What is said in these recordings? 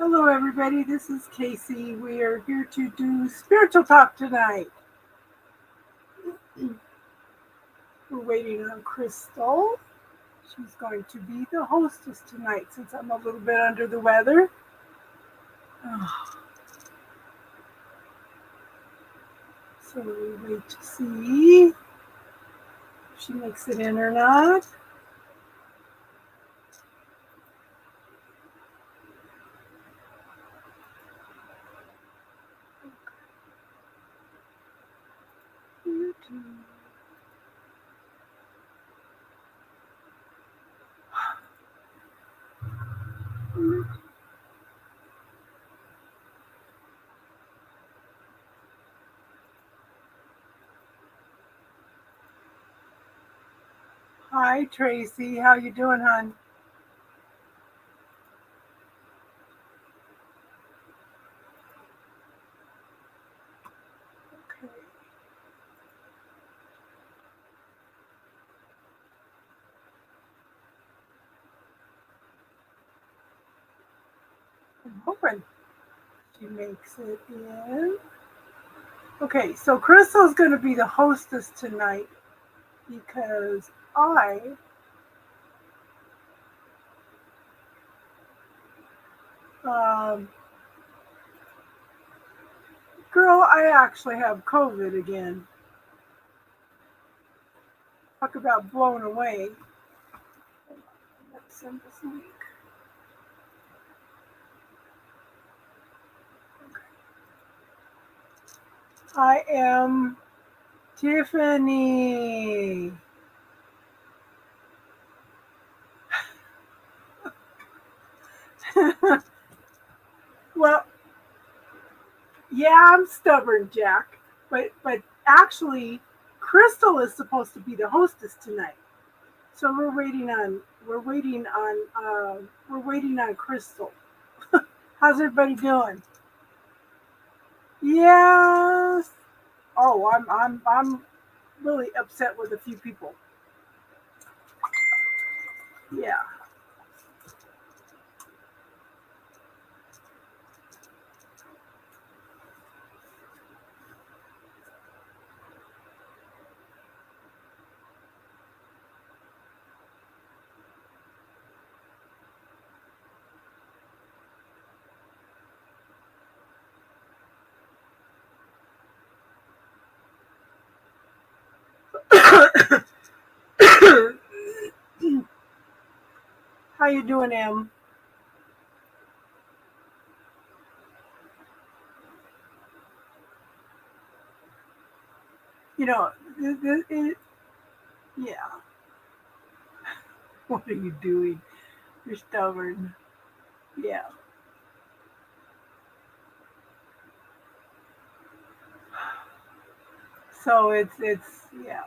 Hello, everybody. This is Casey. We are here to do spiritual talk tonight. We're waiting on Crystal. She's going to be the hostess tonight since I'm a little bit under the weather. So we wait to see if she makes it in or not. Hi, Tracy. How you doing, hon? Okay. I'm hoping she makes it in. Okay, so Crystal's going to be the hostess tonight because um, I actually have COVID again. Talk about blown away. Let's send this link. Okay. I am Tiffany. Well, yeah, I'm stubborn, Jack. But actually, Crystal is supposed to be the hostess tonight. So we're waiting on Crystal. How's everybody doing? Yes. Oh, I'm really upset with a few people. Yeah. How you doing, Em? You know, yeah. What are you doing? You're stubborn. Yeah. So it's yeah.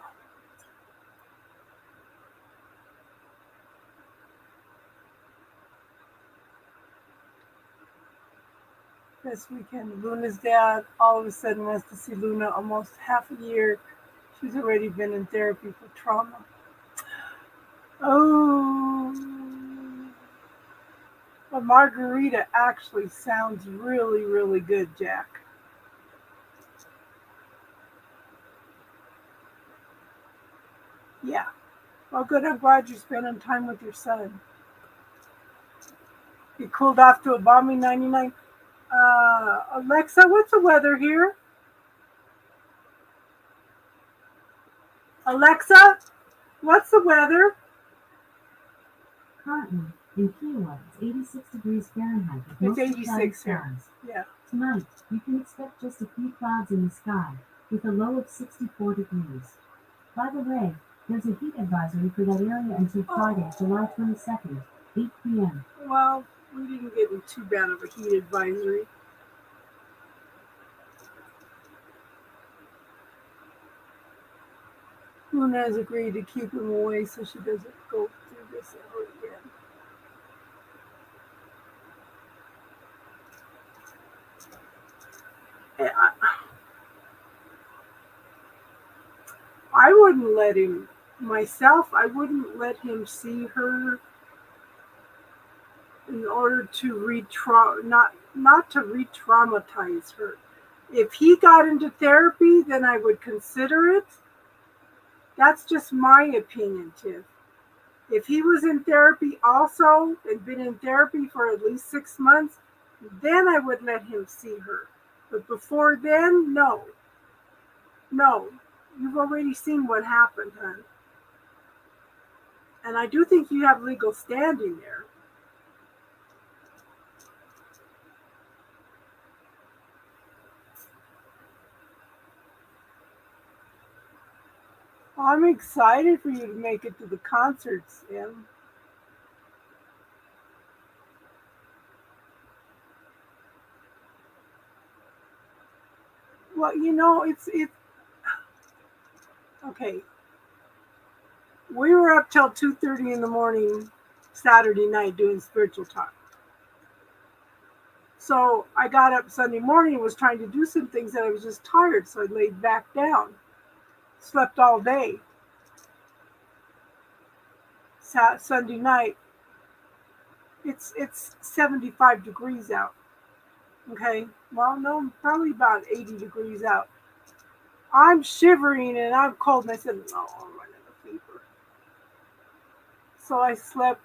This weekend, Luna's dad all of a sudden wants to see Luna almost half a year. She's already been in therapy for trauma. Oh, a margarita actually sounds really, really good, Jack. Yeah. Well, good. I'm glad you're spending time with your son. You cooled off to a balmy 99. Alexa, what's the weather here? Alexa, what's the weather? Currently, in Kiowa, it's 86 degrees Fahrenheit with It's mostly cloudy 86 here. skies. Yeah. Tonight, you can expect just a few clouds in the sky, with a low of 64 degrees. By the way, there's a heat advisory for that area until Friday, July 22nd, 8 p.m. Well, we didn't get in too bad of a heat advisory. Luna has agreed to keep him away so she doesn't go through this ever again. And I wouldn't let him myself. I wouldn't let him see her in order to not to re-traumatize her. If he got into therapy, then I would consider it. That's just my opinion, Tiff. If he was in therapy also and been in therapy for at least 6 months, then I would let him see her. But before then, no. No. You've already seen what happened, hon. And I do think you have legal standing there. I'm excited for you to make it to the concerts, Em. Well, it's okay. We were up till 2:30 in the morning Saturday night doing spiritual talk. So I got up Sunday morning, was trying to do some things, and I was just tired, so I laid back down. Slept all day. Sunday night, it's 75 degrees out. Okay, well, no, probably about 80 degrees out. I'm shivering and I'm cold, and I said, no, I'm running a fever. So I slept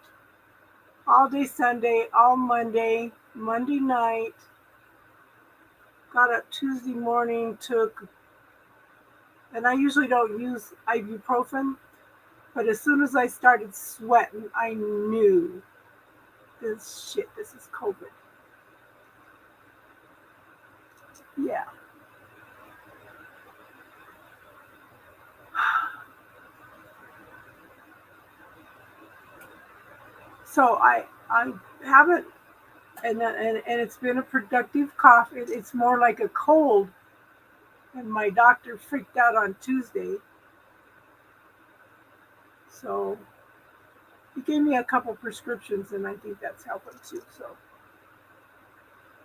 all day Sunday, all Monday night. Got up Tuesday morning, and I usually don't use ibuprofen, but as soon as I started sweating, I knew this is COVID. Yeah. So I haven't, and it's been a productive cough. It's more like a cold, and my doctor freaked out on Tuesday. So he gave me a couple prescriptions, and I think that's helping too. So,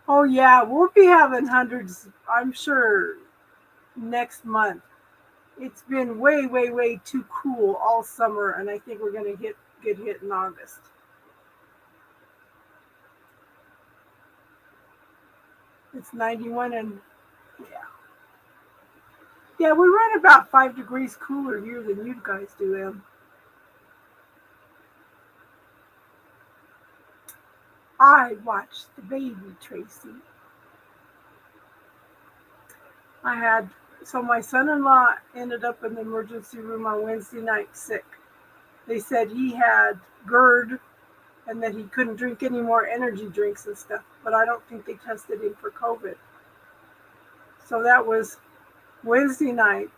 oh yeah, we'll be having hundreds, I'm sure, next month. It's been way, way, way too cool all summer, and I think we're gonna get hit in August. It's 91, and yeah. Yeah, we run about 5 degrees cooler here than you guys do, Em. I watched the baby, Tracy. So my son-in-law ended up in the emergency room on Wednesday night sick. They said he had GERD and that he couldn't drink any more energy drinks and stuff, but I don't think they tested him for COVID. So that was Wednesday night.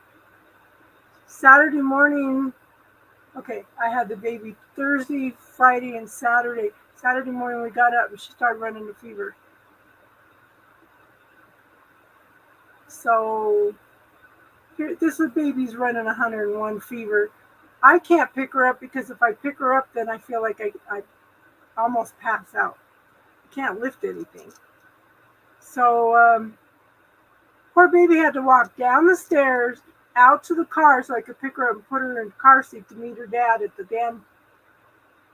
Saturday morning, okay, I had the baby Thursday, Friday, and Saturday. Saturday morning we got up and she started running a fever. So here, this baby's running 101 fever. I can't pick her up because if I pick her up, then I feel like I almost pass out. I can't lift anything. So poor baby had to walk down the stairs out to the car so I could pick her up and put her in the car seat to meet her dad at the damn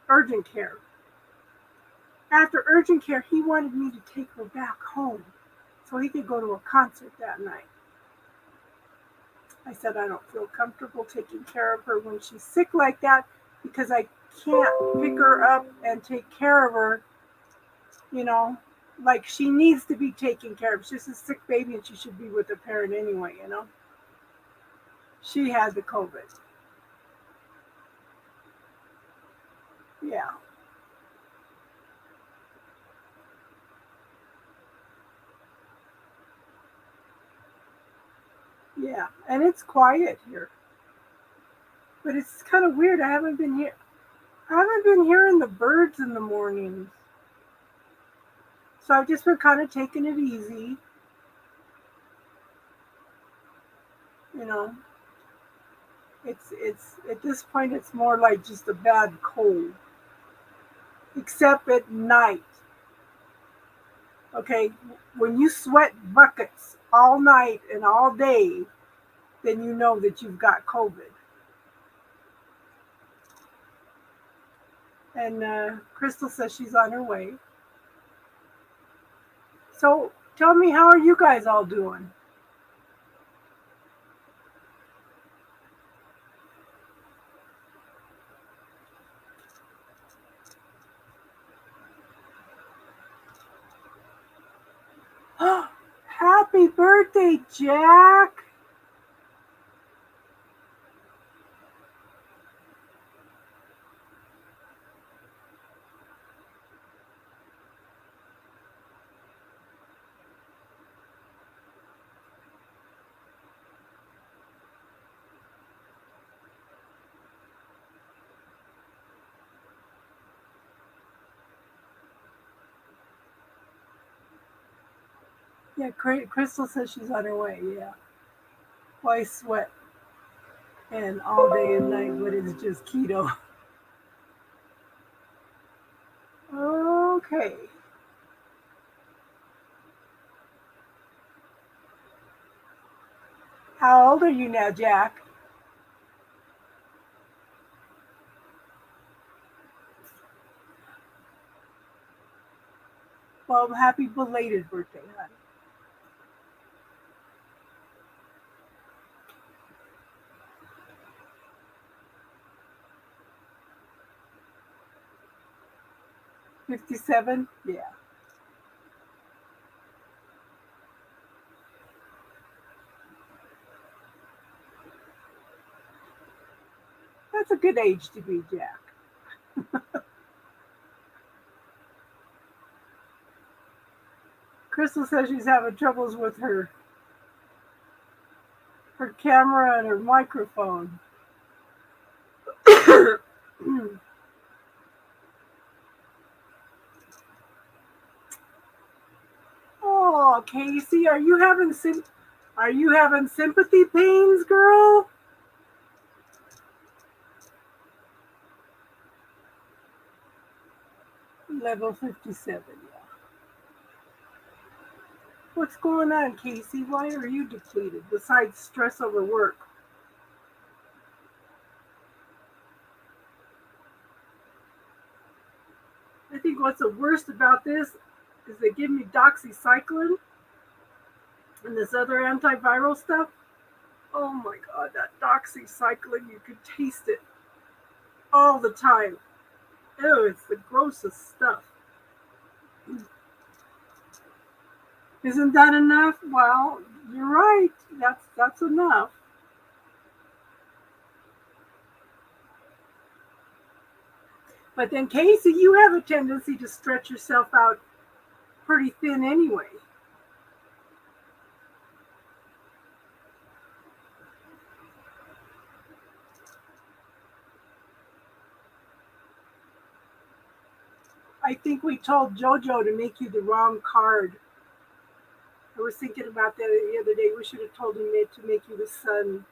urgent care. After urgent care, he wanted me to take her back home so he could go to a concert that night. I said I don't feel comfortable taking care of her when she's sick like that because I can't pick her up and take care of her, like she needs to be taken care of. She's a sick baby and she should be with a parent anyway, She had the COVID. Yeah. Yeah, and it's quiet here. But it's kind of weird. I haven't been hearing the birds in the mornings. So I've just been kind of taking it easy. It's at this point it's more like just a bad cold. Except at night. Okay, when you sweat buckets all night and all day, then you know that you've got COVID. And Crystal says she's on her way. So tell me, how are you guys all doing? Happy birthday, Jack! Yeah, Crystal says she's on her way. Yeah. Well, I sweat and all day and night, but it's just keto. Okay. How old are you now, Jack? Well, happy belated birthday, honey. $57? Yeah. That's a good age to be, Jack. Crystal says she's having troubles with her camera and her microphone. Oh, Casey, are you having sympathy pains, girl? Level 57. Yeah. What's going on, Casey? Why are you depleted besides stress over work? I think what's the worst about this is they give me doxycycline and this other antiviral stuff. Oh my god, that doxycycline, you could taste it all the time. Ew, it's the grossest stuff. Isn't that enough? Well, you're right. That's enough. But then, Casey, you have a tendency to stretch yourself out pretty thin anyway. I think we told JoJo to make you the wrong card. I was thinking about that the other day. We should have told him to make you the sun.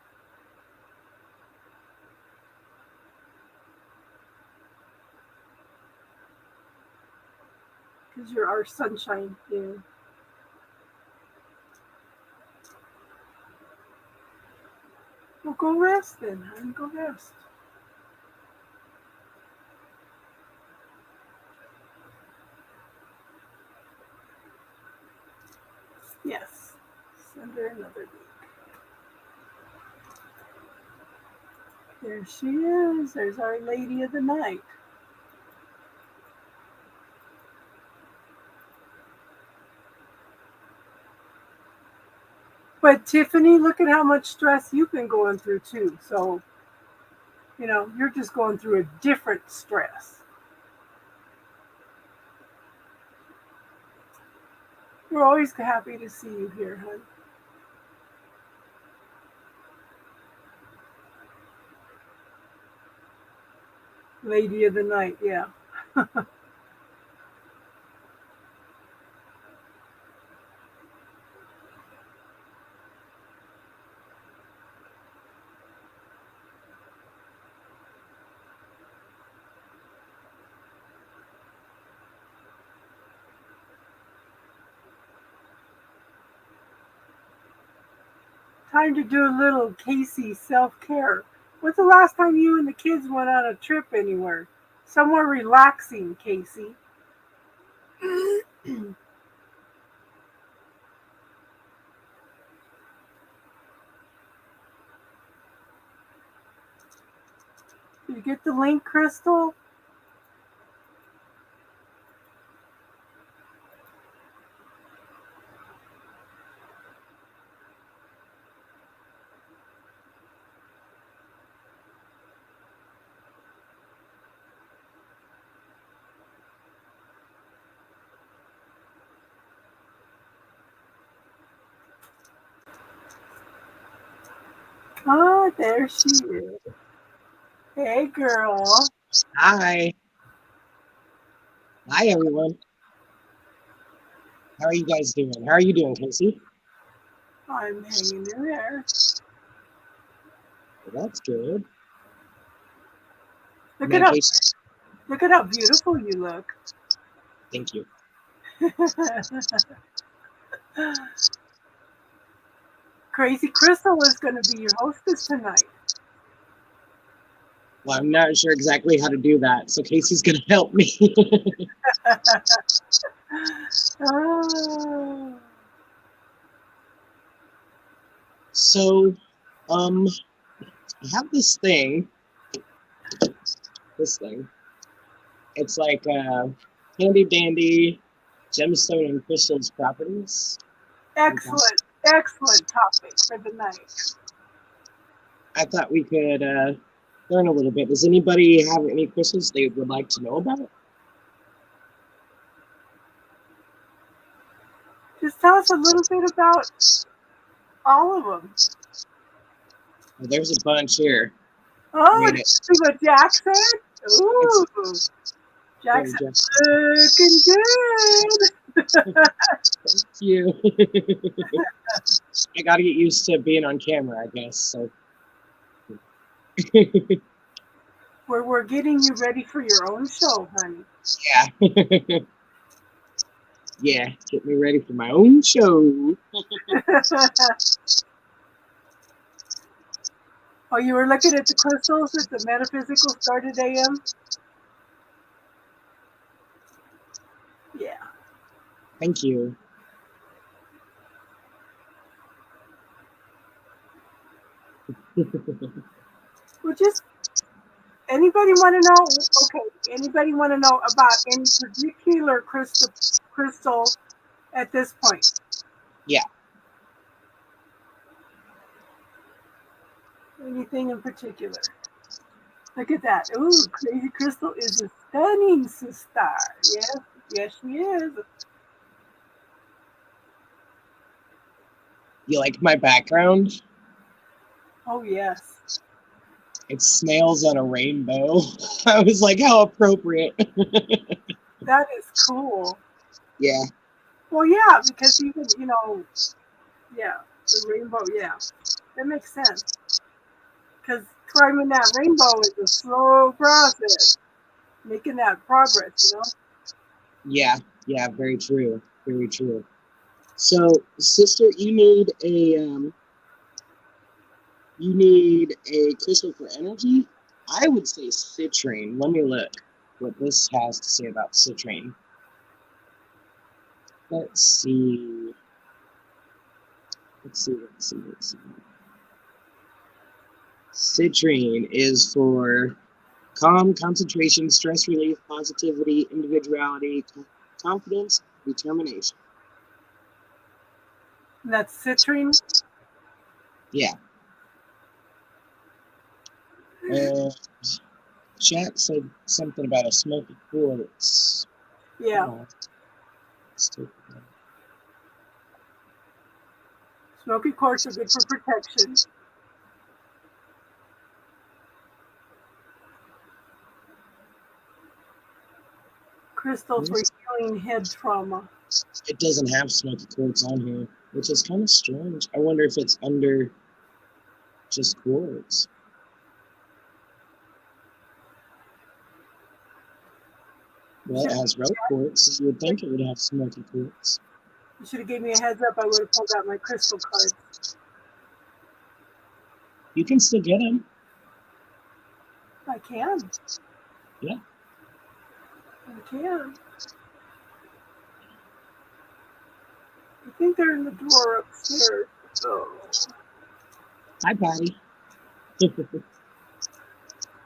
Because you're our sunshine. Yeah. Well, go rest then, hon. Go rest. Yes. Send her another week. There she is. There's our lady of the night. But Tiffany, look at how much stress you've been going through too. So, you're just going through a different stress. We're always happy to see you here, hon. Lady of the night, yeah. Time to do a little Casey self care. When's the last time you and the kids went on a trip anywhere? Somewhere relaxing, Casey. Did you get the link, Crystal? Oh, there she is. Hey, girl. Hi. Hi, everyone. How are you guys doing? How are you doing, Casey? I'm hanging in there. Well, that's good. Look Man, at how Casey, look at how beautiful you look. thank you. Crazy Crystal is going to be your hostess tonight. Well, I'm not sure exactly how to do that, so Casey's going to help me. Oh. So, I have this thing. It's like handy dandy gemstone and crystals properties. Excellent, excellent topic for the night. I thought we could learn a little bit. Does anybody have any crystals they would like to know about? Just tell us a little bit about all of them. Well, there's a bunch here. Oh, Read did it. you see what Jack said? Ooh, Jack said, looking good. Thank you. I got to get used to being on camera, I guess. So. We're getting you ready for your own show, honey. Yeah. Yeah, get me ready for my own show. Oh, you were looking at the crystals at the Metaphysical Started AM? Yeah. Thank you. Well, just anybody want to know? Okay, anybody want to know about any particular crystal at this point? Yeah. Anything in particular? Look at that. Ooh, Crazy Crystal is a stunning sister. Yes, yes, she is. You like my background? Oh, yes. It's snails on a rainbow. I was like, how appropriate. That is cool. Yeah. Well, yeah, because even, yeah, the rainbow, yeah, that makes sense. Because climbing that rainbow is a slow process, making that progress, Yeah. Yeah. Very true. Very true. So, sister, you need a crystal for energy. I would say citrine. Let me look what this has to say about citrine. Let's see. Citrine is for calm, concentration, stress relief, positivity, individuality, confidence, determination. And that's citrine. Yeah. And chat said something about a smoky quartz. Yeah. Smoky quartz are good for protection. Crystals for healing head trauma. It doesn't have smoky quartz on here, which is kind of strange. I wonder if it's under just quartz. Well, it has rose quartz, so you would think it would have smoky quartz. You should have gave me a heads up. I would have pulled out my crystal cards. You can still get them. I can. Yeah. I can. I think they're in the drawer upstairs. Oh. Hi, Patty. Let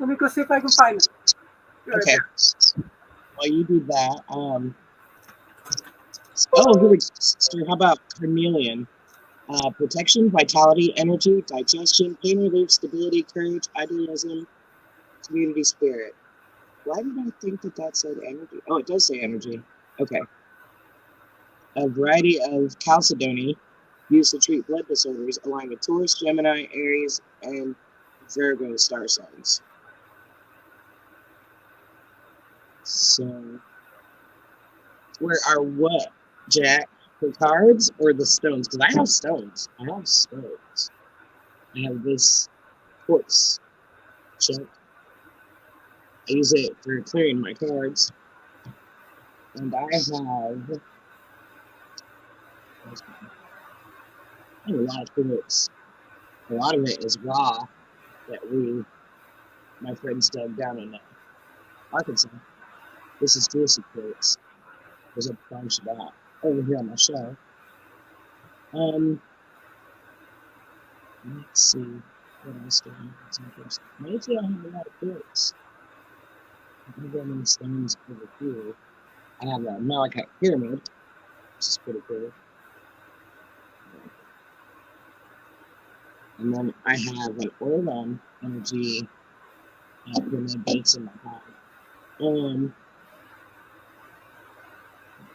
me go see if I can find them. Be right Okay. back. While you do that, oh, here we go. Sister. How about carnelian? Protection, vitality, energy, digestion, pain relief, stability, courage, idealism, community spirit. Why did I think that that said energy? Oh, it does say energy. Okay. A variety of chalcedony used to treat blood disorders aligned with Taurus, Gemini, Aries, and Virgo star signs. So, where are what, Jack? The cards or the stones? Because I have stones. I have stones. I have this quartz check. I use it for clearing my cards. And I have a lot of quartz. A lot of it is raw that my friends dug down in Arkansas. This is juicy quartz. There's a bunch of that over here on my shelf. Let's see what else do I have that's interesting. Mostly I have a lot of quartz. I have many stones over here. I have a malachite pyramid, which is pretty cool. And then I have an Orlon energy pyramid that's in my bag.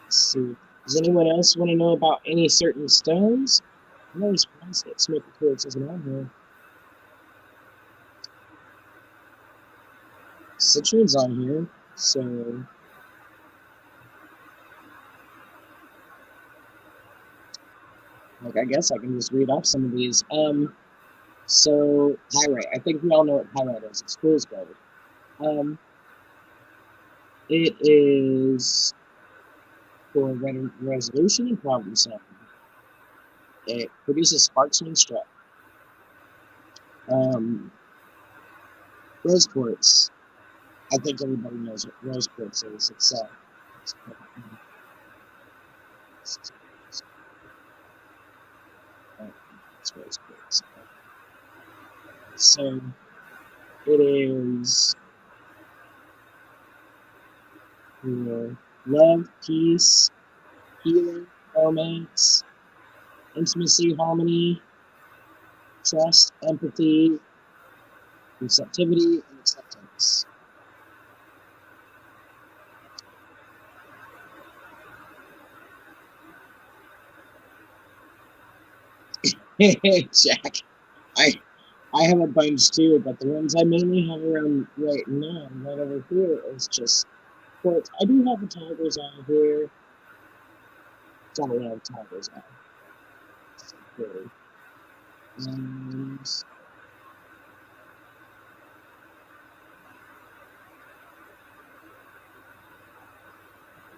Let's see. Does anyone else want to know about any certain stones? I'm really surprised that smoky quartz isn't on here. Citrine's on here, so I guess I can just read off some of these. So pyrite. I think we all know what pyrite is. It's fool's gold. It is for resolution and problem solving. It produces sparks when struck. Rose quartz. I think everybody knows what rose quartz is. It's rose quartz. So it is for love, peace, healing, romance, intimacy, harmony, trust, empathy, receptivity, and acceptance. Jack, I have a bunch too, but the ones I mainly have around right now, right over here, is just quartz. I do have a tiger's eye here. Got a lot of tiger's eye. So pretty.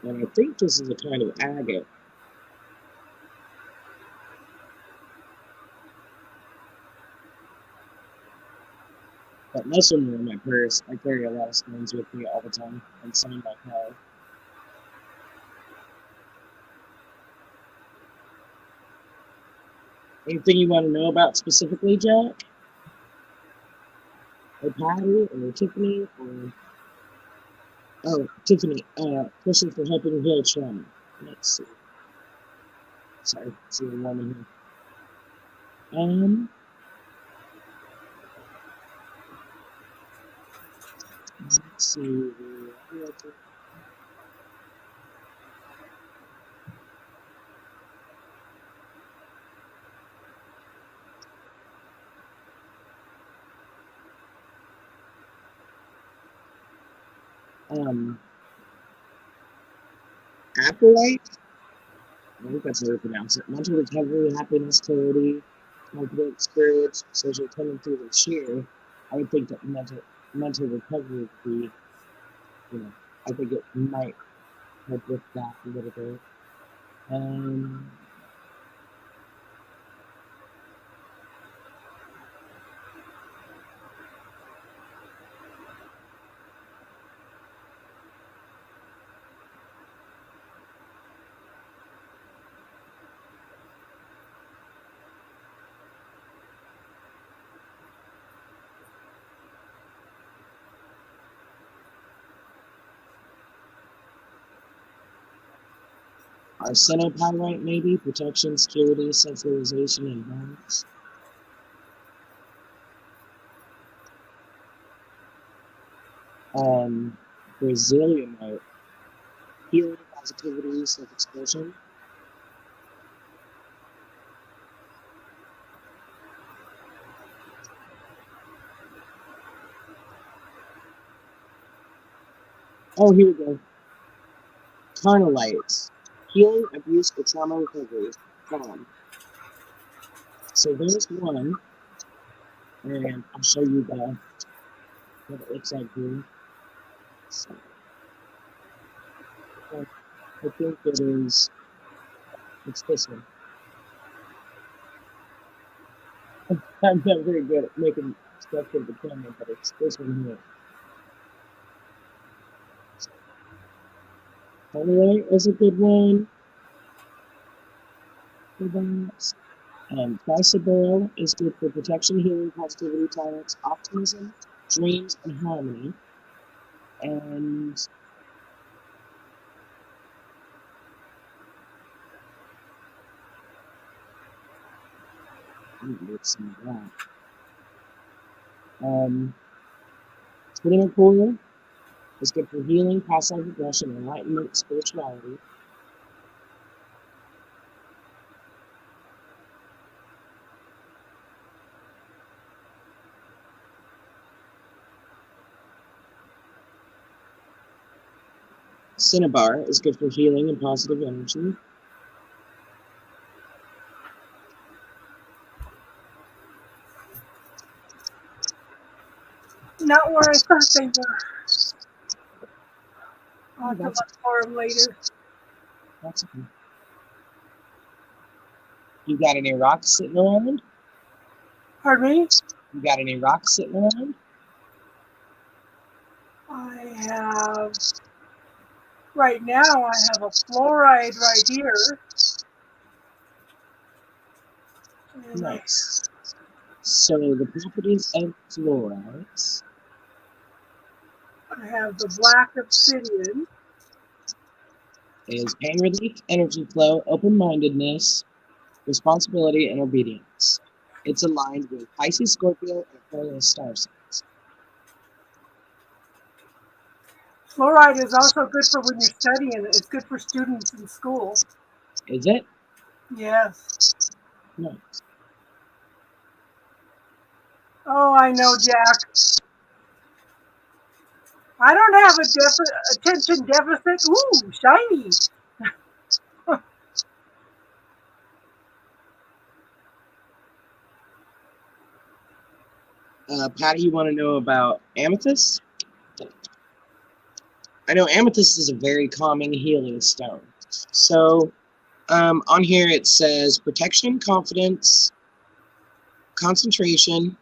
And I think this is a kind of agate. But most of them are in my purse. I carry a lot of stones with me all the time, and some in my car. Anything you want to know about specifically, Jack? Or Patty? Or Tiffany? Or... Oh, Tiffany, question for helping heal trauma. Let's see. Sorry, see a woman here. Let's see. Apple-Light? I think that's how you pronounce it. Mental recovery, happiness, clarity, confidence, courage, social tendency to cheer. I would think that mental recovery would be, I think it might help with that a little bit. Arsenopyrite, maybe. Protection, security, centralization, and balance. Brazilianite. Healing, positivity, self-expression. Oh, here we go. Carnalite. Healing, abuse, or trauma recovery. Calm. So there's one. And I'll show you what it looks like here. So, I think it's this one. I'm not very good at making stuff for the camera, but it's this one here. Anyway, is a good one. Chrysabel is good for protection, healing, positivity, tolerance, optimism, dreams, and harmony. And let's see that. Spinning is good for healing, past life regression, enlightenment, spirituality. Cinnabar is good for healing and positive energy. Not where I thought they were. I'll have to look for them later. That's okay. You got any rocks sitting around? Pardon me? You got any rocks sitting around? I have, right now, I have a fluoride right here. And Nice. So the properties of fluorides. I have the black obsidian. Is pain relief, energy flow, open-mindedness, responsibility, and obedience. It's aligned with Pisces, Scorpio, and Aquarius star signs. Fluoride is also good for when you're studying. It's good for students in school. Is it? Yes. Nice. Oh, I know, Jack. I don't have a attention deficit. Ooh, shiny. Patty, you want to know about amethyst? I know amethyst is a very calming, healing stone. So on here it says protection, confidence, concentration,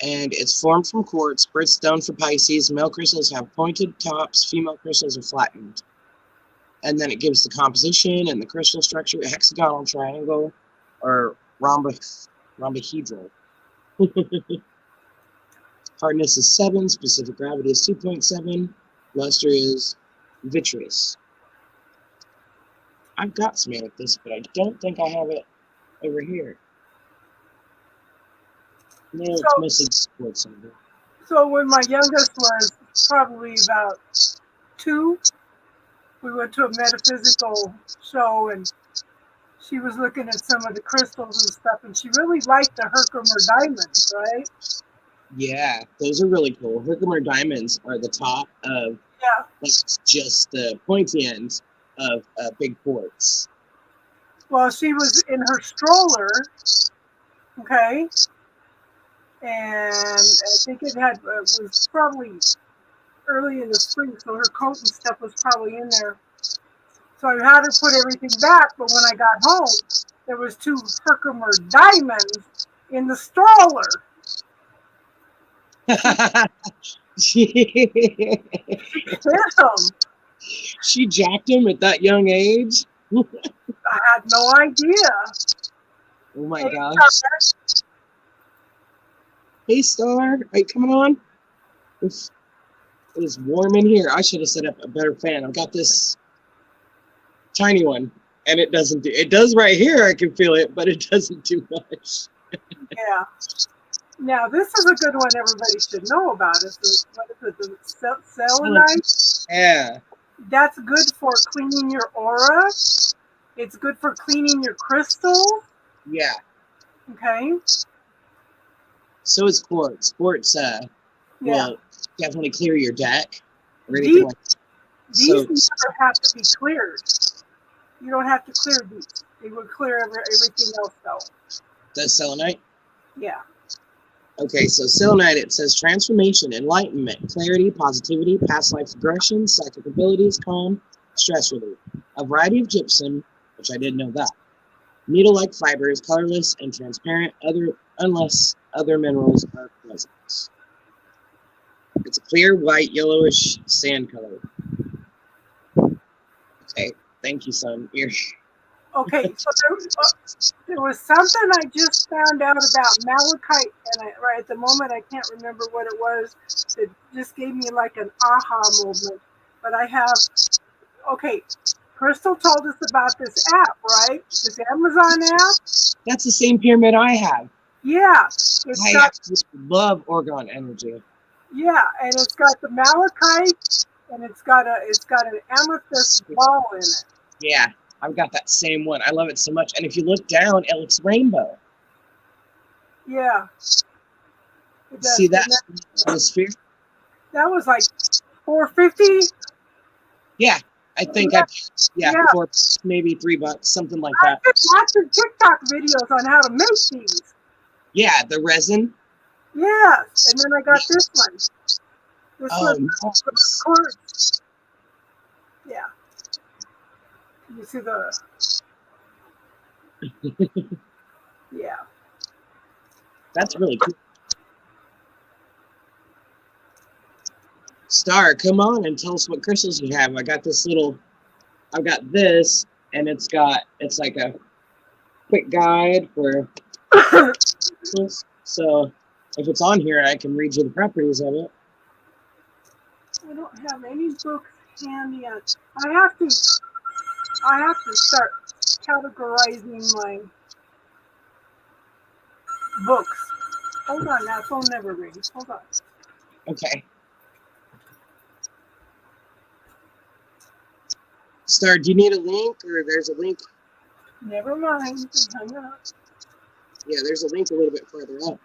and it's formed from quartz. Birthstone for Pisces. Male crystals have pointed tops. Female crystals are flattened. And then it gives the composition and the crystal structure: hexagonal, triangle, or rhombohedral. Hardness is 7. Specific gravity is 2.7. Luster is vitreous. I've got some amethyst, but I don't think I have it over here. No, it's mostly sports center. So when my youngest was probably about 2, we went to a metaphysical show and she was looking at some of the crystals and stuff, and she really liked the Herkimer diamonds, right? Yeah, those are really cool. Herkimer diamonds are the top of, like, just the pointy end of big quartz. Well, she was in her stroller, okay, and I think it was probably early in the spring, so her coat and stuff was probably in there. So I had her put everything back, but when I got home, there was 2 Herkimer diamonds in the stroller. She jacked him at that young age. I had no idea. Oh my gosh. Hey, Star, are you coming on? It is warm in here. I should have set up a better fan. I've got this tiny one, and it doesn't do. It does right here. I can feel it, but it doesn't do much. Yeah. Now this is a good one everybody should know about. What is it? The selenite. Yeah. That's good for cleaning your aura. It's good for cleaning your crystal. Yeah. Okay. So is quartz. Quartz Yeah. will definitely clear your deck or These- anything like that. These So never have to be cleared. You don't have to clear these. They will clear everything else though. does selenite. Yeah. Okay, so selenite, it says transformation, enlightenment, clarity, positivity, past life regression, psychic abilities, calm, stress relief. A variety of gypsum, which I didn't know that. Needle-like fibers, colorless and transparent, unless other minerals are present. It's a clear, white, yellowish sand color. Okay, thank you, son. Okay. So there was something I just found out about malachite, and right at the moment I can't remember what it was. It just gave me like an aha moment. But I have. Okay. Crystal told us about this app, right? This Amazon app. That's the same pyramid I have. Yeah. It's I got absolutely love Orgone energy. Yeah, and it's got the malachite, and it's got an amethyst ball in it. Yeah, I've got that same one. I love it so much. And if you look down, it looks rainbow. Yeah. It does. See that? And The sphere? that was like $4.50. Yeah, I think Yeah. for maybe $3, something like I that. did lots of TikTok videos on how to make these. Yeah, the resin. Yes, and then I got this one. This Oh, was nice. quartz. Yeah. You see the? Yeah. That's really cool. Star, come on and tell us what crystals you have. I've got this, and it's like a quick guide for crystals. So if it's on here, I can read you the properties of it. I don't have any books handy yet. I have to start categorizing my books. Hold on, that phone never rings. Hold on. Okay. Star, do you need a link, or there's a link? Never mind. Just hang up. Yeah, there's a link a little bit further up.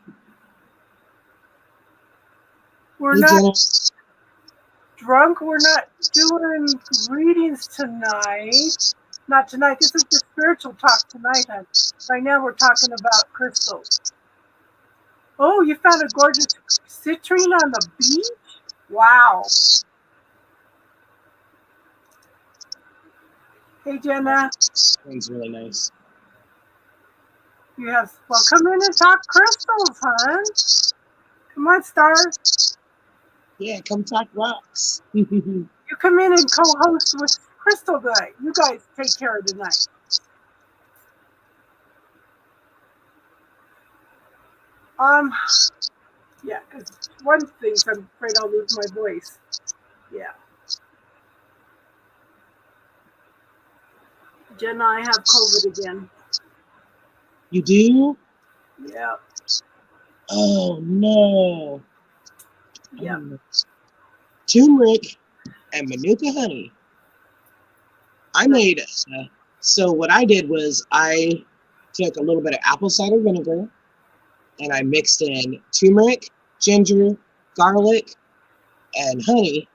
We're Hey, not Jenna. drunk. We're not doing readings tonight. Not tonight. This is the spiritual talk tonight, hon. Right now we're talking about crystals. Oh, you found a gorgeous citrine on the beach? Wow. Hey, Jenna. One's really nice. You have, well, come in and talk crystals, hon. Come on, Star. Yeah, come talk rocks. You come in and co-host with Crystal tonight. You guys take care of tonight. Yeah, because one thing, I'm afraid I'll lose my voice. Yeah. Jen and I have COVID again. You do? Yeah. Oh, no. Yeah. Turmeric and Manuka honey. I made, so what I did was I took a little bit of apple cider vinegar and I mixed in turmeric, ginger, garlic, and honey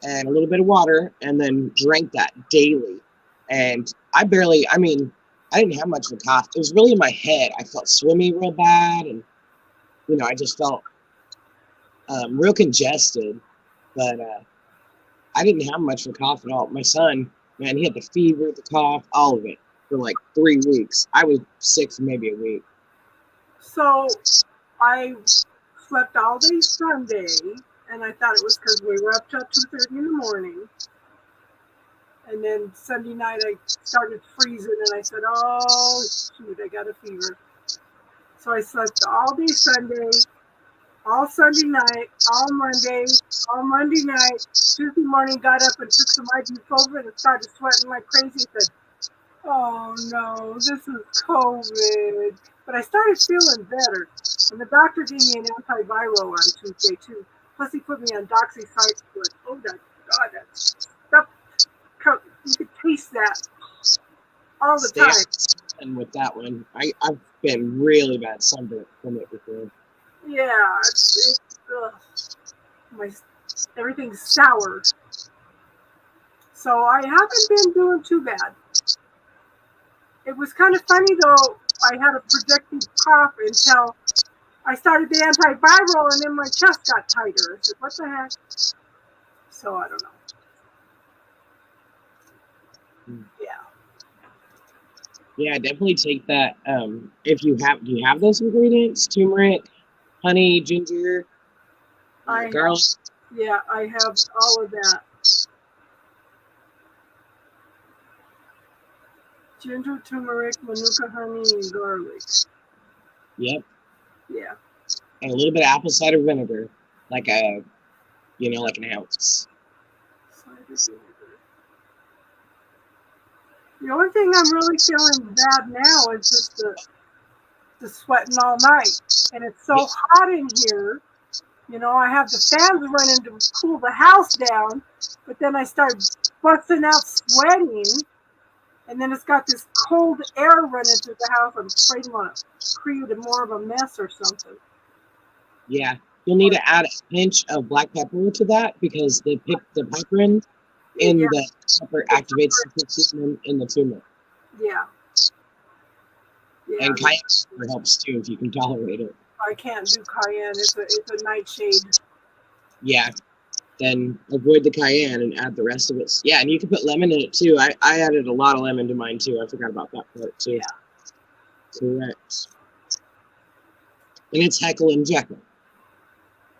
and a little bit of water and then drank that daily. And I didn't have much of a cough. It was really in my head. I felt swimmy real bad and, I just felt real congested, but I didn't have much of a cough at all. My son, man, he had the fever, the cough, all of it for like 3 weeks. I was sick for maybe a week. So I slept all day Sunday, and I thought it was because we were up till 2:30 in the morning. And then Sunday night I started freezing, and I said, "Oh shoot, I got a fever." So I slept all day Sunday, all Sunday night, all Monday night. Tuesday morning, got up and took some ibuprofen and started sweating like crazy. Said, "Oh no, this is COVID." But I started feeling better, and the doctor gave me an antiviral on Tuesday too. Plus, he put me on doxycycline. Oh my God, that stuff! You could taste that all the Stay time. and with that one, I've been really bad sunburnt from it before. Yeah, ugh, my everything's sour. So I haven't been doing too bad. It was kind of funny though. I had a projected cough until I started the antiviral, and then my chest got tighter. I said, "What the heck?" So I don't know. Yeah. Yeah, definitely take that. If do you have those ingredients? Turmeric, honey, ginger, garlic. Yeah, I have all of that. Ginger, turmeric, manuka honey, and garlic. Yep, Yeah. and a little bit of apple cider vinegar, like like an ounce. Cider vinegar. The only thing I'm really feeling bad now is just the sweating all night, and it's so hot in here. You know, I have the fans running to cool the house down, but then I start busting out sweating, and then it's got this cold air running through the house. I'm afraid I'm going to create more of a mess or something. Yeah, you'll need to add a pinch of black pepper to that because the piperine in the pepper activates the pepsin in the turmeric. Yeah. And cayenne pepper helps too if you can tolerate it. I can't do cayenne. It's a nightshade. Yeah. Then avoid the cayenne and add the rest of it. Yeah, and you can put lemon in it too. I added a lot of lemon to mine too. I forgot about that part too. Yeah. Correct. And it's Heckle and Jekyll.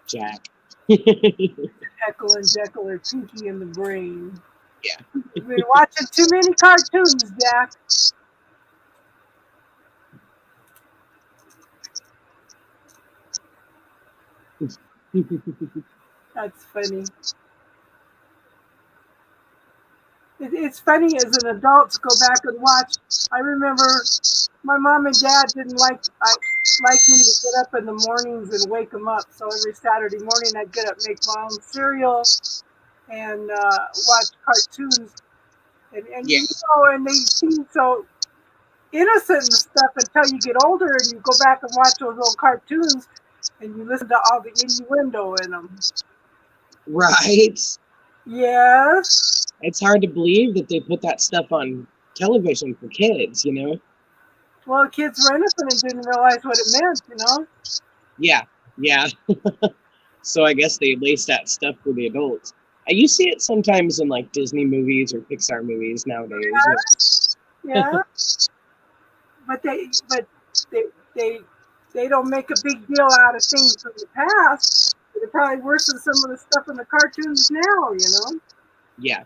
Jack. Heckle and Jekyll are Pinky in the Brain. Yeah. You've been watching too many cartoons, Jack. That's funny. It's funny as an adult to go back and watch. I remember my mom and dad didn't like me to get up in the mornings and wake them up. So every Saturday morning I'd get up, make my own cereal, and watch cartoons. And Yeah. and they seem so innocent and stuff until you get older and you go back and watch those old cartoons and you listen to all the innuendo in them. Right. Yes. It's hard to believe that they put that stuff on television for kids, you know? Well, kids were innocent and didn't realize what it meant, you know? Yeah. So I guess they laced that stuff for the adults. You see it sometimes in like Disney movies or Pixar movies nowadays. Yeah. But they don't make a big deal out of things from the past. They're probably worse than some of the stuff in the cartoons now, you know? Yeah.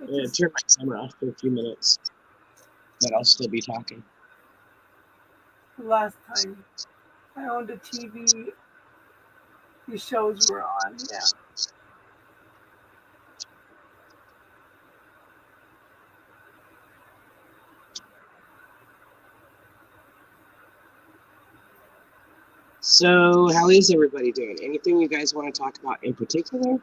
I'm going to turn my camera off for a few minutes, but I'll still be talking. The last time I owned a TV, these shows were on, yeah. So how is everybody doing? Anything you guys want to talk about in particular?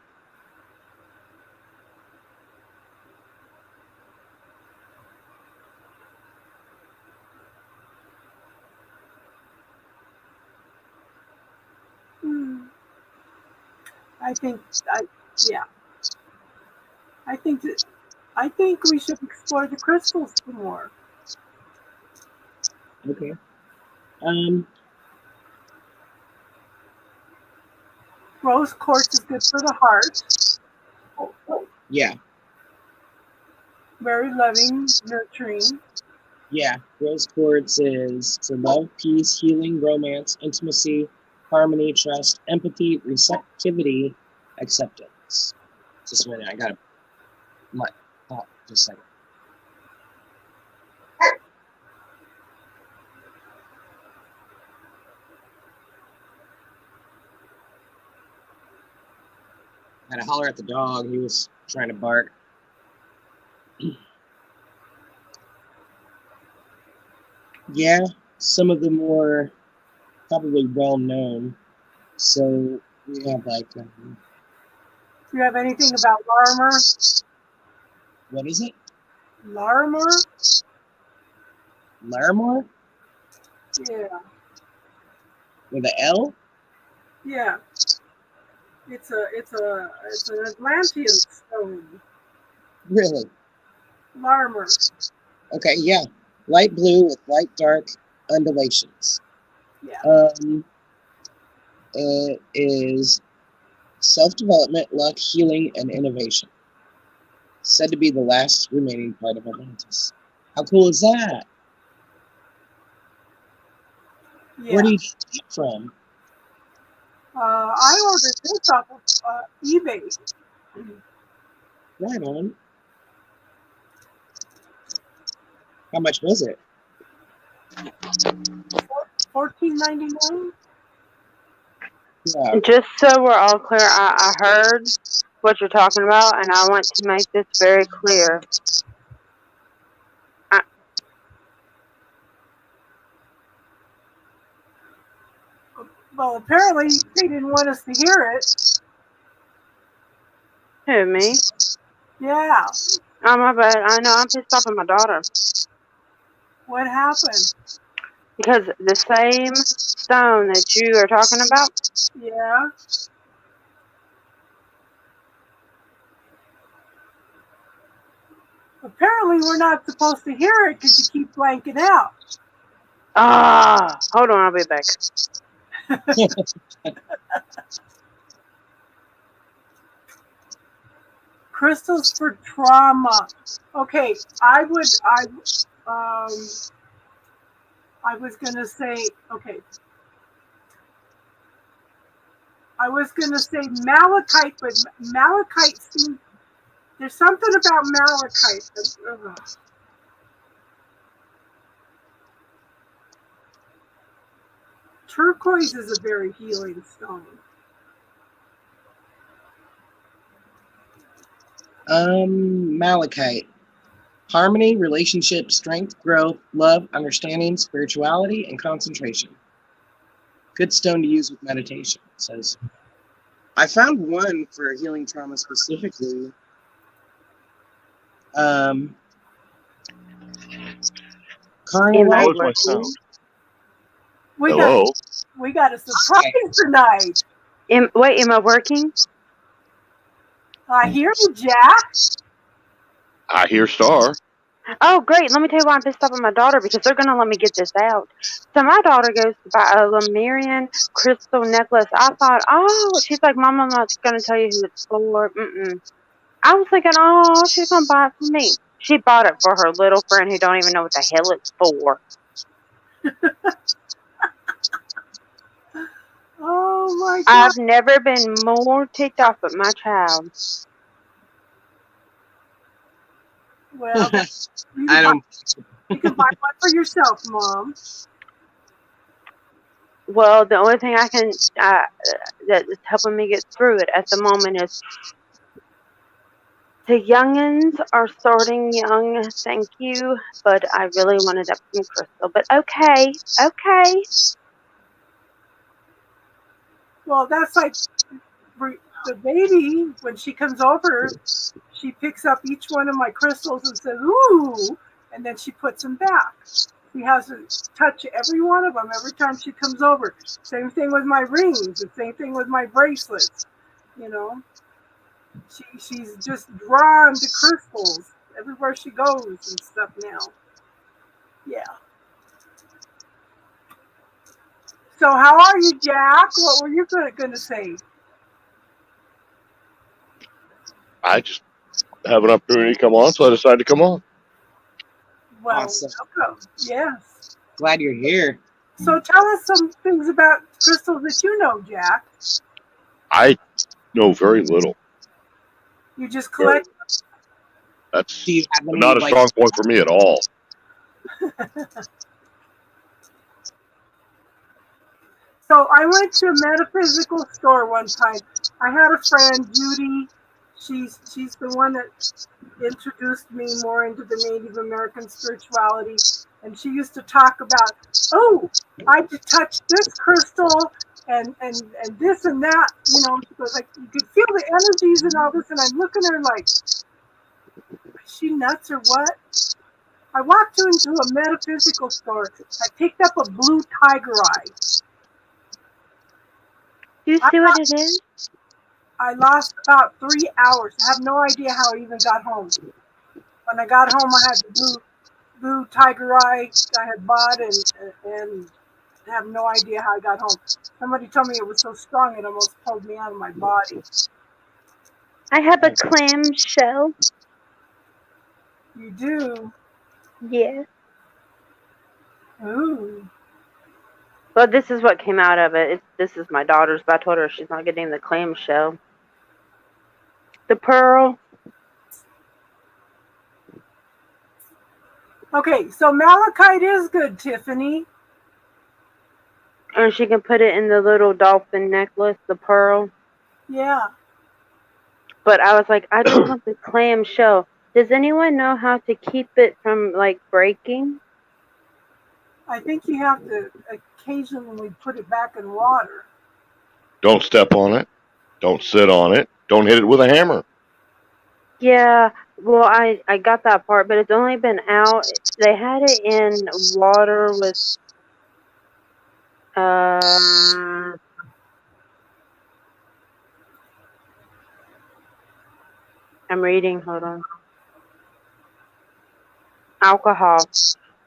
I think we should explore the crystals some more. Okay. Rose quartz is good for the heart. Yeah. Very loving, nurturing. Yeah. Rose quartz is for love, peace, healing, romance, intimacy, harmony, trust, empathy, receptivity, acceptance. Just a minute, I gotta just a second. I had to holler at the dog. He was trying to bark. Yeah, some of the more probably well known. So we have like, Do you have anything about Larimer? what is it? Larimer? Larimore Yeah, with an L? yeah. It's an Atlantean stone. Really? Larimer. Okay, yeah. Light blue with light dark undulations. Yeah. It is self-development, luck, healing, and innovation. Said to be the last remaining part of Atlantis. How cool is that? Yeah. Where do you get that from? I ordered this off of eBay. Right on. How much was it? $14.99. Yeah. Just so we're all clear, I heard what you're talking about, and I want to make this very clear. Well, apparently they didn't want us to hear it. Who, me? Yeah. Oh, my bad. I know, I'm pissed off at my daughter. What happened? Because the same stone that you are talking about, Yeah. Apparently we're not supposed to hear it because you keep blanking out. hold on, I'll be back. Crystals for trauma. Okay, I was gonna say, okay. I was gonna say malachite, but malachite seems, there's something about malachite. Turquoise is a very healing stone. Malachite. Harmony, relationship, strength, growth, love, understanding, spirituality, and concentration. Good stone to use with meditation, it says. I found one for healing trauma specifically. Carnelian. Hello? We got a surprise tonight. Wait, am I working? I hear you, Jack. I hear Star. Oh, great. Let me tell you why I'm pissed off at my daughter, because they're going to let me get this out. So my daughter goes to buy a Lemurian crystal necklace. I thought, oh, she's like, Mom, I'm not going to tell you who it's for. I was thinking, oh, she's going to buy it for me. She bought it for her little friend who don't even know what the hell it's for. Oh, my God. I've never been more ticked off at my child. Well, I don't. You can buy one for yourself, Mom. Well, the only thing I can that is helping me get through it at the moment is the youngins are starting young, thank you, but I really wanted that from Crystal. But okay. Well, that's like the baby, when she comes over, she picks up each one of my crystals and says, ooh, and then she puts them back. She has to touch every one of them every time she comes over. Same thing with my rings, the same thing with my bracelets. You know, she's just drawn to crystals everywhere she goes and stuff now. Yeah. So how are you, Jack? What were you going to say? I just have an opportunity to come on, so I decided to come on. Well, Awesome. welcome. Yes. Glad you're here. So tell us some things about crystals that you know, Jack. I know very little. You just collect. That's Do you have any, not a strong point for me at all. So I went to a metaphysical store one time. I had a friend, Judy. She's the one that introduced me more into the Native American spirituality. And she used to talk about, oh, I touched this crystal and this and that. You know, she goes like, you could feel the energies and all this. And I'm looking at her like, is she nuts or what? I walked into a metaphysical store. I picked up a blue tiger eye. Do you see what it is? I lost about 3 hours. I have no idea how I even got home. When I got home, I had the blue tiger eye I had bought and have no idea how I got home. Somebody told me it was so strong it almost pulled me out of my body. I have a clam shell. You do? Yeah. Ooh. Well, this is what came out of it. This is my daughter's, but I told her she's not getting the clam shell. The pearl. Okay, so malachite is good, Tiffany. And she can put it in the little dolphin necklace, the pearl. Yeah. But I was like, I just want the clam shell. Does anyone know how to keep it from, like, breaking? I think you have to occasionally put it back in water. Don't step on it. Don't sit on it. Don't hit it with a hammer. Yeah, well, I got that part, but it's only been out. They had it in water with, I'm reading, hold on. Alcohol.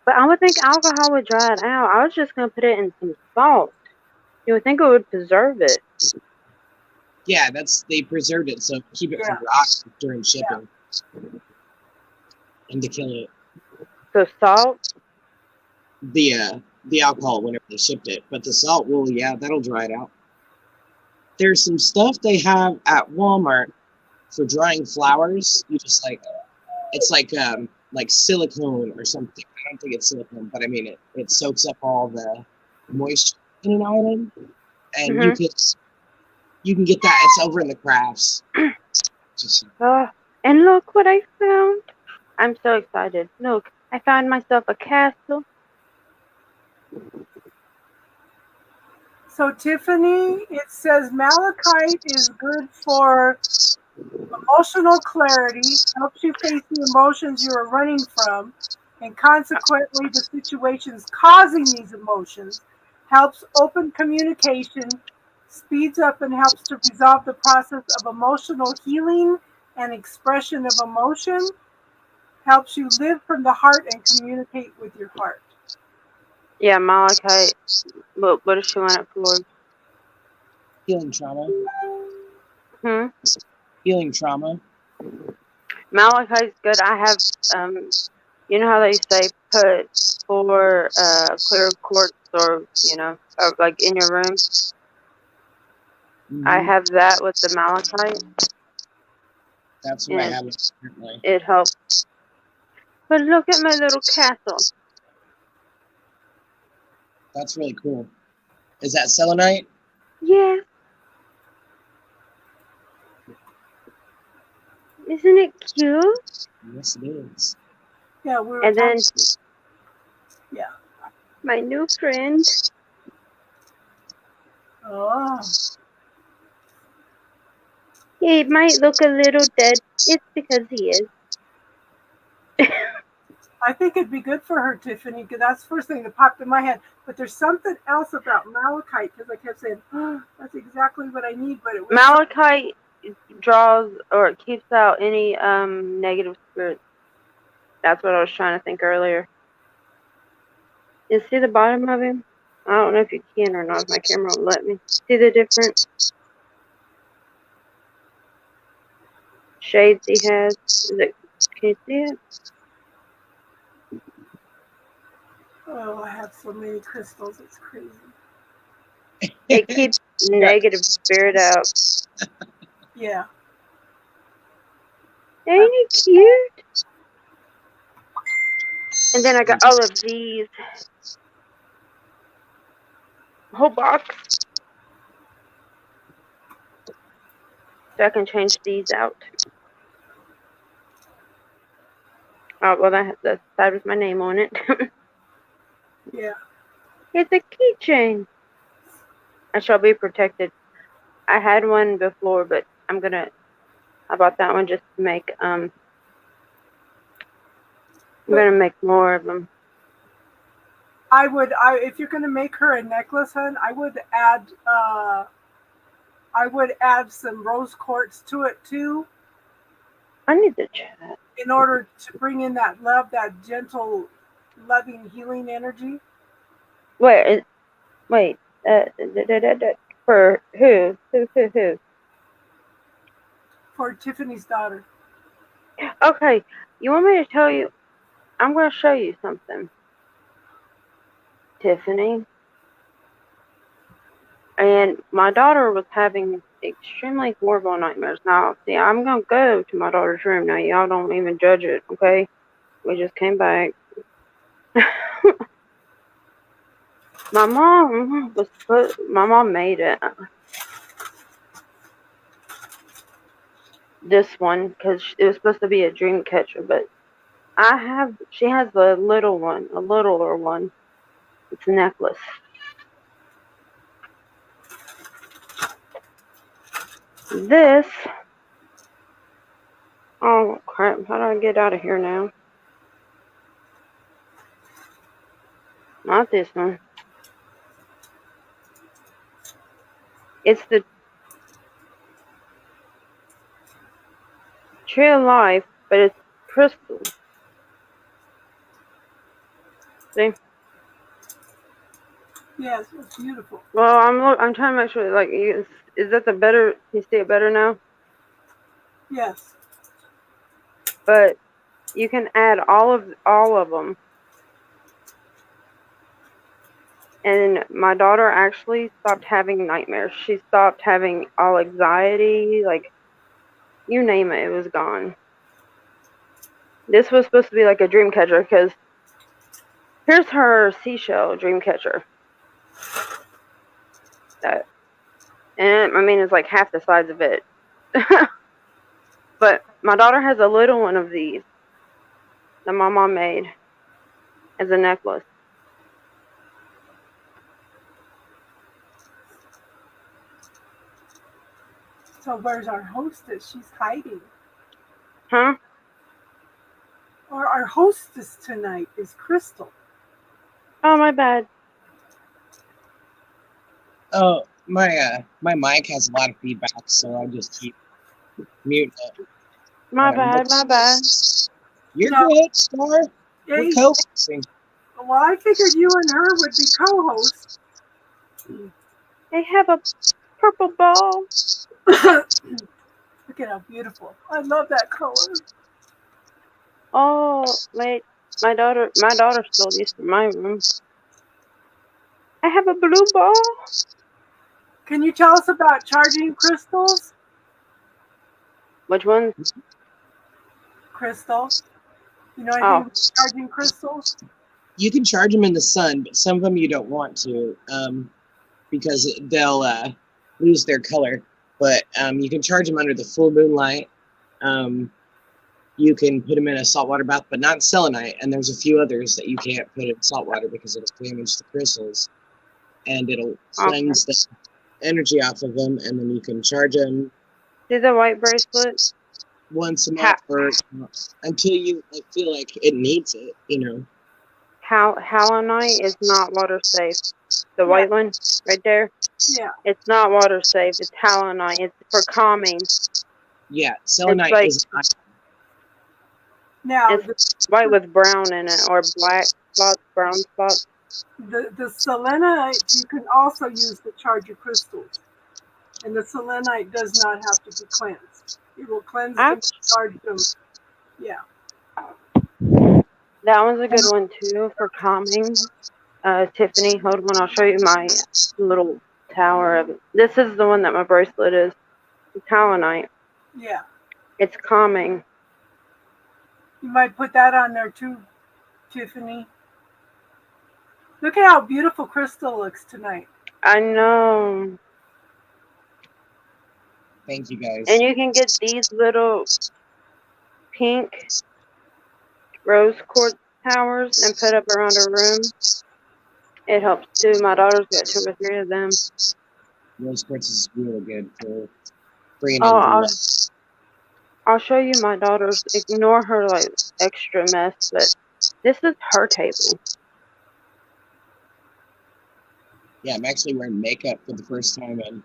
But I would think alcohol would dry it out. I was just going to put it in some salt. You would think it would preserve it. Yeah, they preserved it, so keep it from Yeah. rotting during shipping. And to kill it. So salt? The alcohol whenever they shipped it. But the salt will, yeah, that'll dry it out. There's some stuff they have at Walmart for drying flowers. You just it's like silicone or something. I don't think it's silicone, but I mean it soaks up all the moisture in an item. And you can get that. It's over in the crafts. And look what I found. I'm so excited. Look, I found myself a castle. So Tiffany, it says malachite is good for emotional clarity, helps you face the emotions you are running from, and consequently the situations causing these emotions, helps open communication, speeds up and helps to resolve the process of emotional healing and expression of emotion, helps you live from the heart and communicate with your heart. Yeah, malachite. What does she want it for? Healing trauma. Healing trauma. Malachite's good. I have, you know how they say put 4 clear quartz or like in your room? I have that with the malachite. That's what I have currently. It helps. But look at my little castle. That's really cool. Is that selenite? Yeah. Isn't it cute? Yes, it is. Yeah, and then yeah. My new friend. Oh. He might look a little dead. It's because he is. I think it'd be good for her, Tiffany, because that's the first thing that popped in my head. But there's something else about malachite, because I kept saying, oh, that's exactly what I need. But it was malachite draws or it keeps out any negative spirits. That's what I was trying to think earlier. You see the bottom of him? I don't know if you can or not, if my camera will let me. See the different shades he has? Can you see it? Oh, I have so many crystals. It's crazy. It keeps negative spirit out. Yeah. Ain't it cute? And then I got all of these. whole box. So I can change these out. Oh, well, that side with my name on it. Yeah. It's a keychain. I shall be protected. I had one before, but I bought that one just to make, I'm gonna make more of them. If you're gonna make her a necklace, hun, I would add some rose quartz to it too, I need to chat. in order to bring in that love, that gentle, loving, healing energy. Wait, for who? Who? For Tiffany's daughter. Okay, you want me to tell you? I'm gonna show you something, Tiffany. And my daughter was having extremely horrible nightmares. Now, see, I'm gonna go to my daughter's room now. Y'all don't even judge it, okay? We just came back. My mom made it. This one, because it was supposed to be a dream catcher, but she has a little one, a littler one. It's a necklace. This, oh crap, how do I get out of here now? Not this one. It's the Tree of Life, but it's crystal. See? Yes, it's beautiful. Well, I'm trying to make sure, like, is that the better, you see it better now? Yes. But you can add all of them. And my daughter actually stopped having nightmares. She stopped having all anxiety, like, you name it, it was gone. This was supposed to be like a dream catcher, because here's her seashell dream catcher. And I mean, it's like half the size of it. But my daughter has a little one of these that my mom made as a necklace. So where's our hostess? She's hiding. Huh? Our hostess tonight is Crystal. Oh, my bad. Oh, my mic has a lot of feedback, so I just keep muting it. My bad. You're No. good, Star. We're Yay. co-hosting. Well, I figured you and her would be co-hosts. They have a purple ball. Look at how beautiful. I love that color. Oh, wait. My daughter stole these from my room. I have a blue ball. Can you tell us about charging crystals? Which one? Crystal. You know anything about charging crystals? You can charge them in the sun, but some of them you don't want to, because they'll lose their color. But you can charge them under the full moonlight. You can put them in a saltwater bath, but not selenite. And there's a few others that you can't put in saltwater because it'll damage the crystals, and it'll cleanse the energy off of them. And then you can charge them. See the white bracelet? Once a month, or until you feel like it needs it, you know. Halonite is not water safe. The white one right there? Yeah. It's not water safe. It's halonite. It's for calming. Yeah, selenite is not. Now, it's white with brown in it, or black spots, brown spots. The selenite, you can also use to charge your crystals. And the selenite does not have to be cleansed. It will cleanse them, charge them. Yeah. That one's a good one too for calming. Tiffany, hold on, I'll show you my little tower of it. This is the one that my bracelet is. It's halonite. Yeah. It's calming. You might put that on there too, Tiffany. Look at how beautiful Crystal looks tonight. I know. Thank you guys. And you can get these little pink rose quartz towers and put up around her room. It helps too. My daughter's got 2 or 3 of them. Rose quartz is really good for bringing Oh, in the I'll, light. I'll show you my daughter's. Ignore her like extra mess, but this is her table. Yeah, I'm actually wearing makeup for the first time in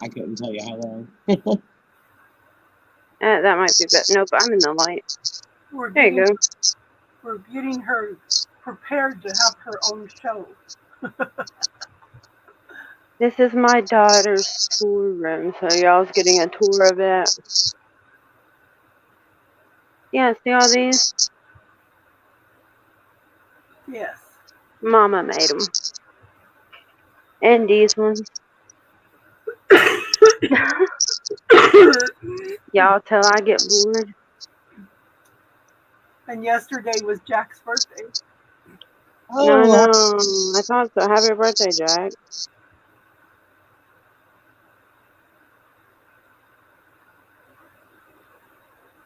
I couldn't tell you how long. That might be better. Nope, I'm in the light. We're There you getting, go. we're getting her prepared to have her own show. This is my daughter's tour room, so y'all's getting a tour of it. Yeah, see all these? Yes. Mama made them. And these ones. Y'all till I get bored. And yesterday was Jack's birthday. No, I thought so. Happy birthday, Jack.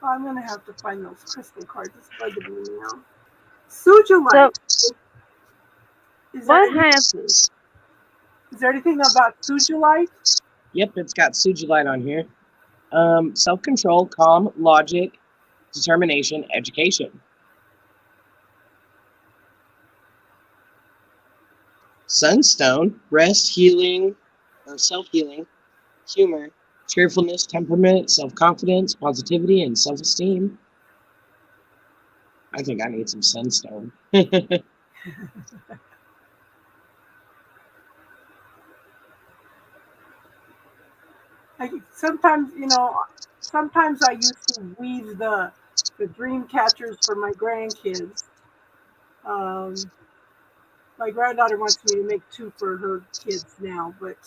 I'm going to have to find those crystal cards. It's bugging me now. Sujolite. What happened? Is there anything about Sujolite? Yep, it's got Sujolite on here. Self-control, calm, logic, determination, education. Sunstone, rest, healing, or self-healing, humor, cheerfulness, temperament, self-confidence, positivity, and self-esteem. I think I need some sunstone. Sometimes I used to weave the dream catchers for my grandkids. My granddaughter wants me to make 2 for her kids now, but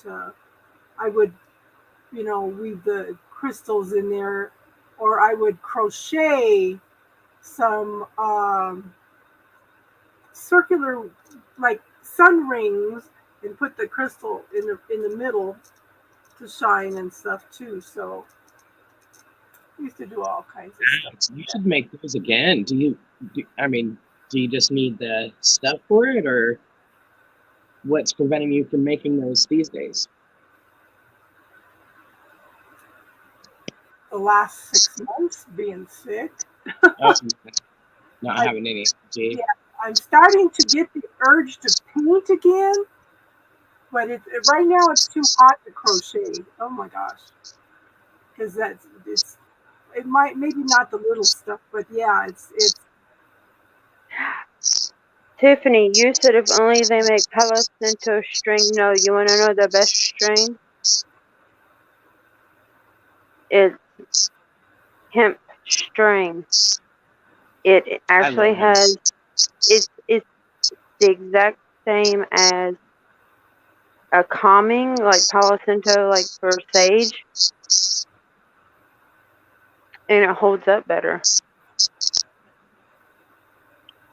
I would, weave the crystals in there, or I would crochet some circular, like sun rings, and put the crystal in the middle to shine and stuff too. So I used to do all kinds of stuff. You should make those again. Do you just need the stuff for it, or what's preventing you from making those these days? The last 6 months being sick. Not having any energy. Yeah, I'm starting to get the urge to paint again, but right now it's too hot to crochet. Oh my gosh, because it might, maybe not the little stuff, but yeah, it's. Tiffany, you said if only they make Palo Santo string. No, you want to know the best string? It's hemp string. It actually has. It's the exact same as a calming, like Palo Santo, like for sage, and it holds up better.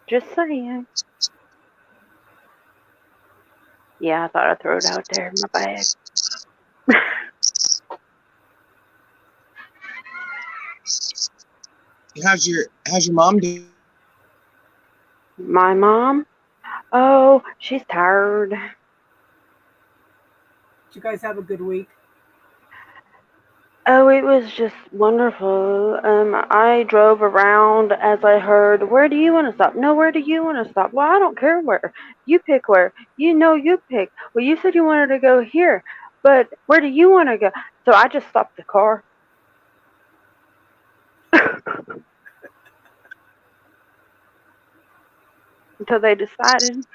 Just saying. Yeah, I thought I'd throw it out there in my bag. How's your mom doing? My mom? Oh, she's tired. Did you guys have a good week? Oh, it was just wonderful. I drove around as I heard, where do you want to stop? No, where do you want to stop? Well, I don't care where. You pick where. You pick. Well, you said you wanted to go here, but where do you want to go? So I just stopped the car. Until they decided.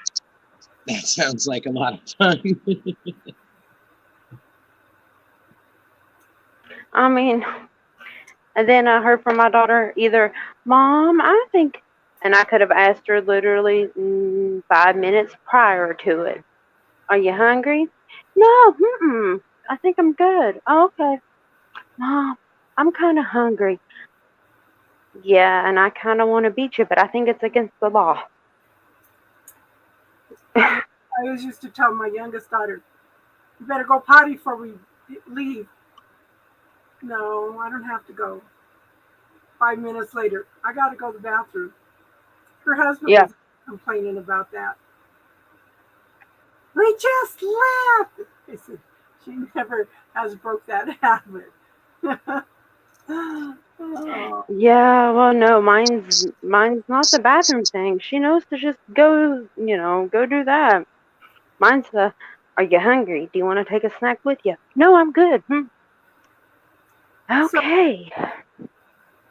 That sounds like a lot of fun. I mean, and then I heard from my daughter either, Mom, I think, and I could have asked her literally 5 minutes prior to it, are you hungry? No, I think I'm good. Oh, okay. Mom, I'm kind of hungry. Yeah, and I kind of want to beat you, but I think it's against the law. I always used to tell my youngest daughter, "You better go potty before we leave." No, I don't have to go. 5 minutes later, I got to go to the bathroom. Her husband Yeah. was complaining about that. We just left. I said, she never has broke that habit. Oh, Yeah, well, no, mine's not the bathroom thing. She knows to just go, go do that. Mine's the, are you hungry? Do you want to take a snack with you? No, I'm good. so, Okay.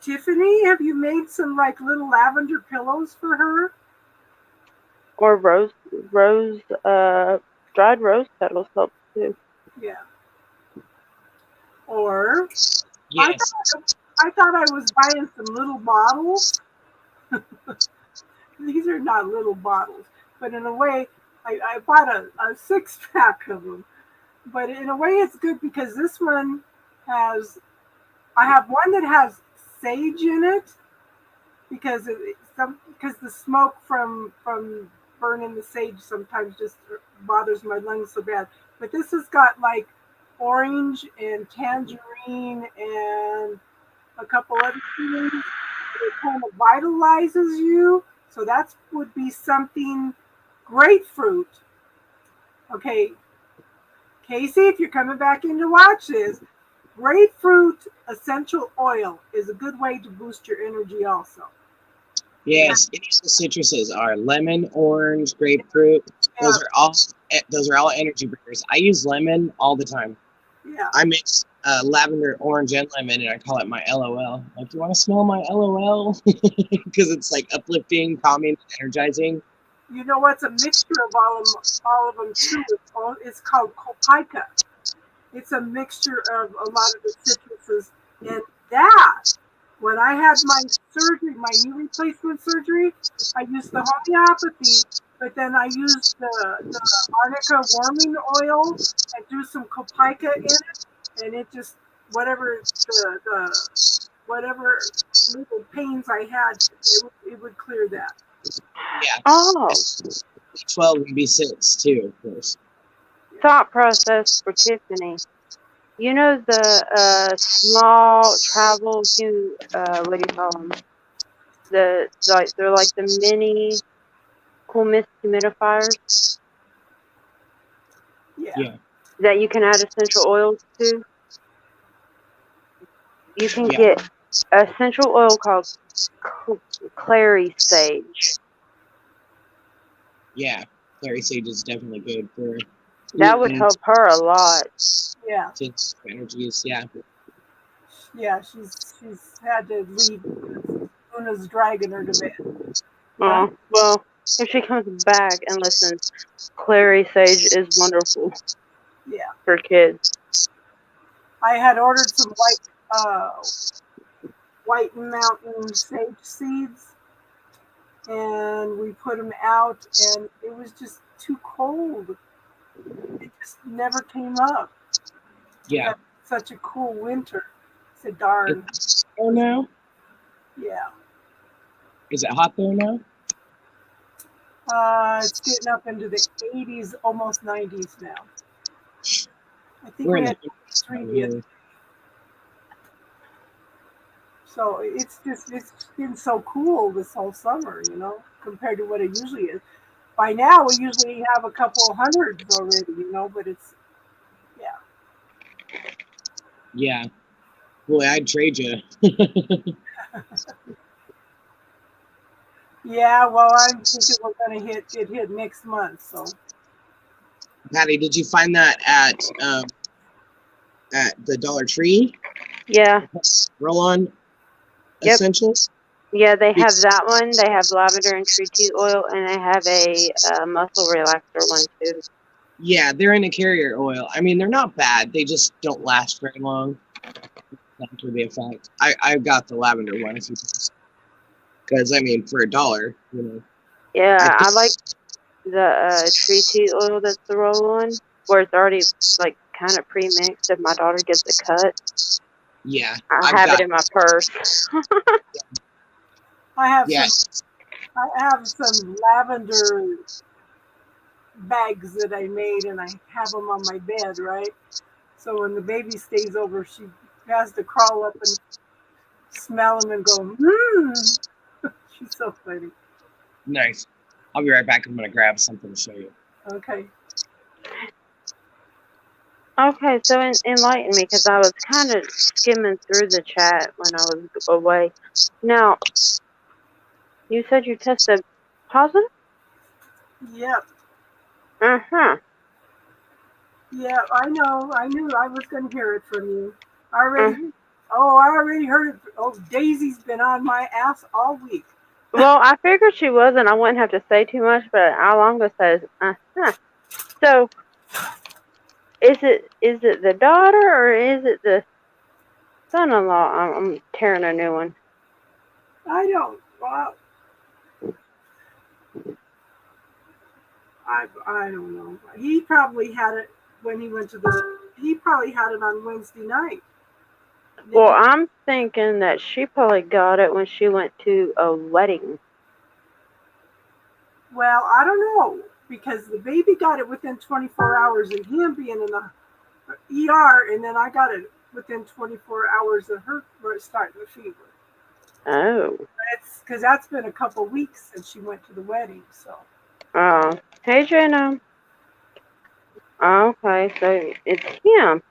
Tiffany, have you made some like little lavender pillows for her? Or dried rose petals help too. Yeah. Or Yes. I thought I was buying some little bottles. These are not little bottles, but in a way, I bought a 6-pack of them. But in a way, it's good because this one has, I have one that has sage in it because because the smoke from burning the sage sometimes just bothers my lungs so bad. But this has got like orange and tangerine and a couple other things. It kind of vitalizes you. So that would be something. Grapefruit. Okay, Casey, if you're coming back in to watch this, grapefruit essential oil is a good way to boost your energy also. Yes. Any of the citruses are lemon, orange, grapefruit. Yeah, Those are all energy bringers. I use lemon all the time. yeah. I mix lavender, orange, and lemon, and I call it my LOL. Like, do you want to smell my LOL? Because it's like uplifting, calming, energizing. You know what's a mixture of all of them too? It's called Copaica. It's a mixture of a lot of the citruses. And that, when I had my surgery, my knee replacement surgery, I used the homeopathy, but then I used the arnica warming oil and do some Copaica in it, and it just whatever whatever little pains I had, it would clear that. Yeah. Oh, B12 and B6 too, of course. thought process for Tiffany. You know the small travel what do you call them? They're like the mini cool mist humidifiers Yeah. that you can add essential oils to. You can Yeah. get essential oil called clary sage. Yeah. Clary sage is definitely good for That would help her a lot. Yeah, energies. Yeah. yeah. She's had to leave Luna's dragging her to bed. Oh, well, if she comes back and listens, clary sage is wonderful Yeah. for kids. I had ordered some White Mountain sage seeds, and we put them out, and it was just too cold. It just never came up. Yeah. Had such a cool winter. I said, darn. It's hot now? Yeah. Is it hot there now? It's getting up into the 80s, almost 90s now. I think We're we in had the 83 here. yesterday. So it's been so cool this whole summer, compared to what it usually is. By now, we usually have a couple of hundreds already, but it's, yeah. Yeah. Boy, I'd trade you. Yeah, well, I'm thinking we're going to get hit next month, so. Patty, did you find that at the Dollar Tree? Yeah. Roll-on Yep. essentials? Yeah, they have that one. They have lavender and tree tea oil, and they have a muscle relaxer one too. Yeah, they're in a carrier oil. I mean, they're not bad. They just don't last very long. That could be a fact. I got the lavender one a few times. Because, I mean, for $1, Yeah, I like the tree tea oil that's the roll-on, where it's already like kind of pre-mixed. If my daughter gets a cut, Yeah. I have it in my purse. I have some lavender bags that I made, and I have them on my bed, right? So when the baby stays over, she has to crawl up and smell them and go, She's so funny. Nice. I'll be right back. I'm gonna grab something to show you. Okay. Okay, so enlighten me because I was kind of skimming through the chat when I was away. Now, you said you tested positive? Yep. Uh-huh. Yeah, I know. I knew I was going to hear it from you. I already heard it. Oh, Daisy's been on my ass all week. Well, I figured she was, and I wouldn't have to say too much, but Alonga says, uh-huh. So, is it the daughter, or is it the son-in-law? I'm tearing a new one. I don't. Well, I don't know. He probably had it when he went to the. He probably had it on Wednesday night. Well, I'm thinking that she probably got it when she went to a wedding. Well, I don't know because the baby got it within 24 hours of him being in the ER, and then I got it within 24 hours of her starting the fever. Oh. It's because that's been a couple weeks since she went to the wedding. So. Oh. Hey, Jenna. Okay, so it's him.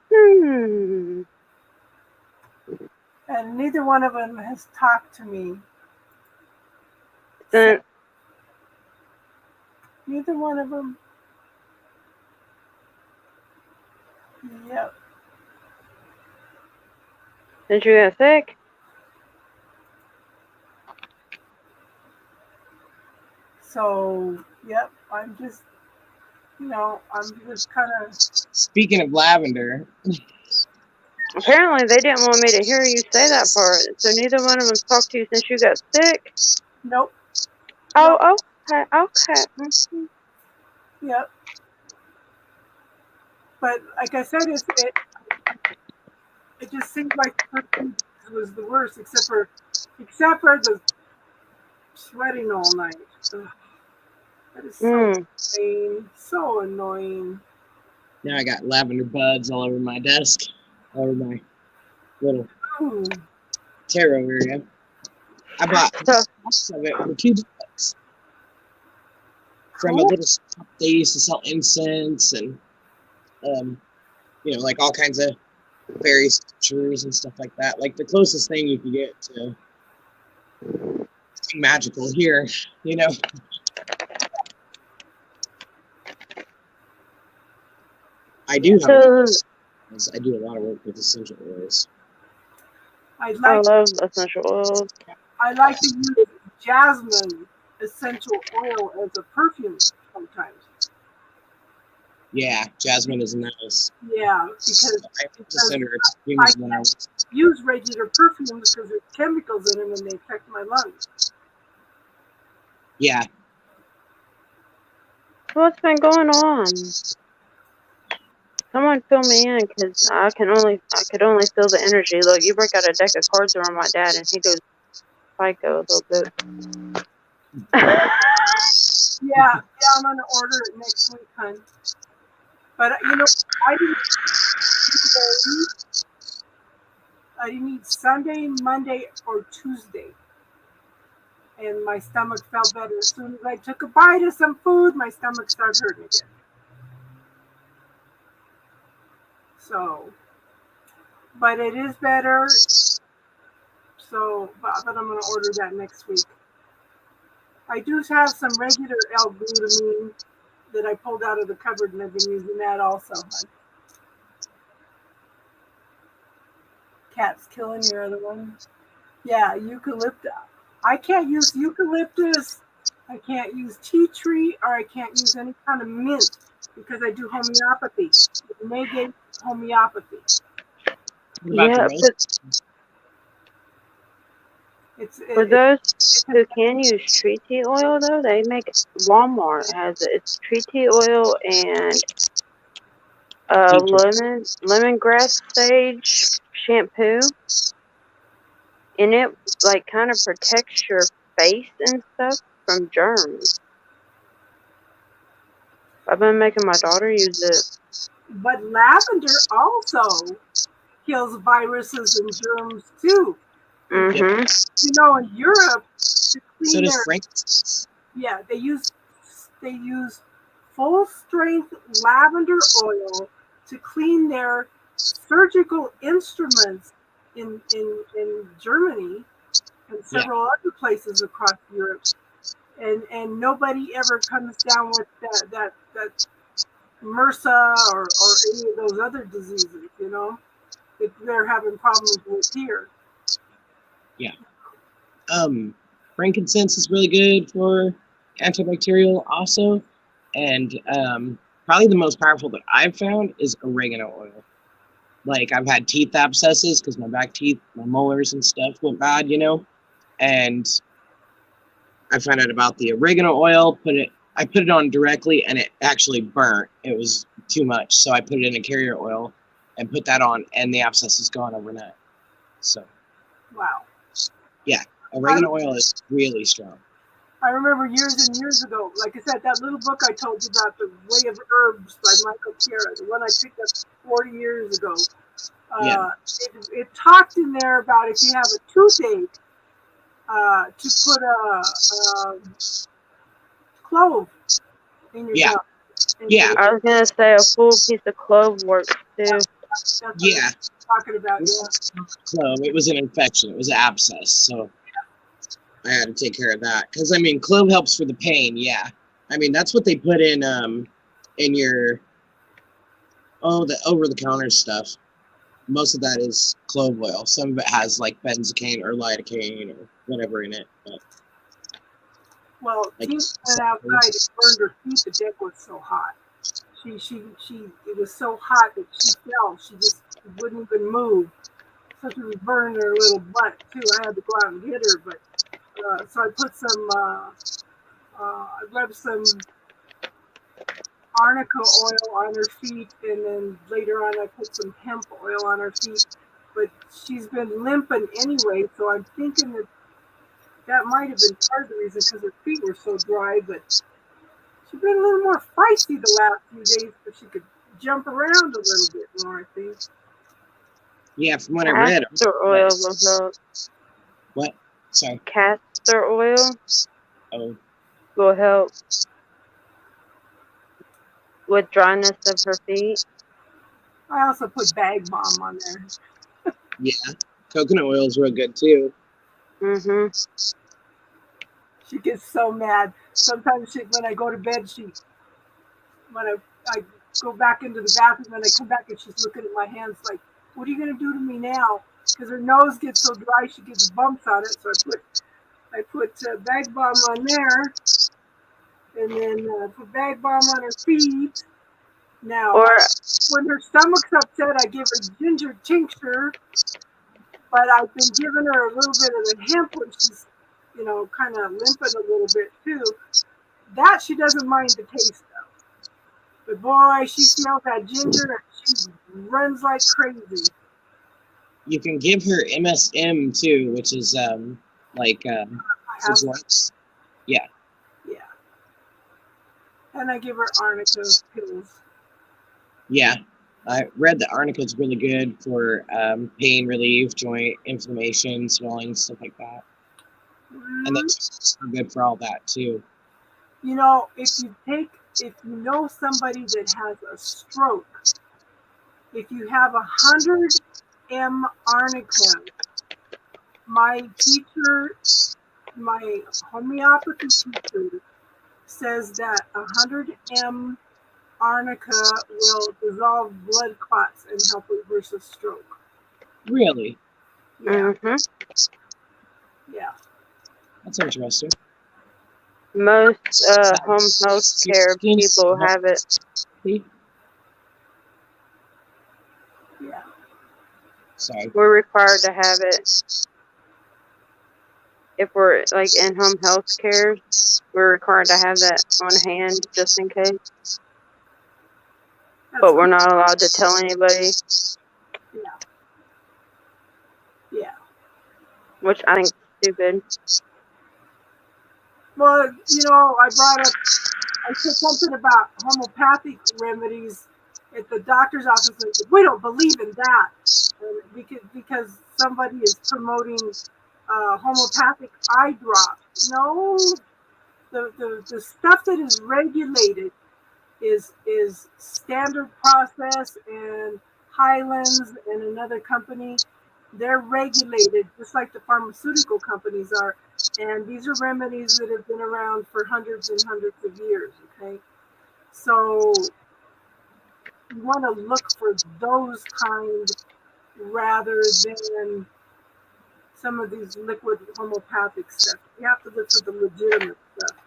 And neither one of them has talked to me. Then, Neither one of them. Yep. did you get sick? So, yep. I'm just kind of. Speaking of lavender, Apparently, they didn't want me to hear you say that part. So neither one of them talked to you since you got sick. Nope. Oh, okay, okay. Mm-hmm. Yep. But like I said, it just seemed like the first 2 days was the worst, except for the sweating all night. Ugh, that is so annoying. So annoying. now I got lavender buds all over my desk, all over my little tarot area. I bought box of it for $2 from a little shop. They used to sell incense and like all kinds of fairy sculptures and stuff like that. Like the closest thing you can get to something magical here, I do I do a lot of work with essential oils. I love essential oils. I like to use jasmine essential oil as a perfume sometimes. Yeah, jasmine is nice. Yeah, because I use regular perfumes because there's chemicals in them and they affect my lungs. Yeah. What's been going on? Someone fill me in because I could only feel the energy. Look, you break out a deck of cards around my dad and he goes psycho a little bit. Yeah, I'm gonna order it next week, hon. But I didn't eat Sunday, Monday, or Tuesday, and my stomach felt better. As soon as I took a bite of some food, my stomach started hurting again. So, but it is better. So, but I'm gonna order that next week. I do have some regular L-glutamine that I pulled out of the cupboard, and I've been using that also, hon. Cat's killing your other one. Yeah, eucalyptus. I can't use eucalyptus. I can't use tea tree, or I can't use any kind of mint because I do homeopathy. It negates homeopathy. Yeah, for those who can use tree tea oil, though, they make Walmart has it. It's tree tea oil and lemongrass sage shampoo, and it like kind of protects your face and stuff from germs. I've been making my daughter use it. But lavender also kills viruses and germs too. Mm-hmm. You know, in Europe, to clean So does their frankincense. yeah, they use full strength lavender oil to clean their surgical instruments in Germany and several other places across Europe. And nobody ever comes down with that MRSA or any of those other diseases, you know, that they're having problems with here. Frankincense is really good for antibacterial also. And probably the most powerful that I've found is oregano oil. Like, I've had teeth abscesses because my back teeth, my molars and stuff went bad, you know? And I found out about the oregano oil, I put it on directly, and it actually burnt. It was too much, so I put it in a carrier oil and put that on, and the abscess is gone overnight. So, Wow. yeah, oregano oil is really strong. I remember years and years ago, like I said, that little book I told you about, The Way of Herbs by Michael Tierra, the one I picked up 40 years ago. It talked in there about if you have a toothache, to put a clove in your gum. Yeah. I was gonna say a full piece of clove works too. That's what Yeah. I'm talking about, yeah. Clove, it was an infection. It was an abscess, so I had to take care of that. Because, I mean, clove helps for the pain, yeah. I mean, that's what they put in your, the over-the-counter stuff. Most of that is clove oil. Some of it has, like, benzocaine or lidocaine or whatever in it. But, Well, like, Tina went outside and burned her feet. The deck was so hot. It was so hot that she fell. She just wouldn't even move. So she was burning her little butt too. I had to go out and get her, but so I put some, I rubbed some arnica oil on her feet, and then later on I put some hemp oil on her feet. But she's been limping anyway, so I'm thinking that might have been part of the reason, because her feet were so dry. But she's been a little more feisty the last few days, but she could jump around a little bit more, I think. yeah, from what I read. Castor oil will help. What? Sorry. Castor oil Oh, will help with dryness of her feet. I also put Bag Balm on there. yeah. Coconut oil is real good, too. Mm-hmm. She gets so mad. Sometimes when I go to bed, when I go back into the bathroom and I come back and she's looking at my hands like, what are you going to do to me now? Because her nose gets so dry, she gets bumps on it. So I put Bag Balm on there, and then put Bag Balm on her feet. Now, when her stomach's upset, I give her ginger tincture, but I've been giving her a little bit of the hemp when she's, kind of limping a little bit too. That she doesn't mind the taste of. But boy, she smells that ginger and she runs like crazy. You can give her MSM, too, which is, Sizzlex. Yeah. Yeah. And I give her arnica pills. Yeah. I read that arnica is really good for pain relief, joint inflammation, swelling, stuff like that. And that's good for all that, too. If you know somebody that has a stroke, if you have 100 M arnica, my homeopathy teacher says that 100 M arnica will dissolve blood clots and help reverse a stroke. Really? Yeah. Mm-hmm. Yeah. That's interesting. Most home health care people have it. Yeah. Sorry. We're required to have it. If we're like in home health care, we're required to have that on hand just in case. But we're not allowed to tell anybody. Yeah. Yeah. Which I think is stupid. Well, I brought up I said something about homeopathic remedies at the doctor's office. And said, we don't believe in that, and because somebody is promoting homeopathic eye drops. No, the stuff that is regulated is standard process, and Highlands and another company, they're regulated just like the pharmaceutical companies are. And these are remedies that have been around for hundreds and hundreds of years, okay? So you want to look for those kind rather than some of these liquid homeopathic stuff. You have to look for the legitimate stuff.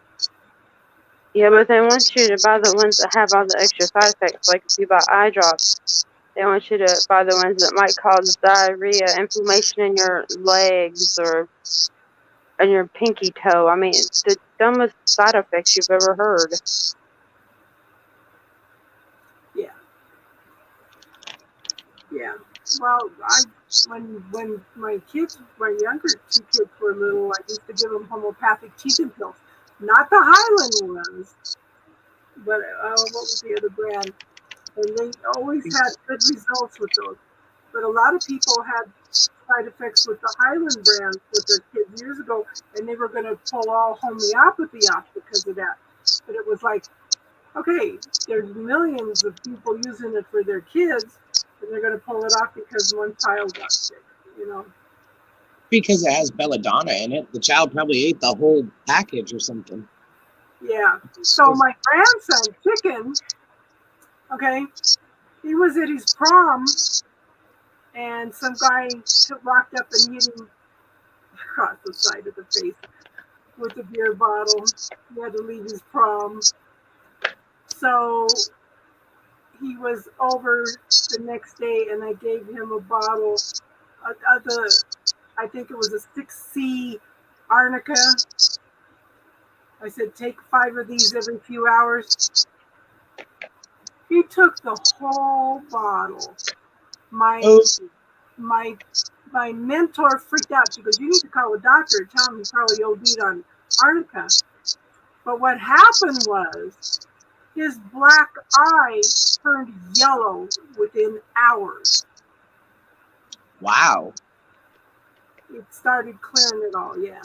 Yeah, but they want you to buy the ones that have all the extra side effects. Like if you buy eye drops, they want you to buy the ones that might cause diarrhea, inflammation in your legs, or in your pinky toe. I mean, it's the dumbest side effects you've ever heard. Yeah. Well, when my kids, my younger two kids were little, I used to give them homeopathic teething pills, not the Highland ones, but what was the other brand? And they always had good results with those. But a lot of people had side effects with the Highland brand with their kids years ago, and they were going to pull all homeopathy off because of that. But it was like, okay, there's millions of people using it for their kids, and they're going to pull it off because one child got sick, you know? Because it has belladonna in it. The child probably ate the whole package or something. Yeah. So my grandson, Chicken, okay, he was at his prom, and some guy walked up and hit him across the side of the face with a beer bottle. He had to leave his prom. So he was over the next day, and I gave him a bottle of the, I think it was a 6C arnica. I said, take 5 of these every few hours. He took the whole bottle. My mentor freaked out. She goes, you need to call a doctor. Tell him he probably OD'd on arnica. But what happened was his black eye turned yellow within hours. Wow. It started clearing it all, yeah.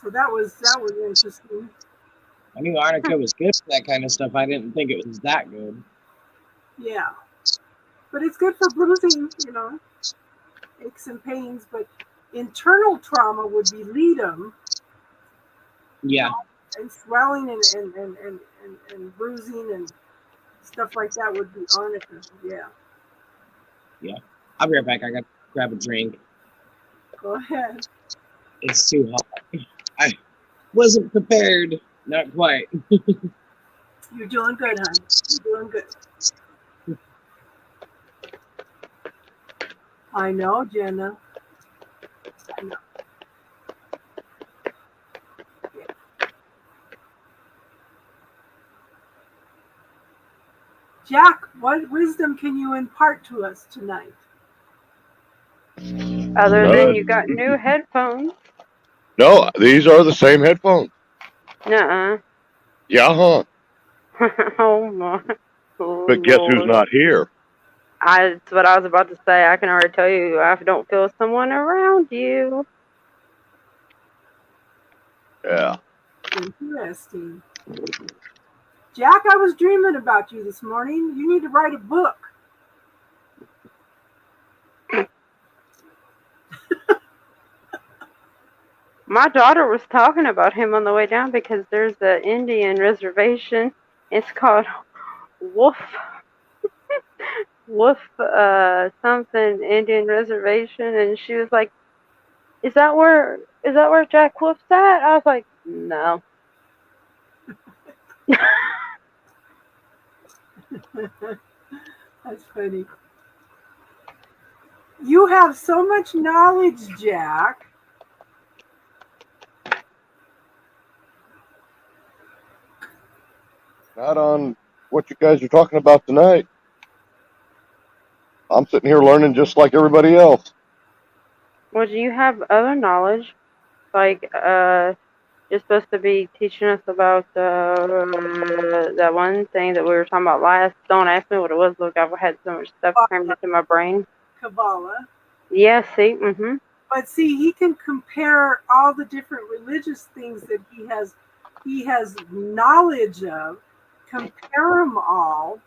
So that was interesting. I knew arnica was good for that kind of stuff. I didn't think it was that good. Yeah. But it's good for bruising, you know, aches and pains. But internal trauma would be Ledum. Yeah. And swelling and bruising and stuff like that would be arnica. Yeah. Yeah. I'll be right back. I got to grab a drink. Go ahead. It's too hot. I wasn't prepared. Not quite. You're doing good, hon. You're doing good. I know, Jenna. I know. Yeah. Jack, what wisdom can you impart to us tonight? Other than you got new headphones. No, these are the same headphones. Nuh-uh. Yeah, huh? Oh my. Oh, But guess who's Lord. not here? That's what I was about to say. I can already tell you I don't feel someone around you. Yeah. Interesting. Jack, I was dreaming about you this morning. You need to write a book. My daughter was talking about him on the way down because there's an Indian reservation. It's called Wolf something Indian reservation, and she was like, Is that where Jack Wolf's at? I was like, no. That's funny. You have so much knowledge, Jack. Not on what you guys are talking about tonight. I'm sitting here learning just like everybody else. Well, do you have other knowledge? Like, You're supposed to be teaching us about that one thing that we were talking about last. Don't ask me what it was. Look, I've had so much stuff crammed into my brain. Kabbalah. Yeah, see? Mm-hmm. But see, he can compare all the different religious things that he has knowledge of, compare them all,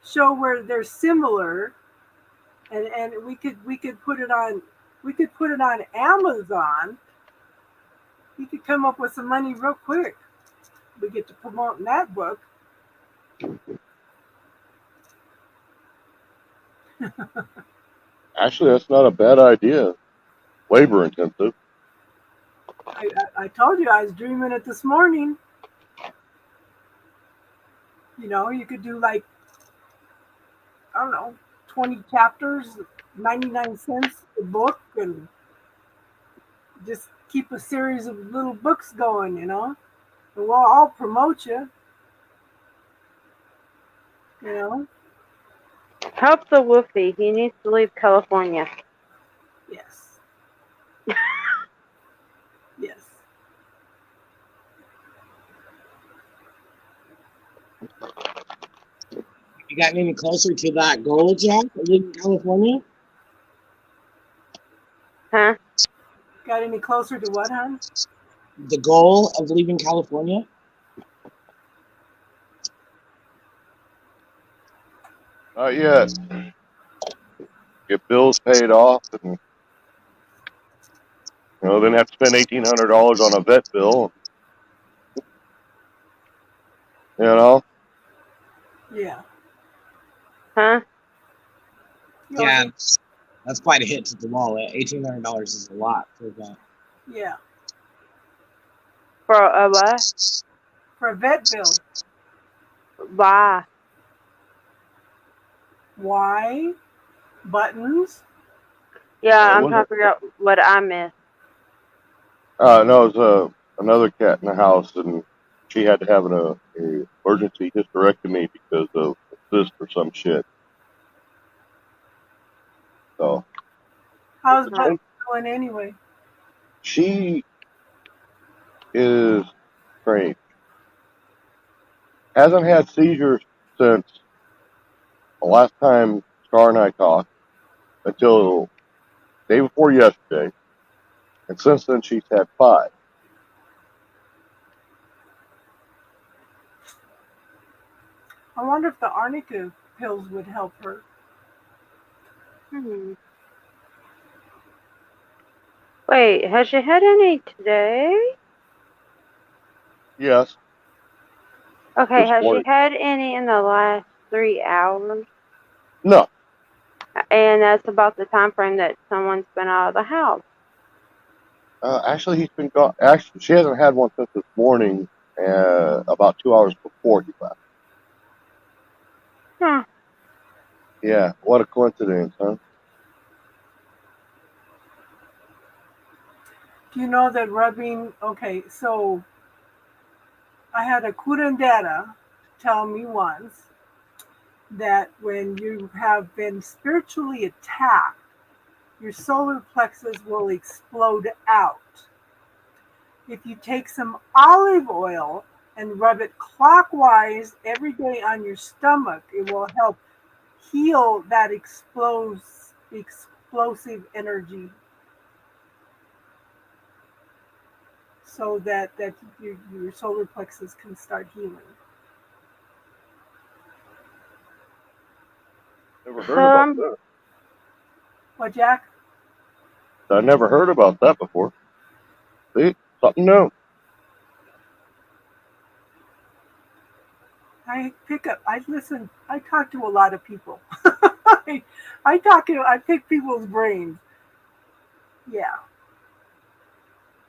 show where they're similar, and we could put it on Amazon. He could come up with some money real quick. We get to promote that book. Actually, that's not a bad idea. Labor intensive. I told you I was dreaming it this morning. You know, you could do like, I don't know, 20 chapters, 99 cents a book, and just keep a series of little books going, you know. And we'll all promote you, you know. Help the Woofy. He needs to leave California. Yes. Yes. You gotten any closer to that goal, Jack? In California? Huh? Got any closer to what, hon? The goal of leaving California? Not yet. Get bills paid off, and then have to spend $1,800 on a vet bill. You know. Yeah. Huh? You Yeah, know, that's quite a hit to the wallet. $1,800 is a lot for that. yeah. For a what? For a vet bill. Why? Why? Buttons? Yeah, I'm was trying to figure out what I missed. No, it was another cat in the house, and she had to have a emergency hysterectomy because of a cyst or some shit. So How's Buttons going anyway? she is strange. Hasn't had seizures since the last time Star and I talked until day before yesterday, and since then she's had 5. I wonder if the arnica pills would help her. Wait, has she had any today? Yes. Okay, This has she morning. had any in the last 3 hours? No. And that's about the time frame that someone's been out of the house. Actually, he's been gone. Actually, she hasn't had one since this morning, about 2 hours before he left. Hmm. Yeah, what a coincidence, huh? Do you know that rubbing? Okay, so I had a curandera tell me once that when you have been spiritually attacked, your solar plexus will explode out. If you take some olive oil and rub it clockwise every day on your stomach, it will help heal that explosive energy, so that your solar plexus can start healing. Never heard about that. What, Jack? I never heard about that before. See, something new. I listen, I talk to a lot of people. I pick people's brains. Yeah.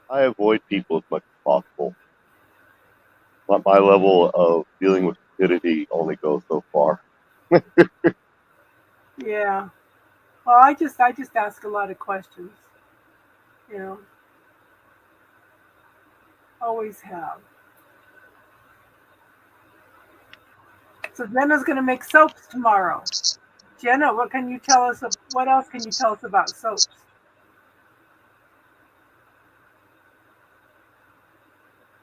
I avoid people as much as possible. But my level of dealing with stupidity only goes so far. Yeah. Well, I just ask a lot of questions. You know. Always have. So Jenna's gonna make soaps tomorrow. Jenna, what can you tell us? What else can you tell us about soaps?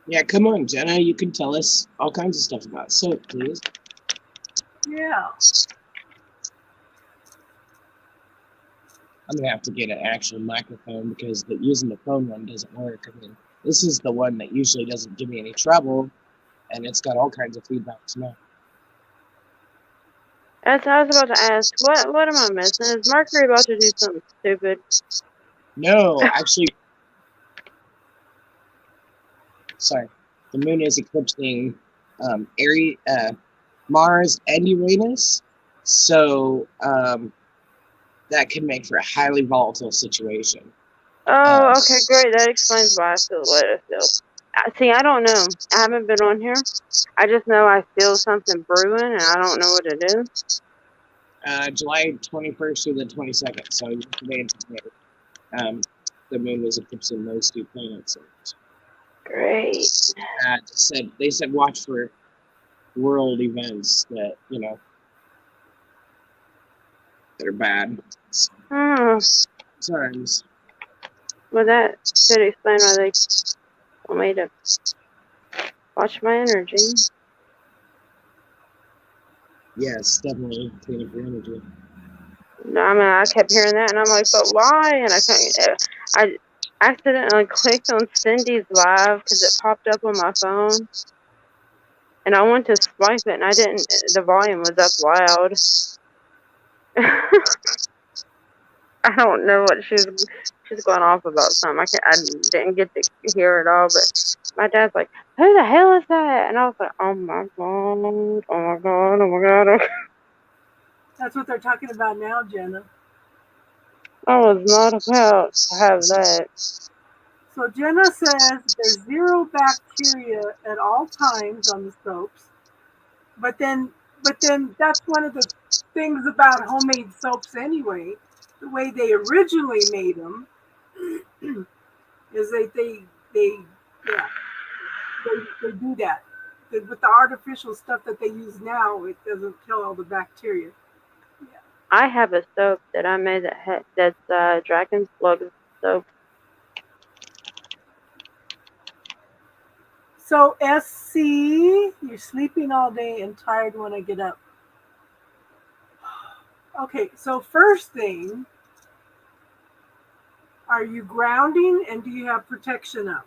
Yeah, come on, Jenna. You can tell us all kinds of stuff about soap, please. Yeah. I'm gonna have to get an actual microphone because using the phone one doesn't work. I mean, this is the one that usually doesn't give me any trouble, and it's got all kinds of feedbacks now. That's what I was about to ask. What am I missing? Is Mercury about to do something stupid? No, actually, sorry, the moon is eclipsing Mars and Uranus, so that can make for a highly volatile situation. Oh, okay, great. That explains why I feel what I feel. See, I don't know. I haven't been on here. I just know I feel something brewing, and I don't know what it is. July 21st through the 22nd, so yesterday and today, the moon was eclipsing those two planets. Great. They said watch for world events that that are bad. Sometimes. Well, that could explain why they told me to watch my energy. Yes, definitely clean up your energy. No, I mean, I kept hearing that, and I'm like, but why? And I accidentally clicked on Cindy's live because it popped up on my phone, and I went to swipe it, and I didn't. The volume was up loud. I don't know what she's going off about something. I didn't get to hear it all, but my dad's like, "Who the hell is that?" And I was like, "Oh my god! Oh my god! Oh my god!" That's what they're talking about now, Jenna. I was not about to have that. So Jenna says there's 0 bacteria at all times on the soaps. But then that's one of the things about homemade soaps anyway. The way they originally made them is they do that. With the artificial stuff that they use now, it doesn't kill all the bacteria. Yeah. I have a soap that I made that's Dragon's Blood soap. So SC, you're sleeping all day and tired when I get up. Okay, so first thing, are you grounding and do you have protection up?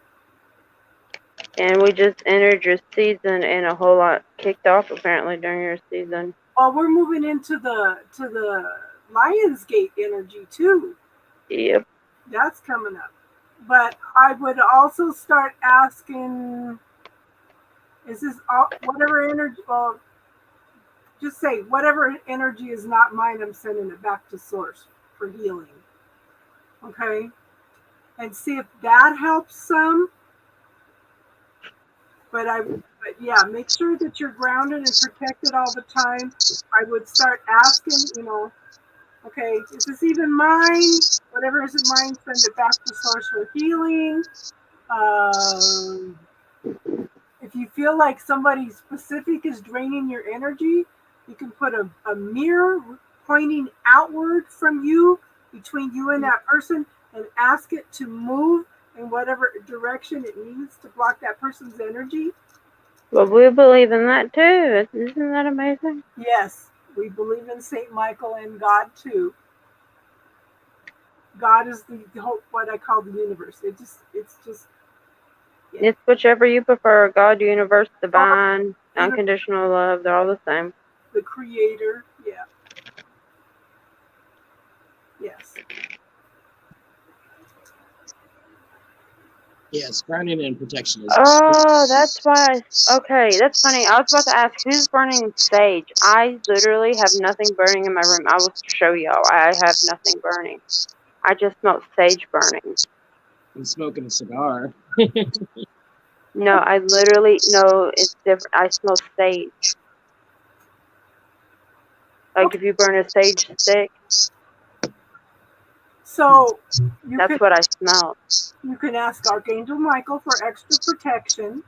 And we just entered your season, and a whole lot kicked off apparently during your season. Well, we're moving into the Lionsgate energy too. Yep. That's coming up. But I would also start asking, is this whatever energy? Well, just say whatever energy is not mine, I'm sending it back to source for healing. Okay, and see if that helps some. But yeah, make sure that you're grounded and protected all the time. I would start asking, okay, is this even mine? Whatever isn't mine, send it back to source for healing. If you feel like somebody specific is draining your energy, you can put a mirror pointing outward from you, between you and that person, and ask it to move in whatever direction it needs to block that person's energy. Well, we believe in that too. Isn't that amazing? Yes, we believe in Saint Michael and God too. God is the whole, what I call the universe. It's just. Yeah. It's whichever you prefer. God, universe, divine, unconditional love. They're all the same. The creator. Yeah. Yes. Yes, grounding and protection is. Oh, that's why. Okay, that's funny. I was about to ask who's burning sage. I literally have nothing burning in my room. I will show y'all. I have nothing burning. I just smell sage burning. I'm smoking a cigar. No, I literally it's different. I smell sage. Like if you burn a sage stick. So that's what I smell. You can ask Archangel Michael for extra protection.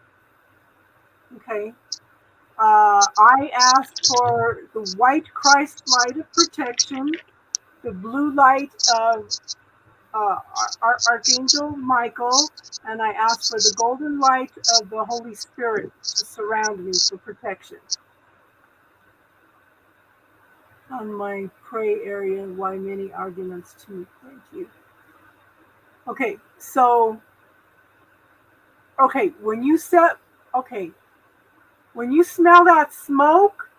Okay. I asked for the white Christ light of protection, the blue light of Archangel Michael, and I ask for the golden light of the Holy Spirit to surround me for protection. On my pray area, why many arguments too. Thank you. Okay, so when you smell that smoke,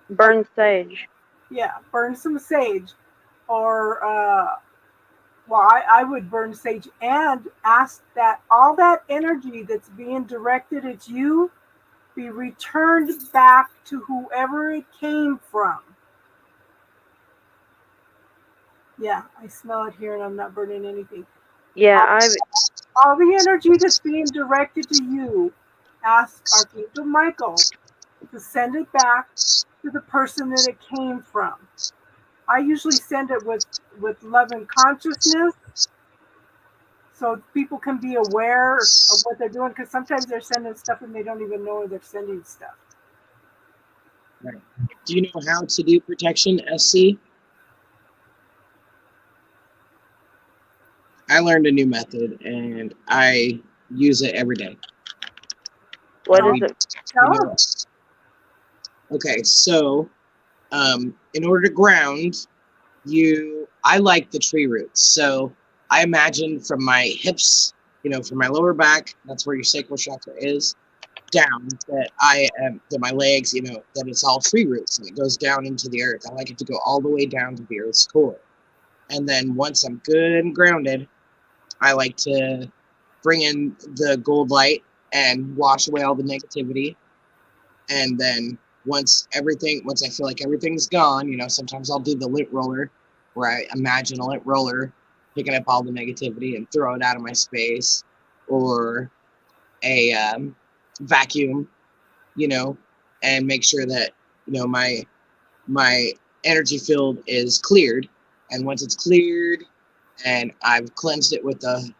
Burn sage. yeah, burn some sage, or I would burn sage and ask that all that energy that's being directed at you be returned back to whoever it came from. Yeah, I smell it here and I'm not burning anything. Yeah, All the energy that's being directed to you, ask Archangel Michael to send it back to the person that it came from. I usually send it with love and consciousness so people can be aware of what they're doing, because sometimes they're sending stuff and they don't even know they're sending stuff. Right. Do you know how to do protection, SC? I learned a new method and I use it every day. what We- is it? Tell you know- them. Okay, so in order to ground, I like the tree roots. So I imagine from my hips, from my lower back, that's where your sacral chakra is, down, that that my legs, that it's all tree roots and it goes down into the earth. I like it to go all the way down to the earth's core. And then once I'm good and grounded, I like to bring in the gold light and wash away all the negativity. And then once I feel like everything's gone, sometimes I'll do the lint roller, where I imagine a lint roller picking up all the negativity and throw it out of my space, or a vacuum, and make sure that my energy field is cleared. And once it's cleared and I've cleansed it with the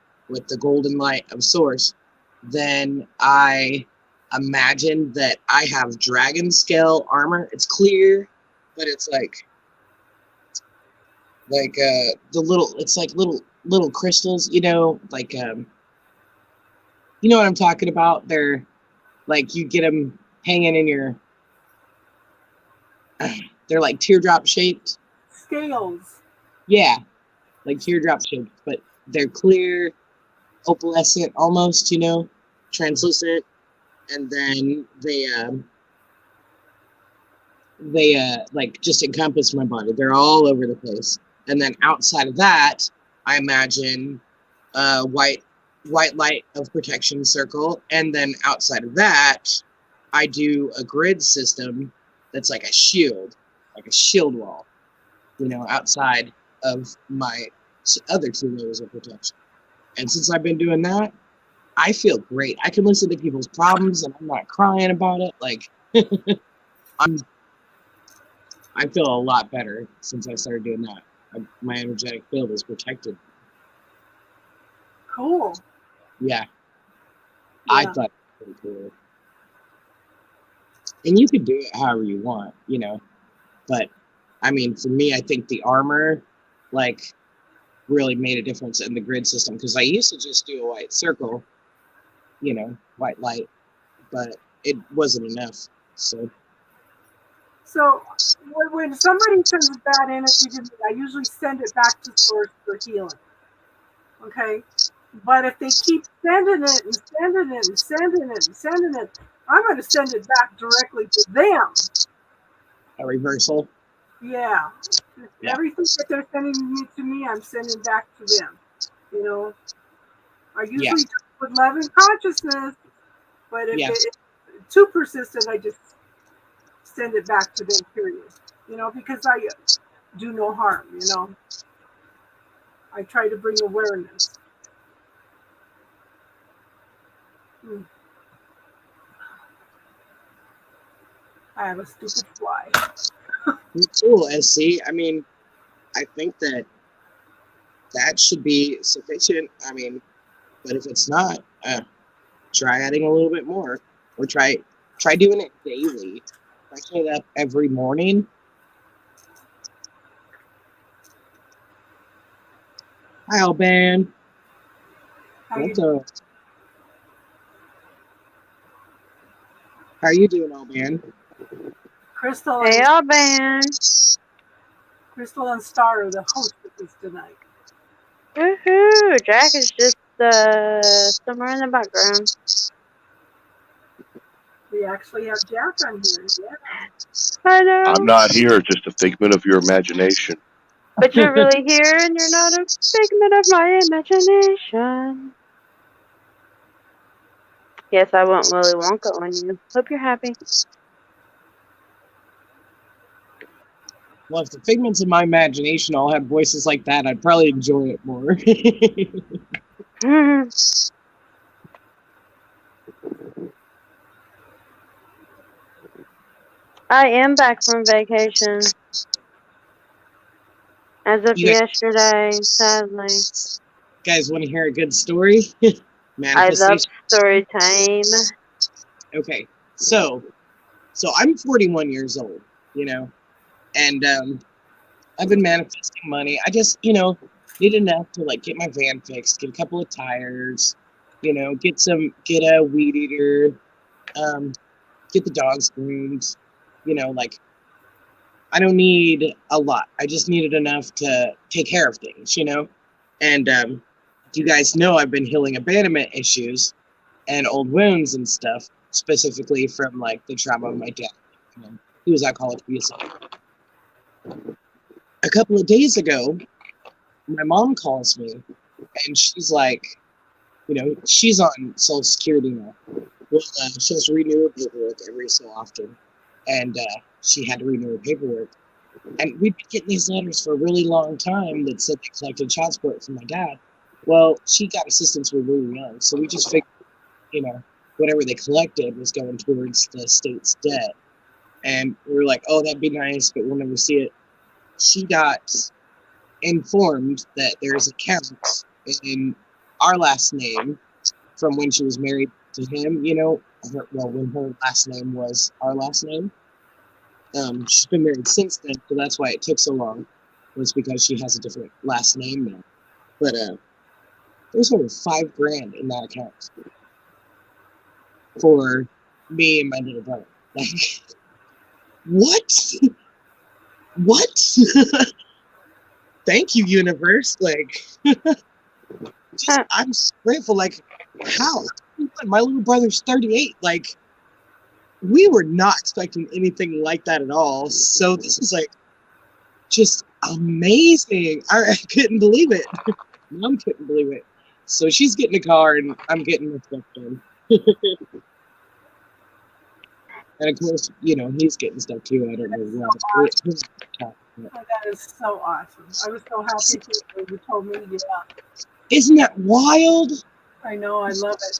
golden light of source, then I imagine that I have dragon scale armor. It's clear, but it's like little crystals, like you know what I'm talking about? They're like, you get them hanging in your they're like teardrop shaped. Scales. Yeah, like teardrop shaped, but they're clear, opalescent almost, translucent, and then they like just encompass my body. They're all over the place. And then outside of that, I imagine white light of protection circle, and then outside of that, I do a grid system that's like a shield wall, outside of my other 2 layers of protection. And since I've been doing that, I feel great. I can listen to people's problems and I'm not crying about it. Like, I feel a lot better since I started doing that. My energetic field is protected. Cool. Yeah. I thought it was pretty cool. And you could do it however you want, But, I mean, for me, I think the armor, like, really made a difference in the grid system. Because I used to just do a white circle, white light. But it wasn't enough. So when somebody sends bad energy to me, I usually send it back to source for healing. Okay? But if they keep sending it and sending it and sending it and sending it, I'm going to send it back directly to them. a reversal. Yeah. Yeah. Everything that they're sending to me, I'm sending back to them. I usually do it with love and consciousness, but if it's too persistent, I just send it back to them, period. Because I do no harm, I try to bring awareness. I have a stupid fly. Cool, SC. I mean, I think that should be sufficient. I mean, but if it's not, try adding a little bit more, or try doing it daily. If I get up every morning, Hi, Alban. How you What's up? How are you doing, Alban? Crystal Hey, and Alban. Crystal and Star are the hosts of this tonight. Woohoo! Jack is just somewhere in the background. We actually have Jack on here. Yeah. I know. I'm not here, just a figment of your imagination. But you're really here and you're not a figment of my imagination. Yes, I went Willy Wonka on you. Hope you're happy. Well, if the figments of my imagination all had voices like that, I'd probably enjoy it more. I am back from vacation. As of You yesterday, sadly. guys want to hear a good story? I love Manifestation. story time. Okay, so I'm 41 years old, you know, and I've been manifesting money. I just, need enough to like get my van fixed, get a couple of tires, get a weed eater, get the dogs groomed, like I don't need a lot. I just needed enough to take care of things, And you guys know I've been healing abandonment issues and old wounds and stuff, specifically from like the trauma of my dad. He was alcoholic abusive. A couple of days ago, my mom calls me and she's like, she's on Social Security now. Well, she has to renew her paperwork every so often. And she had to renew her paperwork. And we'd been getting these letters for a really long time that said they collected child support from my dad. Well, she got assistance when we were young. So we just figured, whatever they collected was going towards the state's debt. And we were like, oh, that'd be nice, but we'll never see it. She got informed that there's accounts in our last name from when she was married to him, when her last name was our last name. She's been married since then, so that's why it took so long. Was because she has a different last name now. But there's over $5,000 in that account for me and my little brother. Like, what? What? Thank you, universe. Like, I'm so grateful. Like, how? My little brother's 38. Like, we were not expecting anything like that at all. So this is like just amazing. I couldn't believe it. Mom couldn't believe it. So she's getting a car and I'm getting my stuff done. And of course, he's getting stuff too. I don't know why. Oh, that is so awesome. I was so happy for you when you told me to get up. Isn't that wild? I know, I love it.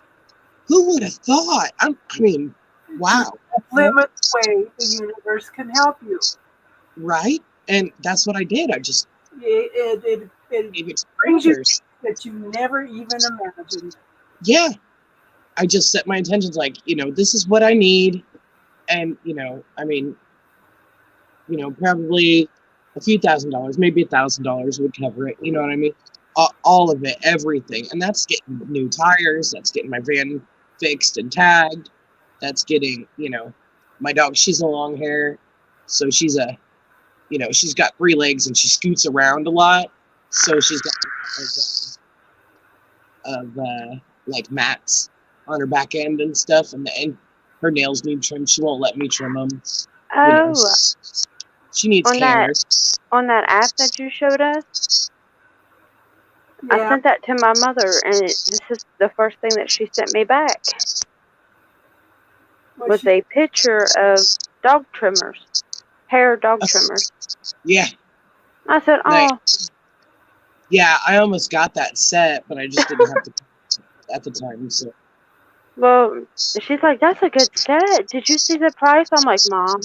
Who would have thought? I mean, wow. Limited way the universe can help you. Right? And that's what I did. I just it brings you things that you never even imagined. Yeah. I just set my intentions like, this is what I need. And, probably a few $1,000s, maybe $1,000 would cover it. You know what I mean? All of it, everything. And that's getting new tires. That's getting my van fixed and tagged. That's getting, my dog, she's a long hair. So she's she's got 3 legs and she scoots around a lot. So she's got like mats on her back end and stuff. And her nails need trimmed. She won't let me trim them. Oh, she needs care. On that app that you showed us, Yeah. I sent that to my mother, and this is the first thing that she sent me back. Was a picture of dog trimmers, hair dog trimmers. Yeah. I said, oh. Yeah, I almost got that set, but I just didn't have to at the time. So. Well, she's like, that's a good set. Did you see the price? I'm like, Mom.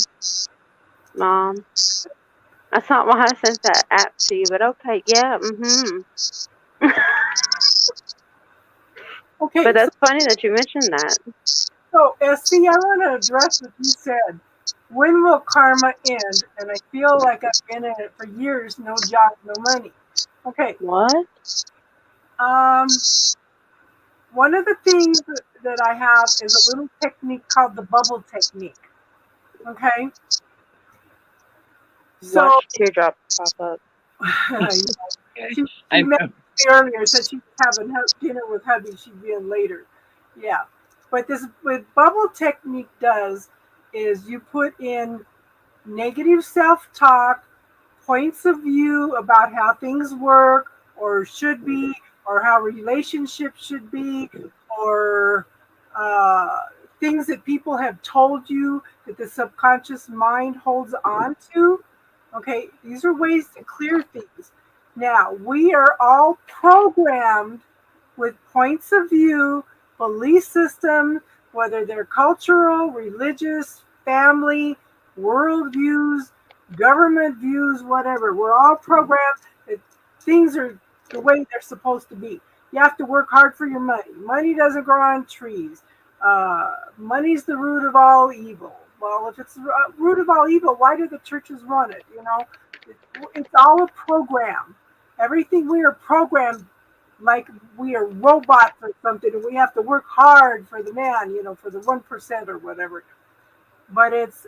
That's not why I sent that app to you, but okay, yeah, Okay. But that's funny that you mentioned that. So, SC, I want to address what you said. When will karma end? And I feel like I've been in it for years, no job, no money. Okay. What? One of the things that I have is a little technique called the bubble technique. Okay. So Watch teardrops pop up. she I met know. me earlier, said she was having dinner with hubby. She'd be in later. Yeah. But this what bubble technique does is you put in negative self-talk, points of view about how things work or should be, or how relationships should be, or uh, things that people have told you that the subconscious mind holds on to. Okay, these are ways to clear things. Now, we are all programmed with points of view, belief systems, whether they're cultural, religious, family, worldviews, government views, whatever. We're all programmed that things are the way they're supposed to be. You have to work hard for your money. Money doesn't grow on trees. Money's the root of all evil. Well, if it's the root of all evil, why do the churches run it? You know, it's all a program. Everything we are programmed like we are robots or something, and we have to work hard for the man, you know, for the 1% or whatever. But it's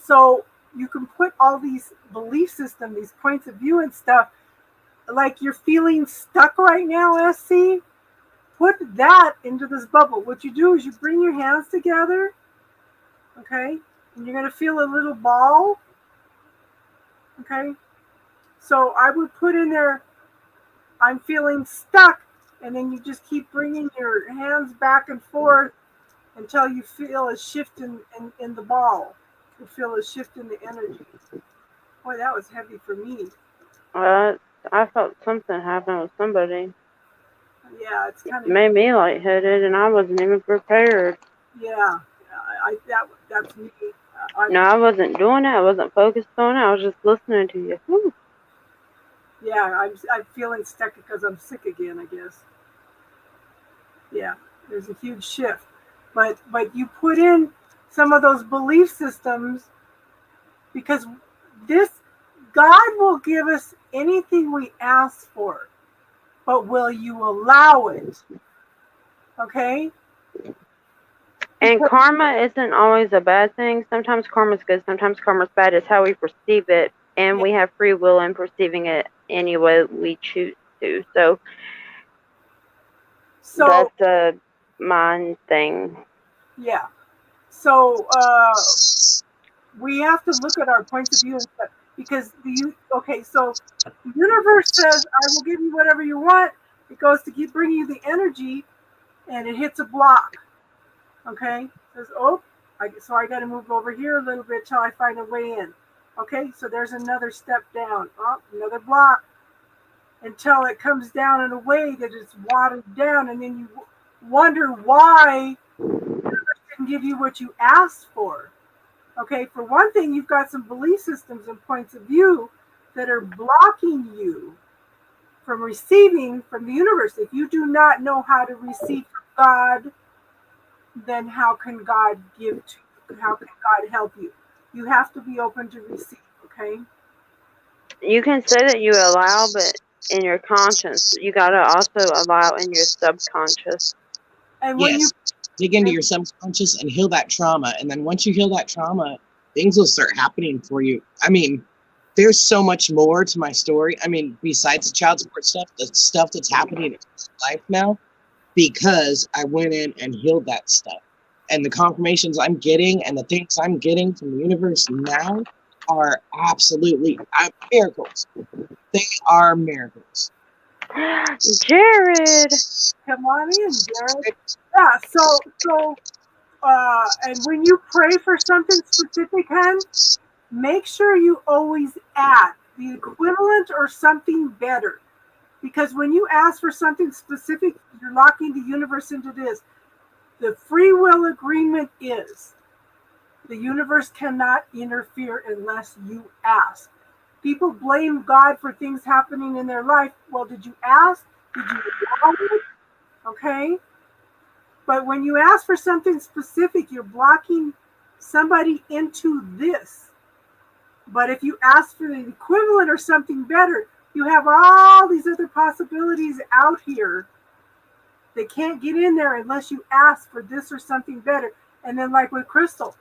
so you can put all these belief systems, these points of view and stuff, like you're feeling stuck right now, SC. Put that into this bubble. What you do is you bring your hands together, okay, and you're gonna feel a little ball, okay. So I would put in there, I'm feeling stuck, and then you just keep bringing your hands back and forth until you feel a shift in the ball. You feel a shift in the energy. Boy, that was heavy for me. I felt something happen with somebody. Yeah, it's kind It of, made me lightheaded, and I wasn't even prepared. yeah. That's me. No, I wasn't doing it. I wasn't focused on it. I was just listening to you. Whew. Yeah, I'm feeling stuck because I'm sick again, I guess. Yeah, there's a huge shift. But you put in some of those belief systems, because this God will give us anything we ask for, but will you allow it? Okay? And karma isn't always a bad thing. Sometimes karma's good. Sometimes karma's bad. It's how we perceive it, and we have free will in perceiving it any way we choose to. So that's a mind thing. Yeah. So we have to look at our points of view and stuff, because so the universe says, I will give you whatever you want. It goes to keep bringing you the energy, and it hits a block. Okay? It says, so I got to move over here a little bit till I find a way in. Okay? So there's another step down. Another block, until it comes down in a way that it's watered down, and then you wonder why the universe didn't give you what you asked for. Okay, for one thing, you've got some belief systems and points of view that are blocking you from receiving from the universe. If you do not know how to receive from God, then how can God give to you? How can God help you? You have to be open to receive, okay? You can say that you allow, but in your conscience, you gotta also allow in your subconscious. And when Yes. Dig into your subconscious and heal that trauma. And then once you heal that trauma, things will start happening for you. I mean, there's so much more to my story. I mean, besides the child support stuff, the stuff that's happening in my life now, because I went in and healed that stuff. And the confirmations I'm getting and the things I'm getting from the universe now are absolutely miracles. They are miracles. Jared! come on in, Jared. Yeah, so and when you pray for something specific, hun, make sure you always add the equivalent or something better. Because when you ask for something specific, you're locking the universe into this. The free will agreement is the universe cannot interfere unless you ask. People blame God for things happening in their life. Well, did you ask? Did you allow it? Okay. But when you ask for something specific, you're blocking somebody into this. But if you ask for the equivalent or something better, you have all these other possibilities out here. They can't get in there unless you ask for this or something better. And then, like with Crystal,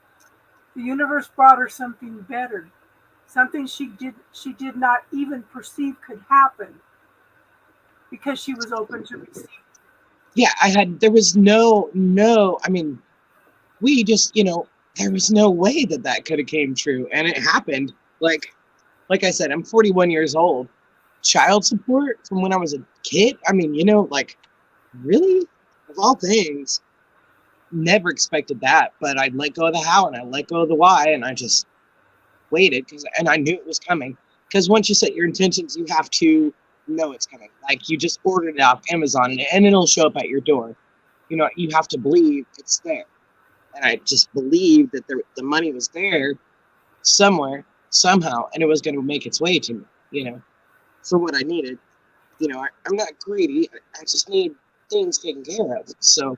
the universe brought her something better, something she did not even perceive could happen because she was open to receive. Yeah, there was no, I mean, we just, there was no way that could have came true. And it happened. Like I said, I'm 41 years old. Child support from when I was a kid. I mean, really? Of all things, never expected that. But I let go of the how and I let go of the why. And I just waited and I knew it was coming. Because once you set your intentions, you have to know it's coming. Like you just ordered it off Amazon and it'll show up at your door. You have to believe it's there. And I just believed that the money was there somewhere, somehow, and it was going to make its way to me, for what I needed. I'm not greedy. I just need things taken care of. So,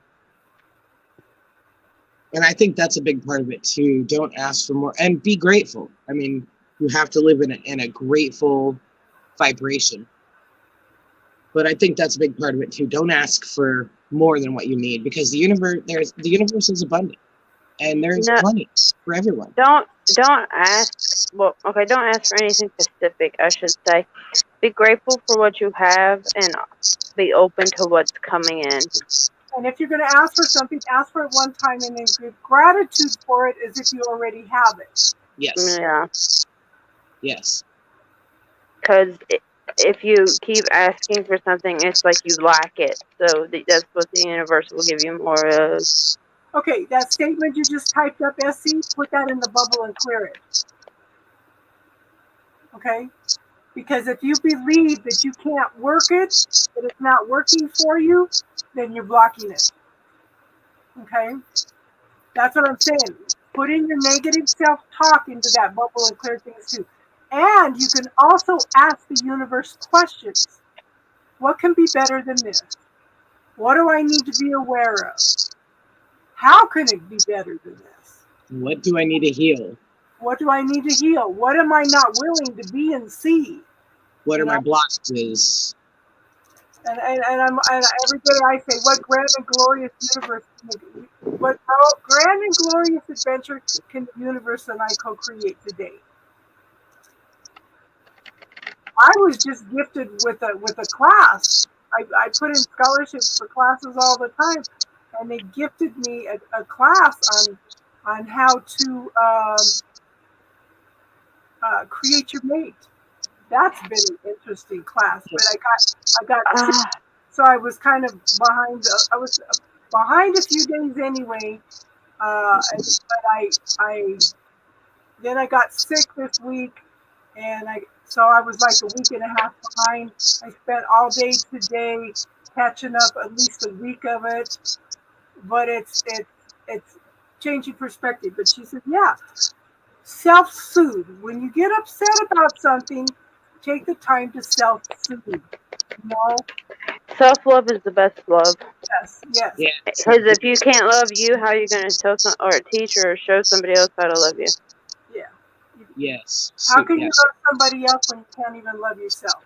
and I think that's a big part of it too. Don't ask for more and be grateful. I mean, you have to live in a grateful vibration. But I think that's a big part of it too. Don't ask for more than what you need because the universe is abundant. And there's plenty for everyone. Don't ask. Well, okay, don't ask for anything specific. I should say, be grateful for what you have and be open to what's coming in. And if you're going to ask for something, ask for it one time and then give gratitude for it as if you already have it. Yes. Yeah. Yes. Because if you keep asking for something, it's like you lack it. So that's what the universe will give you more of. Okay, that statement you just typed up, SC, put that in the bubble and clear it. Okay? Because if you believe that you can't work it, that it's not working for you, then you're blocking it. Okay? That's what I'm saying. Put in your negative self-talk into that bubble and clear things too. And you can also ask the universe questions. What can be better than this? What do I need to be aware of? How can it be better than this? What do I need to heal? What do I need to heal? What am I not willing to be and see? What are my blockages? And every day I say, what grand and glorious universe, what grand and glorious adventure can the universe and I co-create today? I was just gifted with a class. I put in scholarships for classes all the time, and they gifted me a class on how to create your mate. That's been an interesting class, but I got sick, so I was kind of behind. I was behind a few days anyway, but then I got sick this week, and so I was like a week and a half behind. I spent all day today catching up at least a week of it, but it's changing perspective. But she said, yeah, self-soothe. When you get upset about something, take the time to self-soothe. Self-love is the best love. Yes. Yeah. Because if you can't love you, how are you going to tell or teach or show somebody else how to love you? Yeah. Yes. How can you love somebody else when you can't even love yourself?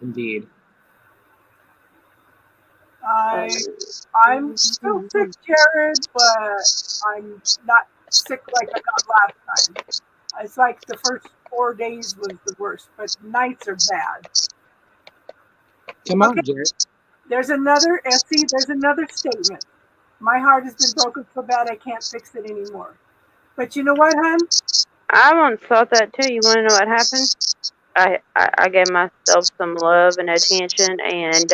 Indeed. I'm still sick, Jared, but I'm not sick like I got last time. It's like the first 4 days was the worst, but nights are bad. Come on, Jared. There's another statement. My heart has been broken so bad I can't fix it anymore. But you know what, hon? I once thought that too. You want to know what happened? I gave myself some love and attention and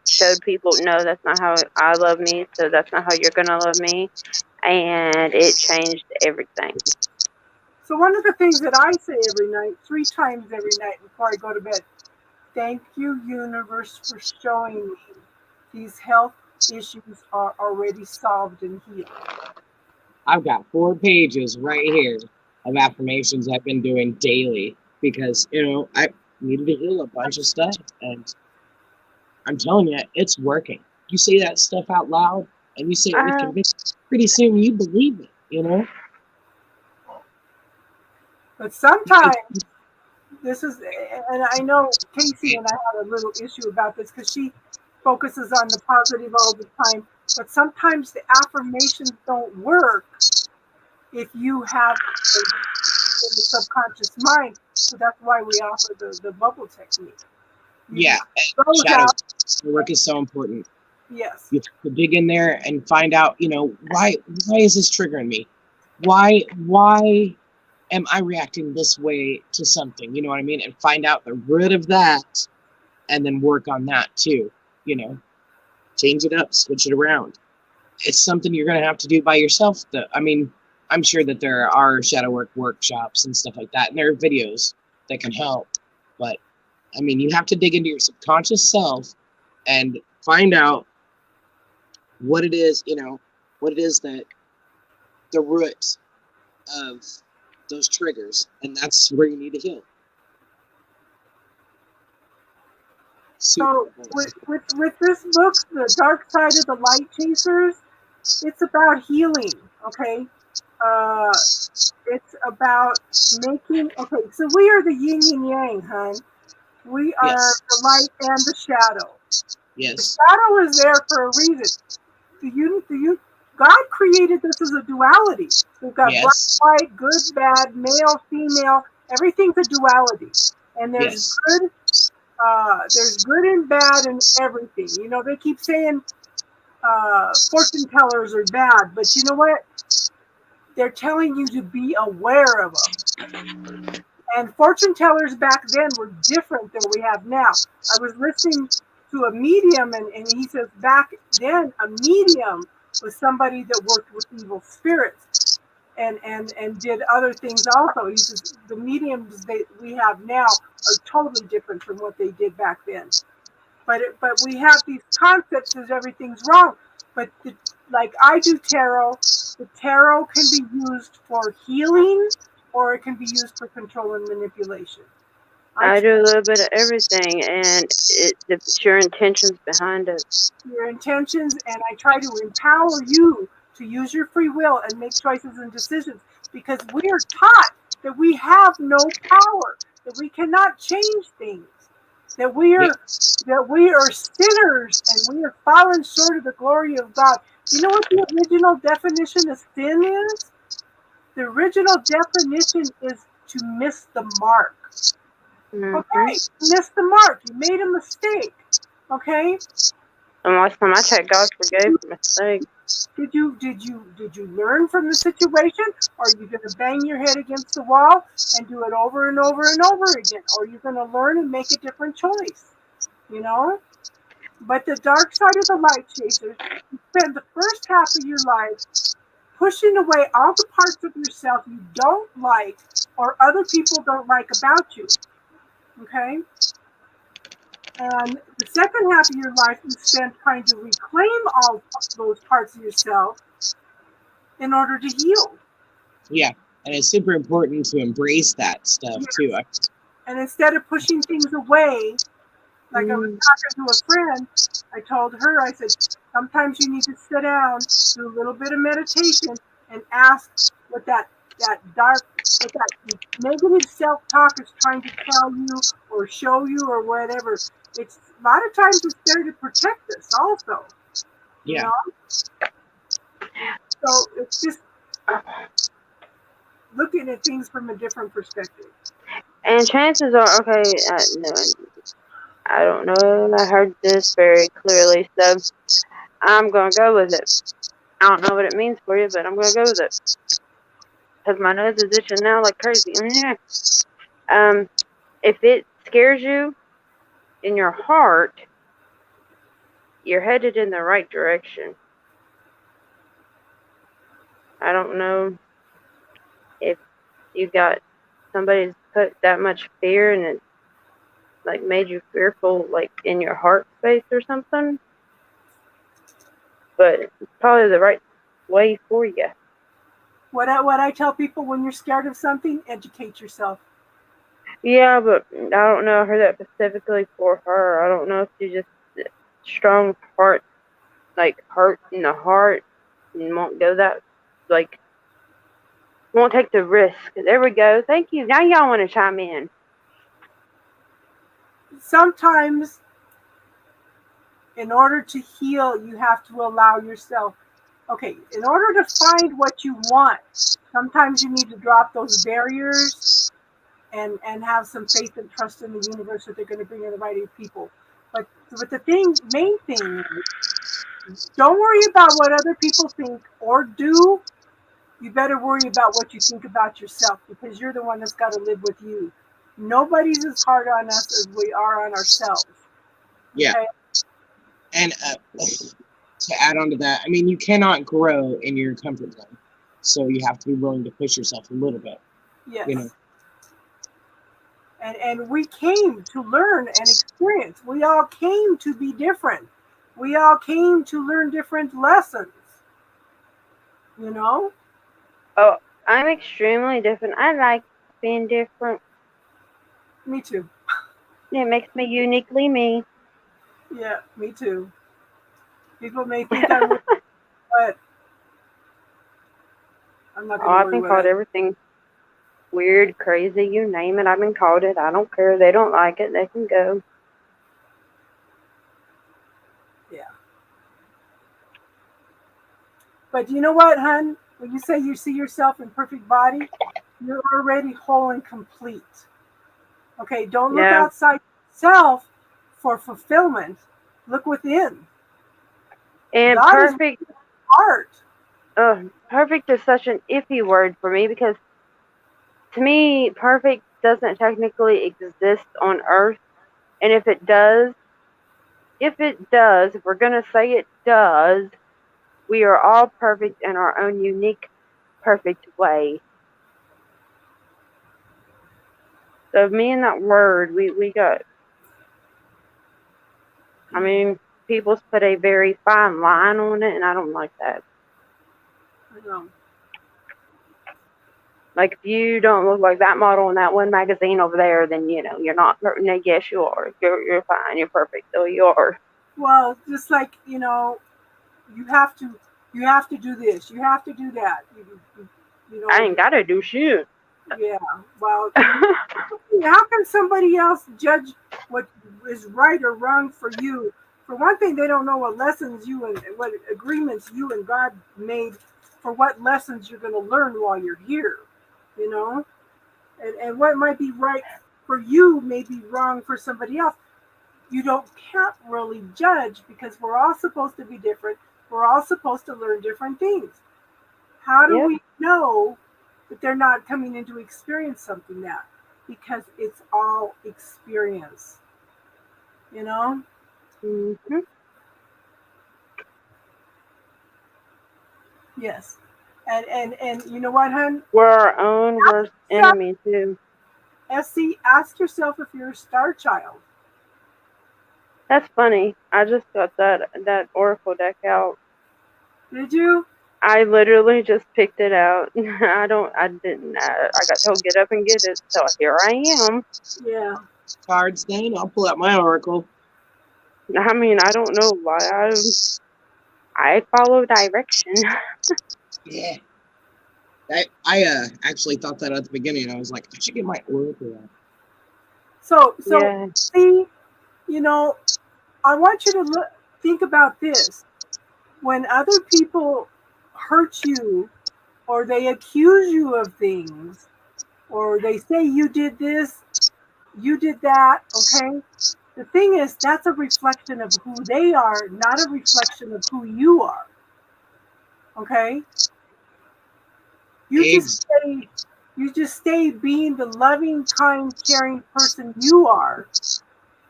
showed people, no, that's not how I love me, so that's not how you're going to love me. And it changed everything. So one of the things that I say every night, 3 times every night before I go to bed, thank you, universe, for showing me these health issues are already solved and healed. I've got 4 pages right here of affirmations I've been doing daily because, I needed to heal a bunch of stuff. And I'm telling you, it's working. You say that stuff out loud and you say it with conviction, pretty soon you believe it, you know? But sometimes this is, and I know Casey and I had a little issue about this because she focuses on the positive all the time. But sometimes the affirmations don't work if you have in the subconscious mind. So that's why we offer the bubble technique. Yeah, Goes shadow out, work is so important. yes. You have to dig in there and find out, you know, why is this triggering me? Why am I reacting this way to something? You know what I mean? And find out the root of that, and then work on that too. You know, change it up, switch it around. It's something you're going to have to do by yourself. I mean, I'm sure that there are shadow work workshops and stuff like that, and there are videos that can help. But I mean, you have to dig into your subconscious self and find out what it is, you know, what it is that the root of those triggers, and that's where you need to heal. So with this book, The Dark Side of the Light Chasers, it's about healing, okay? It's about making, okay, so we are the yin and yang, hon. We are the light and the shadow. Yes. The shadow is there for a reason. God created this as a duality. We've got black, white, good, bad, male, female. Everything's a duality, and there's good. There's good and bad in everything. You know, they keep saying fortune tellers are bad, but you know what? They're telling you to be aware of them. And fortune tellers back then were different than we have now. I was listening to a medium, and he says back then a medium was somebody that worked with evil spirits and did other things also. He says the mediums we have now are totally different from what they did back then. But we have these concepts as everything's wrong. But like I do tarot, the tarot can be used for healing or it can be used for control and manipulation. I do a little bit of everything, and it's your intentions behind it. Your intentions, and I try to empower you to use your free will and make choices and decisions, because we are taught that we have no power, that we cannot change things, that we are sinners and we are fallen short of the glory of God. You know what the original definition of sin is? The original definition is to miss the mark. Okay, you missed the mark. You made a mistake. Okay. And last time I checked, God forgave the mistake. Did you learn from the situation, or are you going to bang your head against the wall and do it over and over and over again? Or are you going to learn and make a different choice? You know. But the dark side of the light chasers, you spend the first half of your life pushing away all the parts of yourself you don't like or other people don't like about you. Okay? And the second half of your life you spend trying to reclaim all those parts of yourself in order to heal. Yeah, and it's super important to embrace that stuff too. And instead of pushing things away, like I was talking to a friend, I told her, I said, sometimes you need to sit down, do a little bit of meditation, and ask what that negative self-talk is trying to tell you or show you or whatever. It's a lot of times it's there to protect us also. Yeah. You know? So it's just looking at things from a different perspective. And chances are, okay, no, I don't know. I heard this very clearly, so I'm going to go with it. I don't know what it means for you, but I'm going to go with it. Because my nose is itching now like crazy. If it scares you in your heart, you're headed in the right direction. I don't know if you got somebody's put that much fear and it like made you fearful like in your heart space or something. But it's probably the right way for you. What I tell people when you're scared of something, educate yourself. Yeah, but I don't know. I heard that specifically for her. I don't know if she just strong heart like hurt in the heart and won't go that, like, won't take the risk. There we go. Thank you. Now y'all want to chime in. Sometimes, in order to heal, you have to allow yourself. Okay, in order to find what you want, sometimes you need to drop those barriers and have some faith and trust in the universe that they're going to bring in the right people. But the main thing is, don't worry about what other people think or do. You better worry about what you think about yourself, because you're the one that's got to live with you. Nobody's as hard on us as we are on ourselves. Yeah. Okay? And to add on to that, I mean, you cannot grow in your comfort zone. So you have to be willing to push yourself a little bit. Yes. You know. And we came to learn and experience. We all came to be different. We all came to learn different lessons. You know? Oh, I'm extremely different. I like being different. Me too. It makes me uniquely me. Yeah, me too. People may think I'm weird, but I'm not going to I've worry been what called everything. Weird, crazy, you name it. I've been called it. I don't care. They don't like it. They can go. Yeah. But you know what, hon? When you say you see yourself in perfect body, you're already whole and complete. Okay, don't look Yeah. outside yourself for fulfillment. Look within. And God is perfect. heart. Perfect is such an iffy word for me, because to me, perfect doesn't technically exist on Earth. And if it does, if we're going to say it does, we are all perfect in our own unique, perfect way. So me and that word, we got, I mean, people's put a very fine line on it, and I don't like that. I know. Like, if you don't look like that model in that one magazine over there, then, you know, you're not. No, yes, you are. You're fine. You're perfect. So you are. Well, just like, you know, you have to do this. You have to do that. You know. I ain't got to do shit. Yeah. Well, how can somebody else judge what is right or wrong for you? For one thing, they don't know what lessons you and what agreements you and God made for what lessons you're going to learn while you're here. You know, and what might be right for you may be wrong for somebody else. You can't really judge, because we're all supposed to be different. We're all supposed to learn different things. How do we know that they're not coming in to experience something that? Because it's all experience. You know? Mm-hmm. Yes. And you know what, hon? We're our own worst enemy, too. SC, ask yourself if you're a star child. That's funny. I just got that Oracle deck out. Did you? I literally just picked it out. I didn't. I got told get up and get it, so here I am. Yeah. Cards then, I'll pull out my oracle. I mean, I don't know why I follow direction. Yeah. I actually thought that at the beginning. I was like, I should get my oracle out. So Yeah. see, you know, I want you to think about this. When other people hurt you, or they accuse you of things, or they say you did this, you did that, okay? The thing is, that's a reflection of who they are, not a reflection of who you are. Okay? You just stay being the loving, kind, caring person you are,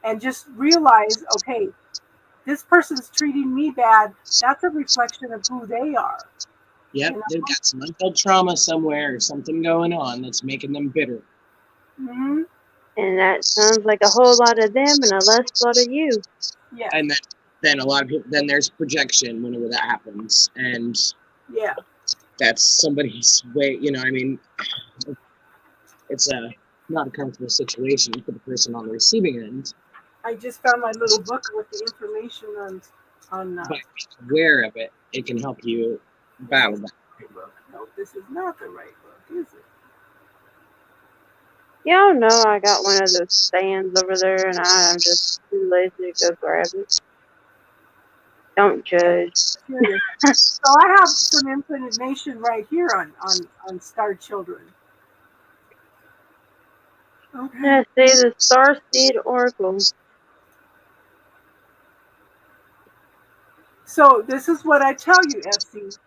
and just realize, okay, this person's treating me bad. That's a reflection of who they are. Yep, You know? they've got some untold trauma somewhere or something going on that's making them bitter. Mm-hmm. And that sounds like a whole lot of them and a less lot of you. Yeah. And then a lot of people, then there's projection whenever that happens. And yeah, that's somebody's way, you know, I mean, it's not a comfortable situation for the person on the receiving end. I just found my little book with the information on On but if you're aware of it, it can help you battle that. no, this is not the right book, is it? Y'all know I got one of those stands over there, and I'm just too lazy to go grab it. Don't judge. Curious. So I have some information right here on Star Children. Okay. Let's see the Starseed Oracle. So this is what I tell you, FC.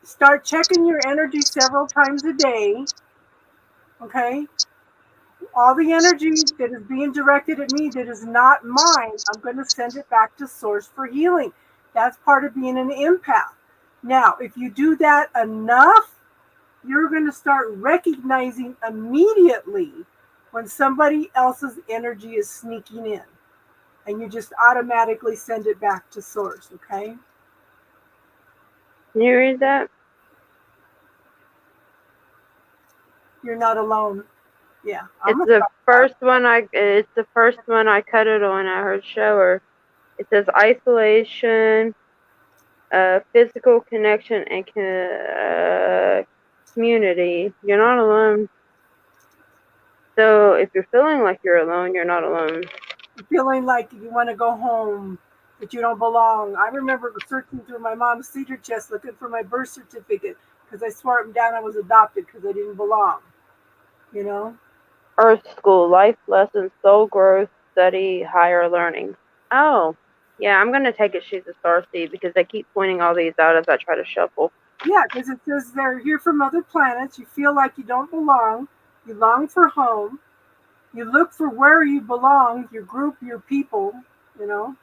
Start checking your energy several times a day. Okay? All the energy that is being directed at me that is not mine, I'm going to send it back to source for healing. That's part of being an empath. Now, if you do that enough, you're going to start recognizing immediately when somebody else's energy is sneaking in. And you just automatically send it back to source, okay? Can you read that? You're not alone. Yeah. It's the first one I cut it on. I heard show her. It says isolation, physical connection, and community. You're not alone. So if you're feeling like you're alone, you're not alone. Feeling like you want to go home, that you don't belong. I remember searching through my mom's cedar chest looking for my birth certificate because I swore up and down I was adopted because I didn't belong. You know? Earth School, life lessons, soul growth, study, higher learning. Oh, yeah, I'm going to take it she's a starseed because they keep pointing all these out as I try to shuffle. Yeah, because it says they're here from other planets. You feel like you don't belong. You long for home. You look for where you belong, your group, your people, you know.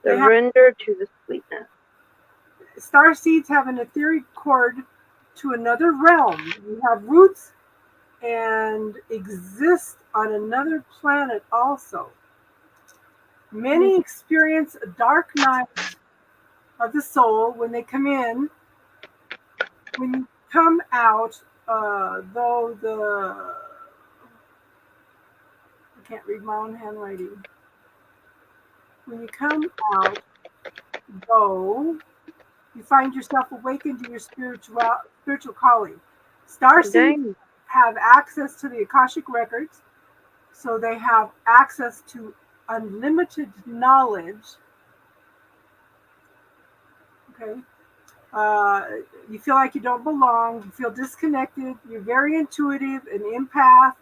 Surrender to the sweetness. Starseeds have an etheric cord to another realm. You have roots and exist on another planet also. Many experience a dark night of the soul when they come in. When you come out, though I can't read my own handwriting. When you come out, though, you find yourself awakened to your spiritual calling. Starseeds have access to the Akashic records, so they have access to unlimited knowledge. Okay. You feel like you don't belong. You feel disconnected. You're very intuitive, an empath,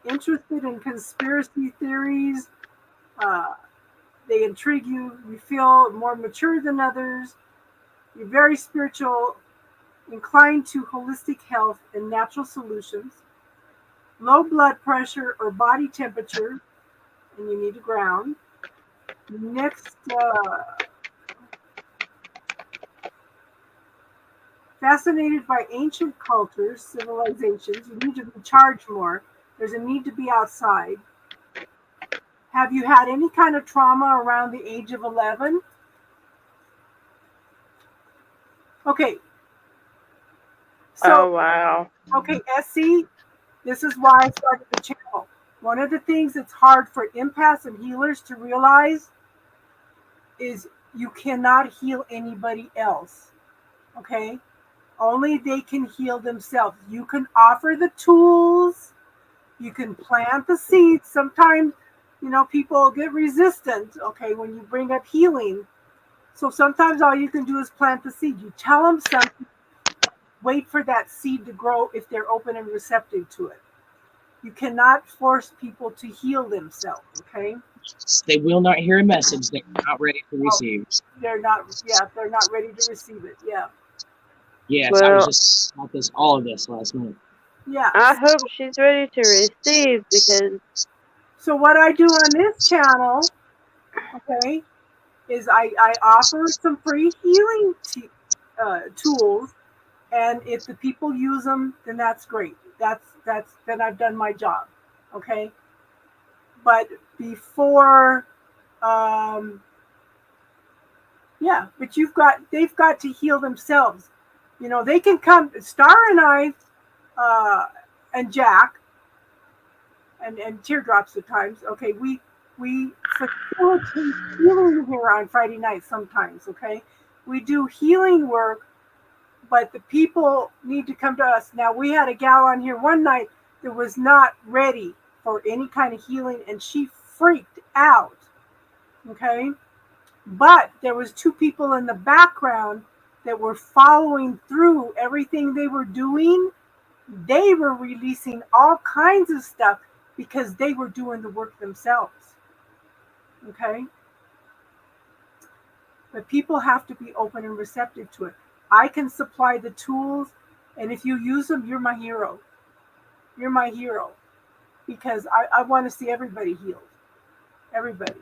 interested in conspiracy theories. They intrigue you. You feel more mature than others. You're very spiritual, inclined to holistic health and natural solutions. Low blood pressure or body temperature, and you need to ground. Next, fascinated by ancient cultures, civilizations. You need to recharge more. There's a need to be outside. Have you had any kind of trauma around the age of 11? Okay. So, oh, wow. Okay, SC, this is why I started the channel. One of the things that's hard for empaths and healers to realize is you cannot heal anybody else. Okay? Only they can heal themselves. You can offer the tools. You can plant the seeds. Sometimes, people get resistant, okay, when you bring up healing. So sometimes all you can do is plant the seed. You tell them something, wait for that seed to grow if they're open and receptive to it. You cannot force people to heal themselves, okay? They will not hear a message they're not ready to receive. They're not ready to receive it, yeah. Yes, I was just about all of this last month. Yeah. I hope she's ready to receive because... So what I do on this channel, okay, is I offer some free healing tools, and if the people use them, then that's great. Then I've done my job, okay. But before, but they've got to heal themselves. They can come. Star and I, and Jack, and teardrops at times. Okay, we We facilitate healing here on Friday nights sometimes, okay? We do healing work, but the people need to come to us. Now, we had a gal on here one night that was not ready for any kind of healing, and she freaked out, okay? But there was two people in the background that were following through everything they were doing. They were releasing all kinds of stuff because they were doing the work themselves. Okay? But people have to be open and receptive to it. I can supply the tools, and if you use them, you're my hero. You're my hero. Because I want to see everybody healed. Everybody.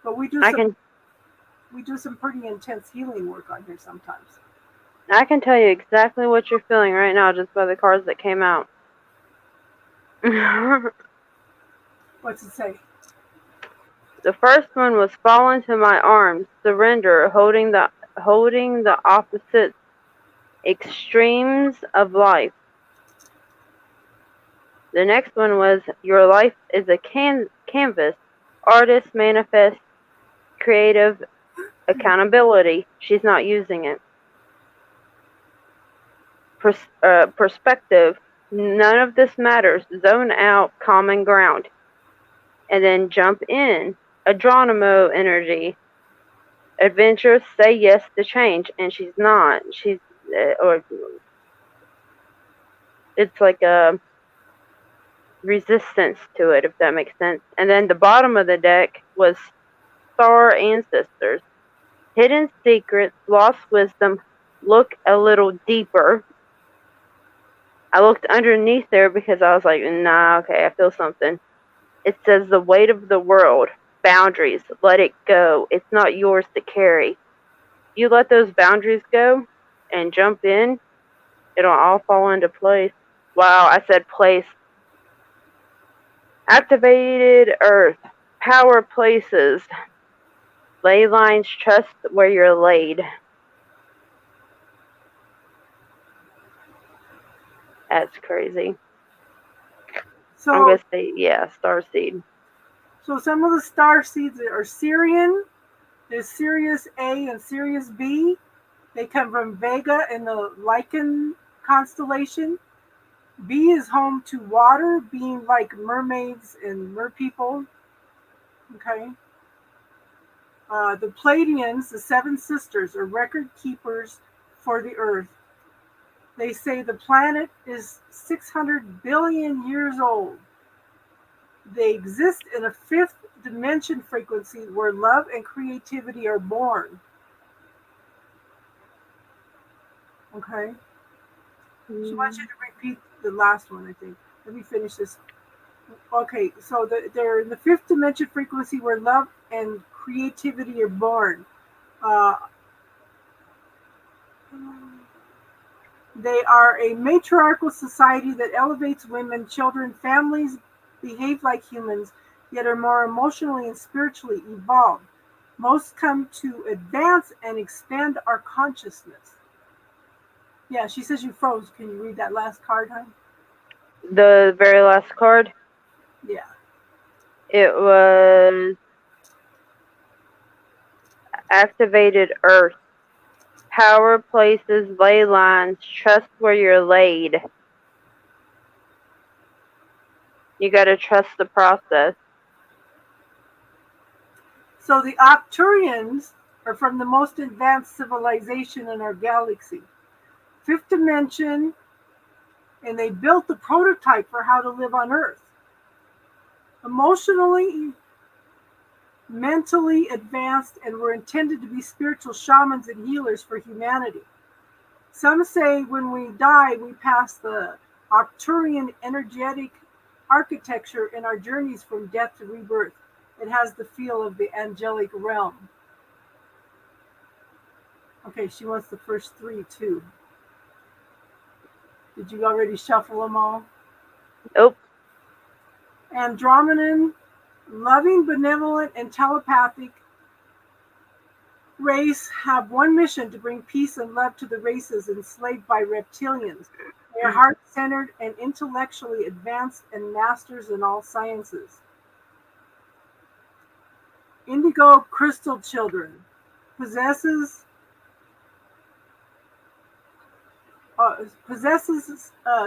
But we do some pretty intense healing work on here sometimes. I can tell you exactly what you're feeling right now just by the cards that came out. What's it say? The first one was fall into my arms, surrender, holding the opposite extremes of life. The next one was your life is a canvas, artist, manifest, creative, accountability. She's not using it. Perspective, none of this matters. Zone out, common ground. And then jump in. Adronimo energy. Adventure, say yes to change. And she's not. It's like a resistance to it, if that makes sense. And then the bottom of the deck was star ancestors. Hidden secrets, lost wisdom, look a little deeper. I looked underneath there because I was like, nah, okay, I feel something. It says the weight of the world, boundaries, let it go. It's not yours to carry. You let those boundaries go and jump in, it'll all fall into place. Wow, I said place. Activated earth, power places, ley lines, trust where you're laid. That's crazy. So I'm going to say, yeah, starseed. So some of the star seeds are Sirian. There's Sirius A and Sirius B. They come from Vega in the Lycan constellation. B is home to water, being like mermaids and merpeople. Okay. The Pleiadians, the seven sisters, are record keepers for the Earth. They say the planet is 600 billion years old. They exist in a fifth dimension frequency where love and creativity are born. Okay? She wants you to repeat the last one, I think. Let me finish this. Okay, so they're in the fifth dimension frequency where love and creativity are born. They are a matriarchal society that elevates women, children, families, behave like humans, yet are more emotionally and spiritually evolved. Most come to advance and expand our consciousness. Yeah, she says you froze. Can you read that last card, hon? The very last card? Yeah. It was activated earth. Power places, ley lines, trust where you're laid. You gotta trust the process. So the Arcturians are from the most advanced civilization in our galaxy. Fifth dimension, and they built the prototype for how to live on Earth. Emotionally, mentally advanced, and were intended to be spiritual shamans and healers for humanity. Some say when we die, we pass the Arcturian energetic architecture in our journeys from death to rebirth. It has the feel of the angelic realm. Okay, she wants the first three too. Did you already shuffle them all? Nope. Andromedan, loving, benevolent, and telepathic race have one mission: to bring peace and love to the races enslaved by reptilians. They are heart-centered and intellectually advanced and masters in all sciences. Indigo crystal children possesses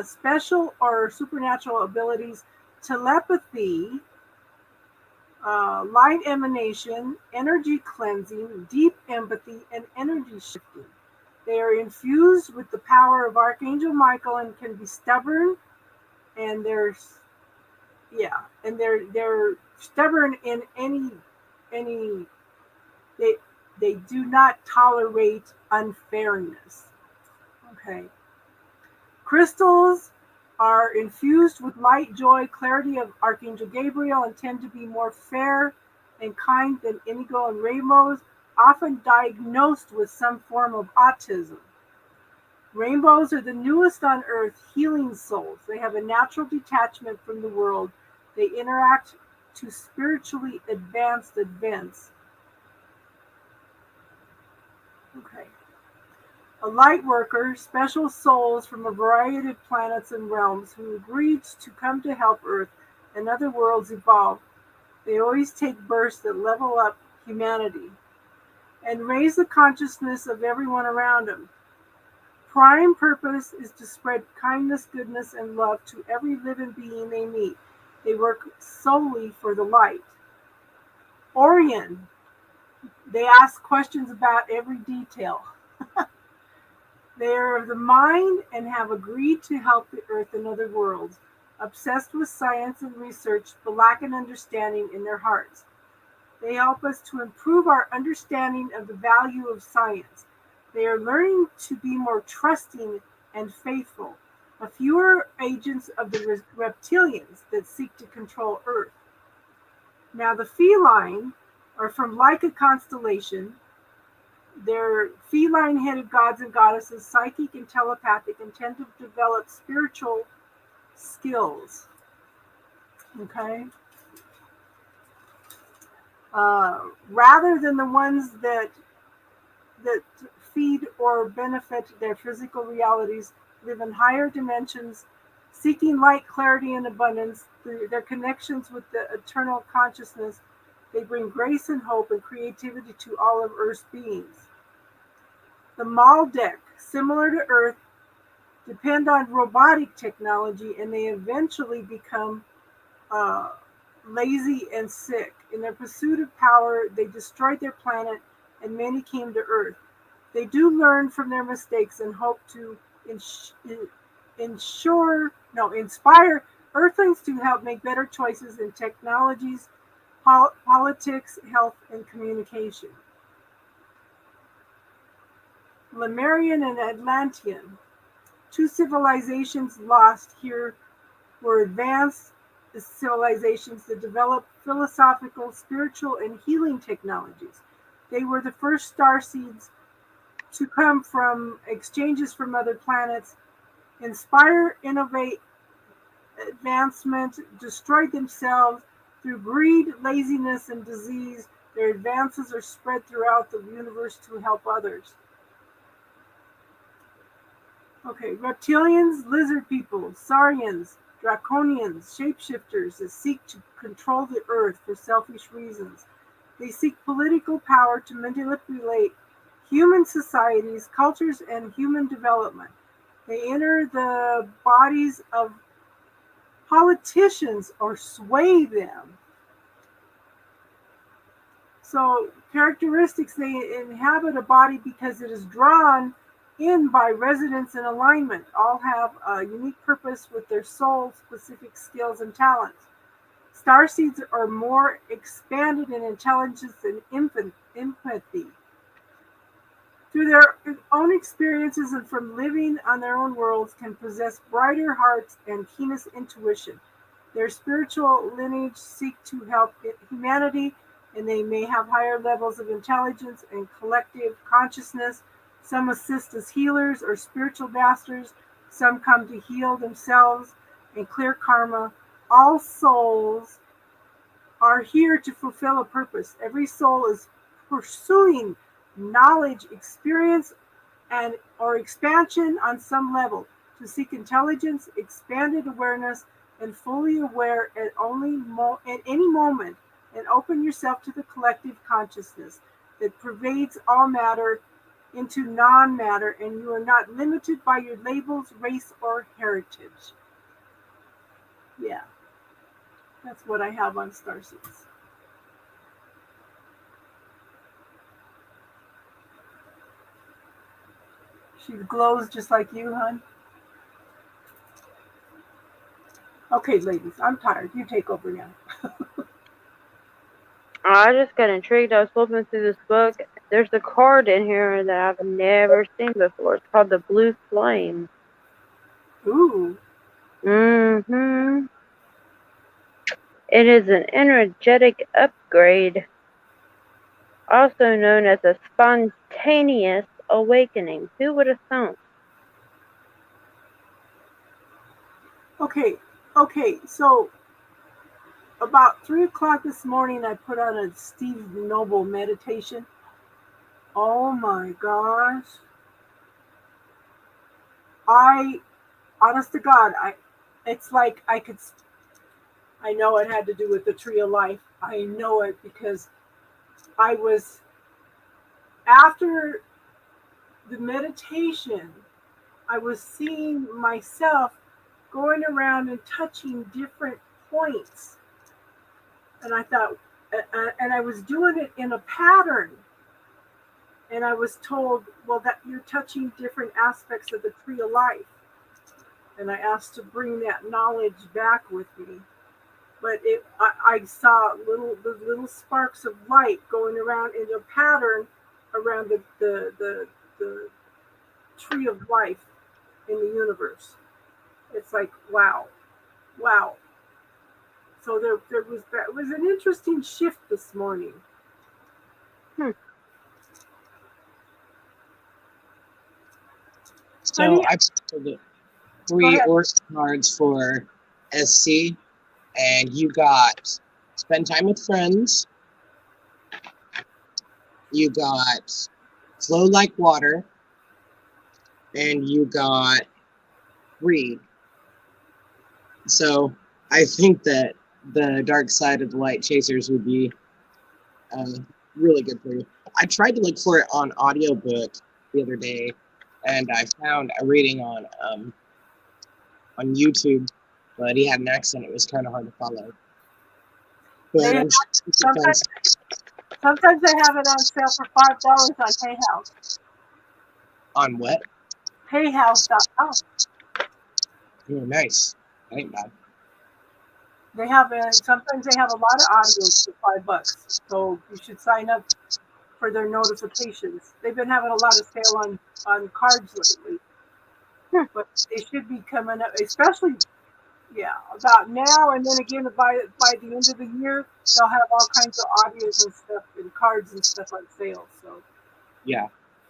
special or supernatural abilities, telepathy, light emanation, energy cleansing, deep empathy, and energy shifting. They are infused with the power of Archangel Michael and can be stubborn, and they're stubborn in any they do not tolerate unfairness. Okay. Crystals are infused with light, joy, clarity of Archangel Gabriel, and tend to be more fair and kind than indigo and rainbows, often diagnosed with some form of autism. Rainbows are the newest on earth healing souls. They have a natural detachment from the world. They interact to spiritually advanced events. Okay. A light worker, special souls from a variety of planets and realms who agreed to come to help Earth and other worlds evolve. They always take bursts that level up humanity and raise the consciousness of everyone around them. Prime purpose is to spread kindness, goodness, and love to every living being they meet. They work solely for the light. Orion, they ask questions about every detail. They are of the mind and have agreed to help the earth and other worlds, obsessed with science and research, but lack an understanding in their hearts. They help us to improve our understanding of the value of science. They are learning to be more trusting and faithful, a fewer agents of the reptilians that seek to control Earth. Now the feline are from Leica constellation. They're feline-headed gods and goddesses, psychic and telepathic, and tend to develop spiritual skills. Okay? Rather than the ones that feed or benefit their physical realities, live in higher dimensions, seeking light, clarity, and abundance. Through their connections with the eternal consciousness, they bring grace and hope and creativity to all of Earth's beings. The Maldek, similar to Earth, depend on robotic technology, and they eventually become lazy and sick. In their pursuit of power, they destroyed their planet, and many came to Earth. They do learn from their mistakes and hope to inspire Earthlings to help make better choices in technologies, politics, health, and communication. Lemurian and Atlantean, two civilizations lost here, were advanced civilizations that developed philosophical, spiritual, and healing technologies. They were the first star seeds to come from exchanges from other planets, inspire, innovate, advancement, destroyed themselves through greed, laziness, and disease. Their advances are spread throughout the universe to help others. Okay, reptilians, lizard people, saurians, draconians, shapeshifters that seek to control the earth for selfish reasons. They seek political power to manipulate human societies, cultures, and human development. They enter the bodies of politicians or sway them. So, characteristics, they inhabit a body because it is drawn in by resonance and alignment. All have a unique purpose with their soul-specific skills and talents. Starseeds are more expanded in intelligence and empathy. Through their own experiences and from living on their own worlds, can possess brighter hearts and keenest intuition. Their spiritual lineage seek to help humanity, and they may have higher levels of intelligence and collective consciousness. Some assist as healers or spiritual masters. Some come to heal themselves and clear karma. All souls are here to fulfill a purpose. Every soul is pursuing knowledge, experience, and or expansion on some level, to seek intelligence, expanded awareness, and fully aware at any moment and open yourself to the collective consciousness that pervades all matter into non-matter, and you are not limited by your labels, race, or heritage. Yeah, that's what I have on Starseeds. She glows just like you, hon. Okay, ladies, I'm tired. You take over now. I just got intrigued. I was flipping through this book. There's a card in here that I've never seen before. It's called the Blue Flame. Ooh. Mm-hmm. It is an energetic upgrade, also known as a spontaneous awakening. Who would have thought? Okay, so about 3 o'clock this morning, I put on a Steve Noble meditation. Oh my gosh. Honest to God, it's like I know it had to do with the tree of life. I know it because I was, after the meditation, I was seeing myself going around and touching different points. And I thought, and I was doing it in a pattern. And I was told, well, that you're touching different aspects of the tree of life. And I asked to bring that knowledge back with me. But I saw the little sparks of light going around in a pattern around the tree of life in the universe. It's like, wow. So it was an interesting shift this morning. So Honey, I pulled 3 Oracle cards for SC, and you got spend time with friends. You got flow like water, and you got read. So I think that the dark side of the light chasers would be really good for you. I tried to look for it on audiobook the other day, and I found a reading on YouTube, but he had an accent. It was kind of hard to follow. But I'm sometimes they have it on sale for $5 on Hay House. On what? HayHouse.com. Oh, nice. That ain't bad. They have sometimes they have a lot of audios for $5, so you should sign up for their notifications. They've been having a lot of sale on cards lately, but they should be coming up, especially about now, and then again by the end of the year, they'll have all kinds of audios and stuff and cards and stuff on sale. So yeah.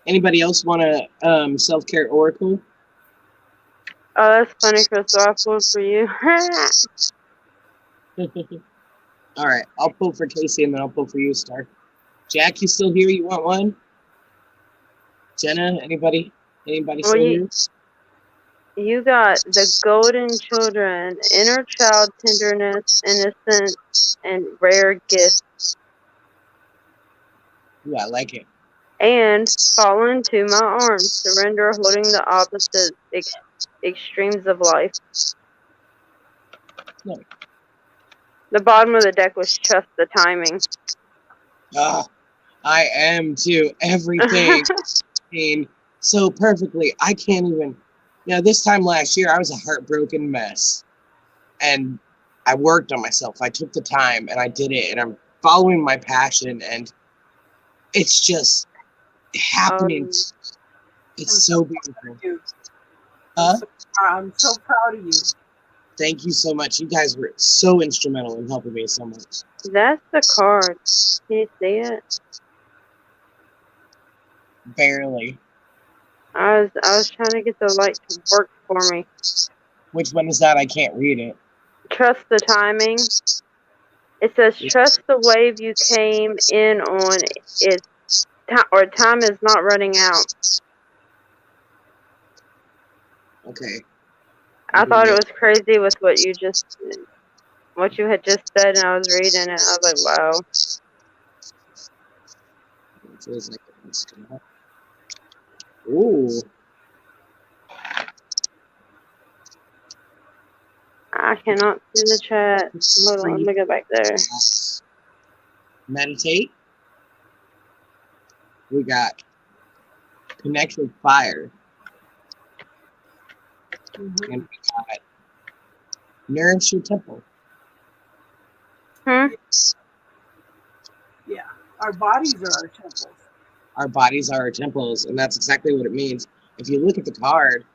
Anybody else want a self-care oracle? Oh, that's funny, Crystal. I pulled for you. All right, I'll pull for Casey and then I'll pull for you, Star. Jack, you still here? You want one? Jenna, anybody still here? You got the golden children, inner child tenderness, innocence, and rare gifts. Ooh, I like it. And fall into my arms, surrender, holding the opposite extremes of life. No. The bottom of the deck was trust the timing. I am too. Everything so perfectly. I can't even. This time last year, I was a heartbroken mess. And I worked on myself. I took the time and I did it. And I'm following my passion. And it's just happening. It's so beautiful. I'm so proud of you. Thank you so much. You guys were so instrumental in helping me so much. That's the card. Can you see it? Barely. I was trying to get the light to work for me. Which one is that? I can't read it. Trust the timing. It says, trust the wave you came in on. Time is not running out. Okay. I thought it was crazy with what you just did. what you had just said, and I was reading it. I was like, wow. It feels like it wants to come out. Ooh. I cannot see the chat. Hold on, let me go back there. Meditate. We got connect with fire. Mhm. And we got nourish your temple. Hmm? Yeah, our bodies are our temples. Our bodies are our temples, and that's exactly what it means. If you look at the card,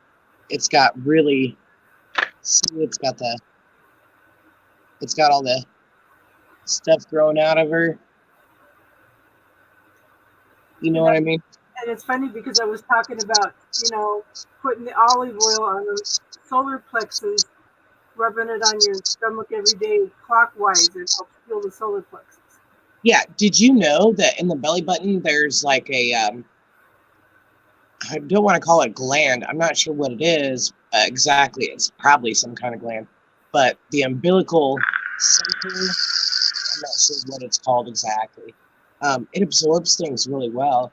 it's got really, see, it's got all the stuff growing out of her. You know what I mean? And it's funny because I was talking about, putting the olive oil on the solar plexus, rubbing it on your stomach every day clockwise. It helps heal the solar plexus. Yeah. Did you know that in the belly button there's like a I don't want to call it gland. I'm not sure what it is exactly. It's probably some kind of gland, but the umbilical center, I'm not sure what it's called exactly. It absorbs things really well,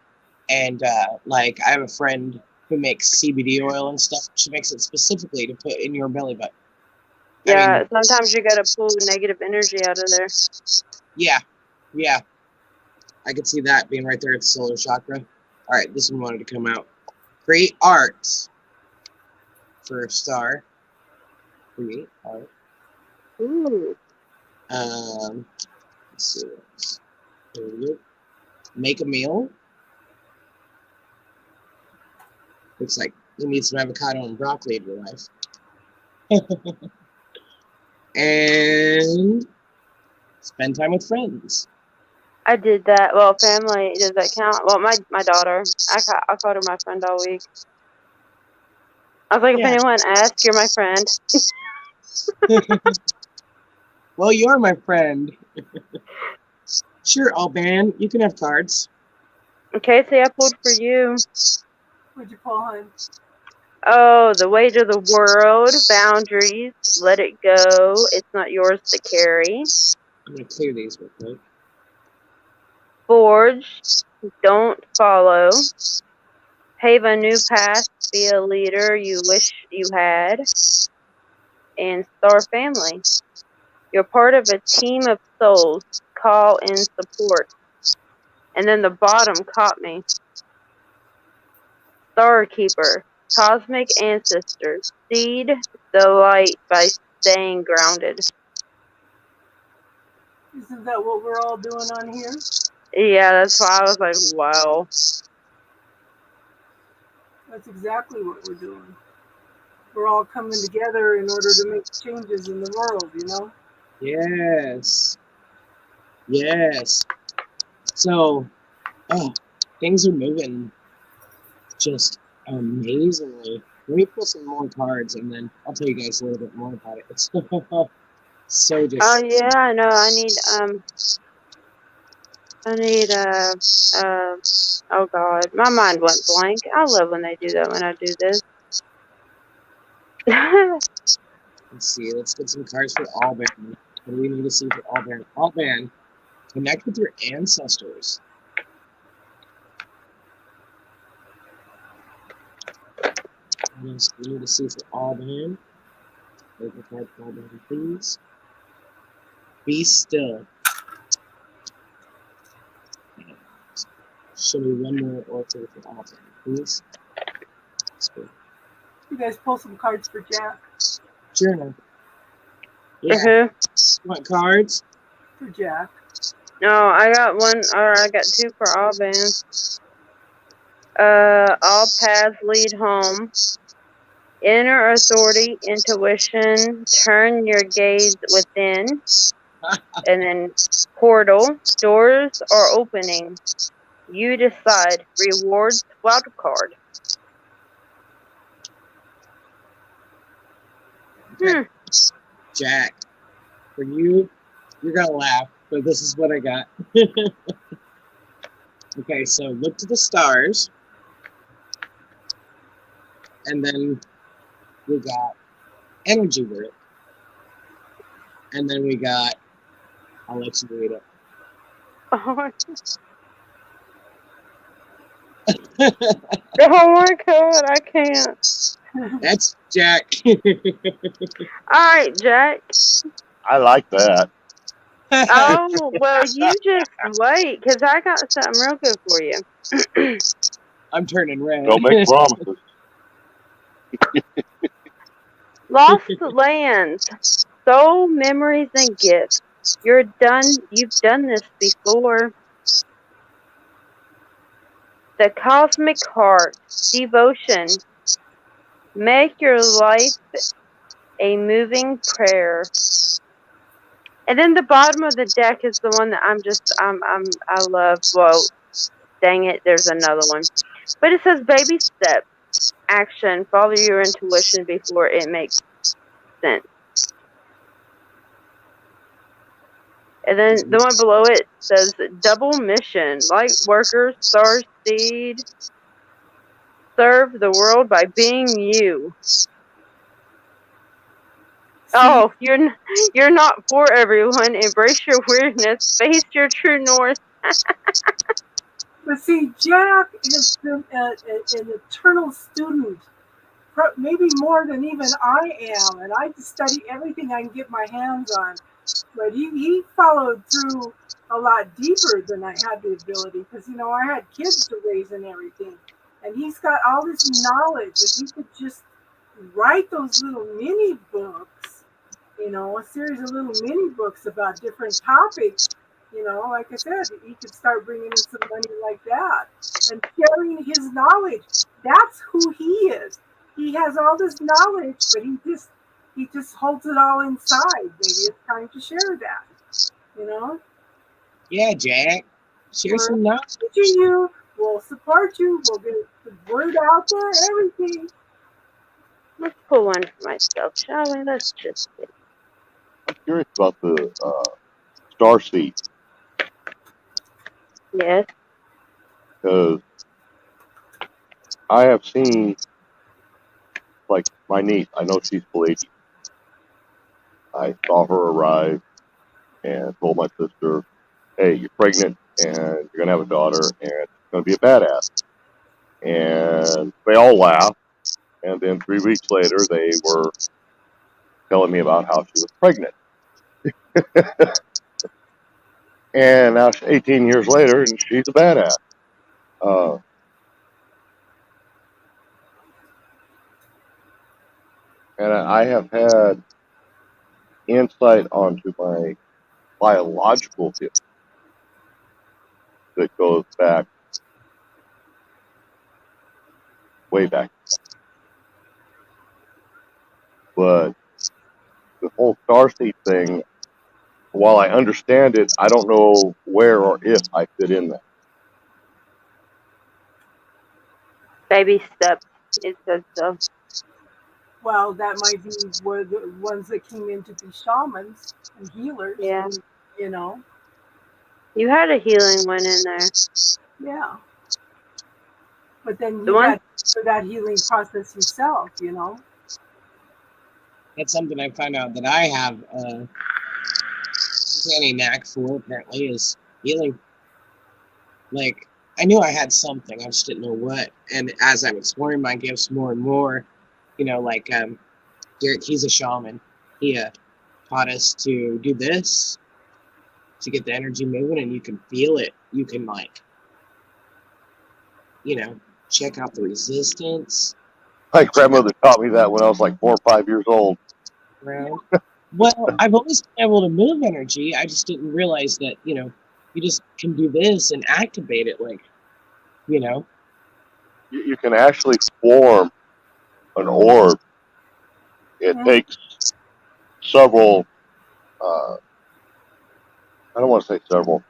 and like I have a friend who makes CBD oil and stuff. She makes it specifically to put in your belly button. Yeah, sometimes you gotta pull negative energy out of there. Yeah. I could see that being right there at the solar chakra. All right, this one wanted to come out. Create art for a star. Create art. Ooh. Let's see. There we go. Make a meal. Looks like you need some avocado and broccoli in your life. And spend time with friends. I did that. Well, family, does that count? Well, my daughter. I called her my friend all week. I was like, Yeah. if anyone asks, you're my friend. Well, you're my friend. Sure, Alban, you can have cards. Okay, see, I pulled for you. What'd you pull, hon? Oh, the weight of the world, boundaries, let it go. It's not yours to carry. I'm going to clear these real quick. Forge, don't follow. Pave a new path, be a leader you wish you had. And Star Family. You're part of a team of souls. Call in support. And then the bottom caught me. Star Keeper. Cosmic ancestors. Seed the light by staying grounded. Isn't that what we're all doing on here? Yeah, that's why I was like, wow. That's exactly what we're doing. We're all coming together in order to make changes in the world, Yes. So, things are moving just amazingly. Let me pull some more cards, and then I'll tell you guys a little bit more about it. It's so just. Oh yeah, I know. I need oh god, my mind went blank. I love when they do that when I do this. Let's see. Let's get some cards for Alban. What do we need to see for Alban? Alban, connect with your ancestors. What else do we need to see for Alban? Take a card for Alban, please. Be still. Show me one more oracle for Alban, please. You guys pull some cards for Jack. Sure enough. Yeah. For who? What cards? For Jack. No, I got one, or I got two for all bands. All paths lead home. Inner authority, intuition, turn your gaze within. And then portal, doors are opening. You decide. Rewards, wild card. Okay. Jack, for you, you're gonna laugh, but this is what I got. Okay, so look to the stars, and then we got energy work. And then we got, I'll let you read it. Oh my god, I can't. That's Jack. Alright, Jack. I like that. Oh, well, you just wait, because I got something real good for you. I'm turning red. Don't make promises. Lost lands, soul, memories, and gifts. You've done this before. The cosmic heart, devotion. Make your life a moving prayer. And then the bottom of the deck is the one that I love. Well, dang it, there's another one. But it says baby steps, action, follow your intuition before it makes sense. And then the one below it says double mission, light worker, star seed, serve the world by being you. Oh, you're not for everyone. Embrace your weirdness. Face your true north. But see, Jack has been an eternal student, maybe more than even I am, and I just study everything I can get my hands on. But he followed through a lot deeper than I had the ability, because I had kids to raise and everything, and he's got all this knowledge. If he could just write those little mini books, a series of little mini books about different topics. Like I said, he could start bringing in some money like that and sharing his knowledge. That's who he is. He has all this knowledge, but he just holds it all inside. Maybe it's time to share that. Yeah, Jack. Share some knowledge. Teaching you, we'll support you, we'll get the word out there, everything. Let's pull one for myself, shall we? Let's just see. I'm curious about the star seed. Yes. Because I have seen, like, my niece, I know she's Palladian. I saw her arrive and told my sister, hey, you're pregnant and you're going to have a daughter and it's going to be a badass. And they all laughed. And then 3 weeks later, they were telling me about how she was pregnant. And now 18 years later, and she's a badass. And I have had insight onto my biological history that goes back way back. But the whole starseed thing, while I understand it, I don't know where or if I fit in that. Baby steps. It says so. Well, that might be where the ones that came in to be shamans and healers. Yeah. And, You had a healing one in there. Yeah. But then The you one- got for that healing process yourself, That's something I found out that I have any knack for, apparently, is healing. Like, I knew I had something, I just didn't know what. And as I'm exploring my gifts more and more, like Derek, he's a shaman. He taught us to do this to get the energy moving, and you can feel it. You can, check out the resistance. My grandmother taught me that when I was like 4 or 5 years old. Around. Well, I've always been able to move energy. I just didn't realize that, you just can do this and activate it, You can actually form an orb. It takes several, I don't want to say several,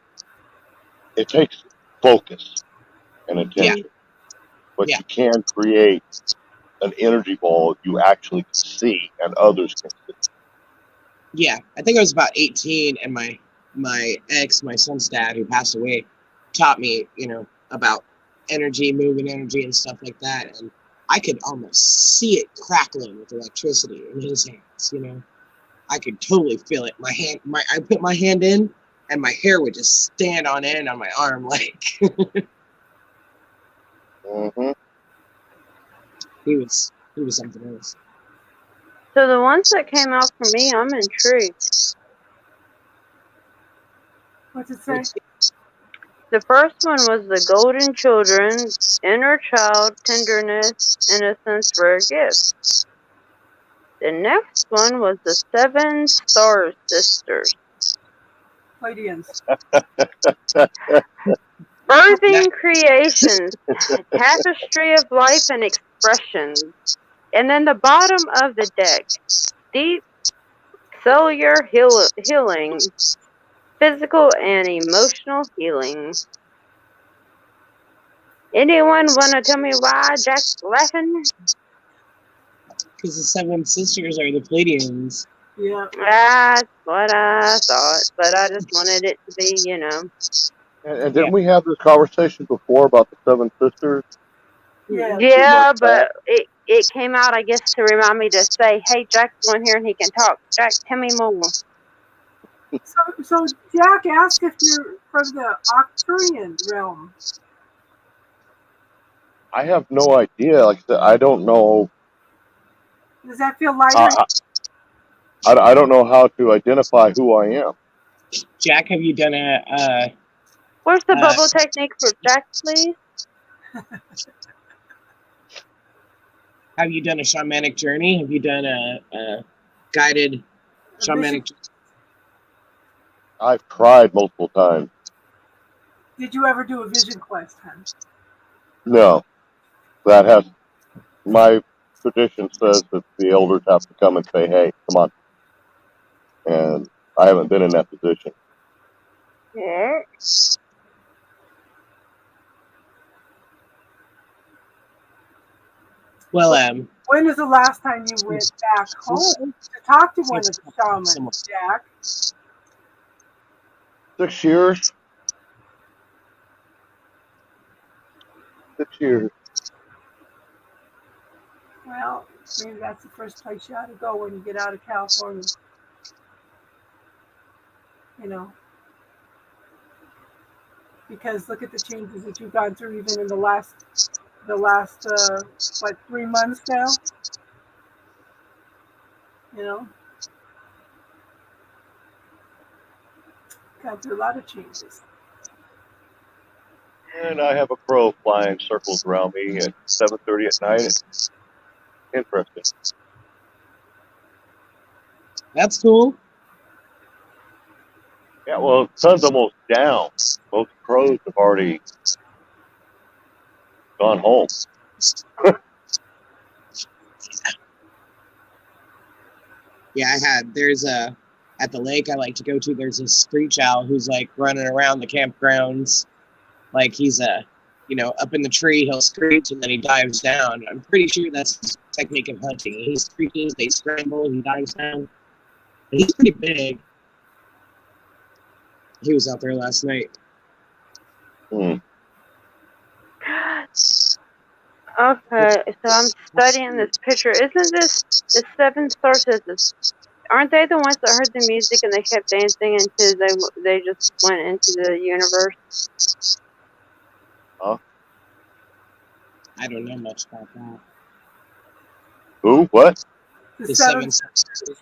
it takes focus and attention. Yeah. But Yeah. you can create an energy ball you actually can see and others can see. Yeah, I think I was about 18, and my ex, my son's dad, who passed away, taught me, about energy, moving energy, and stuff like that. And I could almost see it crackling with electricity in his hands, I could totally feel it. I put my hand in, and my hair would just stand on end on my arm, like Mm-hmm. he was something else. So the ones that came out for me, I'm intrigued. What's it say? The first one was the Golden Children, Inner Child, Tenderness, Innocence, Rare Gifts. The next one was the Seven Star Sisters. Pleiadians. Birthing Creations, Tapestry of Life and Expressions. And then the bottom of the deck, Deep Cellular Healing, Physical and Emotional Healing. Anyone want to tell me why Jack's laughing? Because the Seven Sisters are the Pleiadians. Yeah. That's what I thought, but I just wanted it to be, you know. And didn't we have this conversation before about the Seven Sisters? Yeah. Yeah, but it came out, I guess, to remind me to say, hey, Jack's on here and he can talk. Jack, tell me more. So Jack asked if you're from the Arcturian realm. I have no idea. Like I said, I don't know. Does that feel lighter? I don't know how to identify who I am. Jack, have you done a Where's the bubble technique for Jack, please? have you done a shamanic journey? Have you done a guided shamanic journey? I've tried multiple times. Did you ever do a vision quest, hon? No, my tradition says that the elders have to come and say, "Hey, come on," and I haven't been in that position. Yeah. Well, when is the last time you went back home to talk to one of the shamans, Jack? 6 years. 6 years. Well, maybe that's the first place you ought to go when you get out of California. You know, because look at the changes that you've gone through even in the last 3 months now. You know, gone through a lot of changes. And I have a crow flying circles around me at 7:30 at night. It's interesting. that's cool. Yeah, well, the sun's almost down. Most crows have already gone home. Yeah, at the lake I like to go to, there's a screech owl who's like running around the campgrounds. Like he's up in the tree, he'll screech and then he dives down. I'm pretty sure that's his technique of hunting. He screeches, they scramble, he dives down. He's pretty big. He was out there last night. Okay, so I'm studying this picture. Isn't this the Seven Star Sisters? Aren't they the ones that heard the music and they kept dancing until they just went into the universe? Huh? I don't know much about that. Who? What? The Seven Sisters.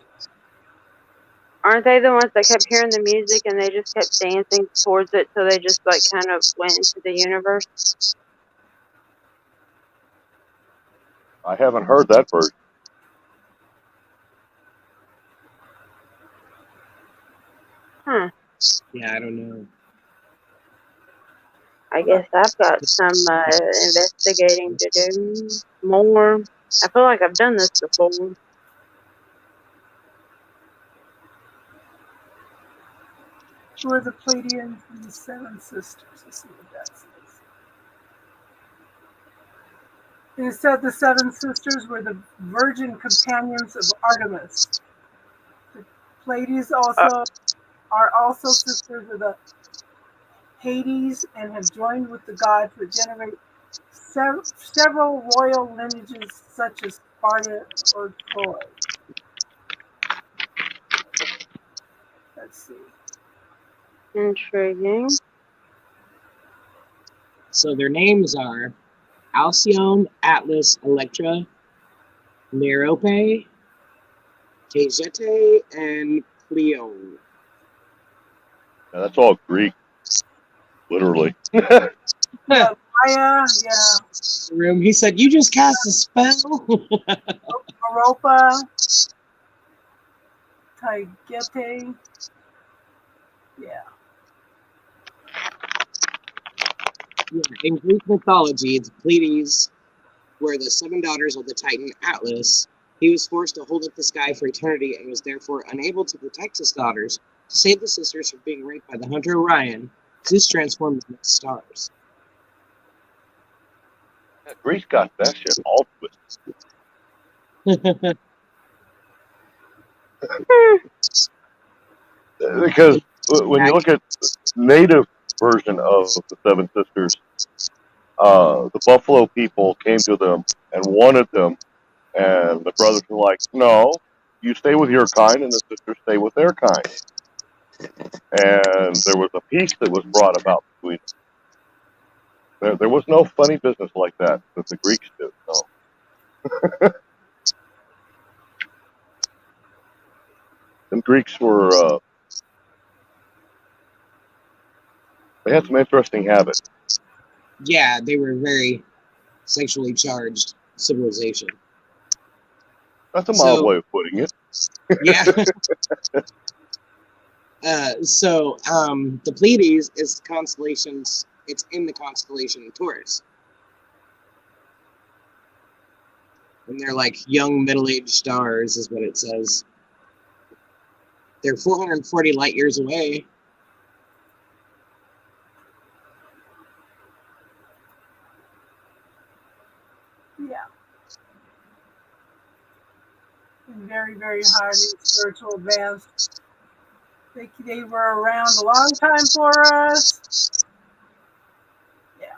Aren't they the ones that kept hearing the music and they just kept dancing towards it, so they just like kind of went into the universe? I haven't heard that version. Huh. Yeah, I don't know. I guess I've got some investigating to do more. I feel like I've done this before. Who are the Pleiadians and the Seven Sisters? Let's see what that says. It said the Seven Sisters were the virgin companions of Artemis. The Pleiades are also sisters of the Hades and have joined with the gods that generate several royal lineages such as Sparta or Troy. Let's see. Intriguing. So their names are Alcyone, Atlas, Electra, Merope, Taygete, and Cleone. Yeah, that's all Greek, literally. Yeah, Maya, yeah. Room. He said, "You just cast a spell." Europa, Taygete. Yeah. Yeah, in Greek mythology, the Pleiades were the 7 daughters of the Titan Atlas. He was forced to hold up the sky for eternity and was therefore unable to protect his daughters. To save the sisters from being raped by the hunter Orion, Zeus transformed them into stars. Yeah, Greece got that shit all twisted. Because when you look at the native version of the Seven Sisters, the Buffalo people came to them and wanted them, and the brothers were like, "No, you stay with your kind, and the sisters stay with their kind." And there was a peace that was brought about between them. There was no funny business like that the Greeks did. No, the Greeks were they had some interesting habits. Yeah, they were very sexually charged civilization. That's a mild way of putting it. Yeah. The Pleiades is constellations. It's in the constellation Taurus, and they're like young middle-aged stars, is what it says. They're 440 light years away. Yeah. And very, very highly spiritual advanced. They were around a long time for us. Yeah.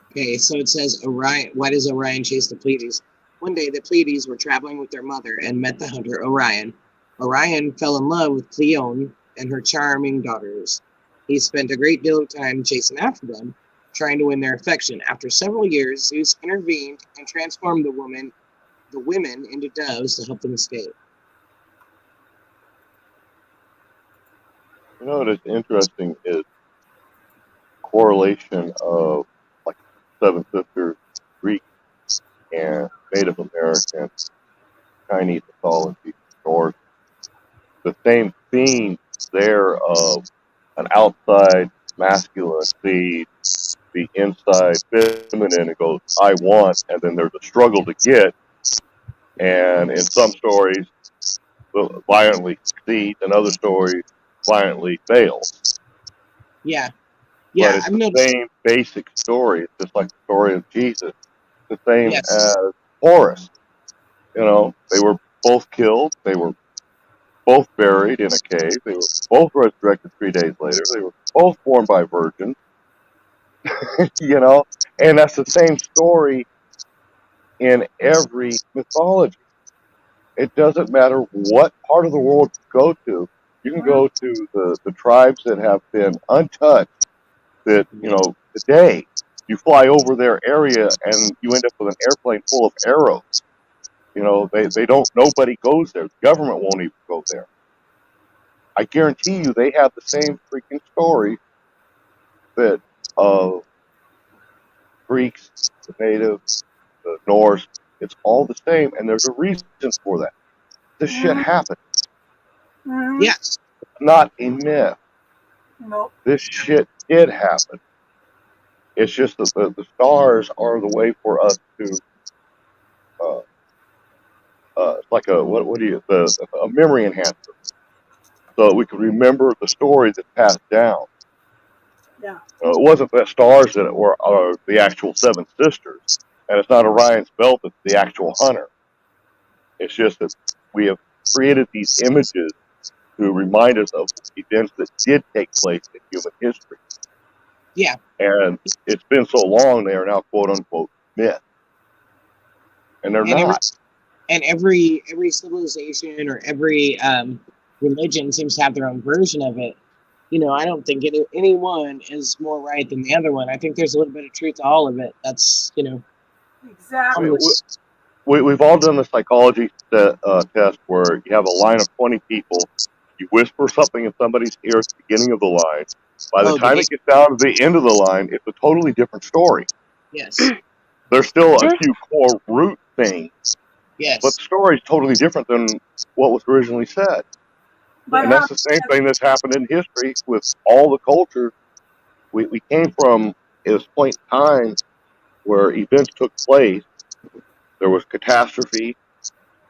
Okay, so it says Orion. Why does Orion chase the Pleiades? One day, the Pleiades were traveling with their mother and met the hunter Orion. Orion fell in love with Cleone and her charming daughters. He spent a great deal of time chasing after them, trying to win their affection. After several years, Zeus intervened and transformed the women into doves to help them escape. You know what is interesting is correlation of like Seven Sisters, Greek and Native American, Chinese mythology, Norse. The same theme there of an outside masculine seed, the inside feminine, it goes, I want, and then there's a struggle to get. And in some stories, violently succeeds, and other stories, violently fails. Yeah. But it's the same basic story. It's just like the story of Jesus. The same as Horus. You know, they were both killed. They were both buried in a cave. They were both resurrected 3 days later. They were both born by virgins. You know, and that's the same story in every mythology. It doesn't matter what part of the world you go to. You can go to the tribes that have been untouched, that, you know, today you fly over their area and you end up with an airplane full of arrows. You know, they don't, nobody goes there. The government won't even go there. I guarantee you they have the same freaking story that Greeks, the natives, the Norse, it's all the same, and there's a reason for that. This shit happened. Yeah. It's not a myth. Nope. This shit did happen. It's just that the stars are the way for us to, like a, a memory enhancer. So that we can remember the story that passed down. Yeah. It wasn't the stars that were the actual Seven Sisters, and it's not Orion's belt that's the actual hunter. It's just that we have created these images to remind us of events that did take place in human history. Yeah. And it's been so long, they are now quote unquote myth. And they're not. and every civilization or every religion seems to have their own version of it. I don't think anyone is more right than the other one. I think there's a little bit of truth to all of it. That's Exactly. almost We've all done the psychology test where you have a line of 20 people, you whisper something in somebody's ear at the beginning of the line. By the time it gets down to the end of the line, it's a totally different story. yes, There's still a This few core root things, but yes, the story is totally different than what was originally said. But And how that's the same thing that's happened in history with all the cultures. We came from this point in time where events took place. There was catastrophe,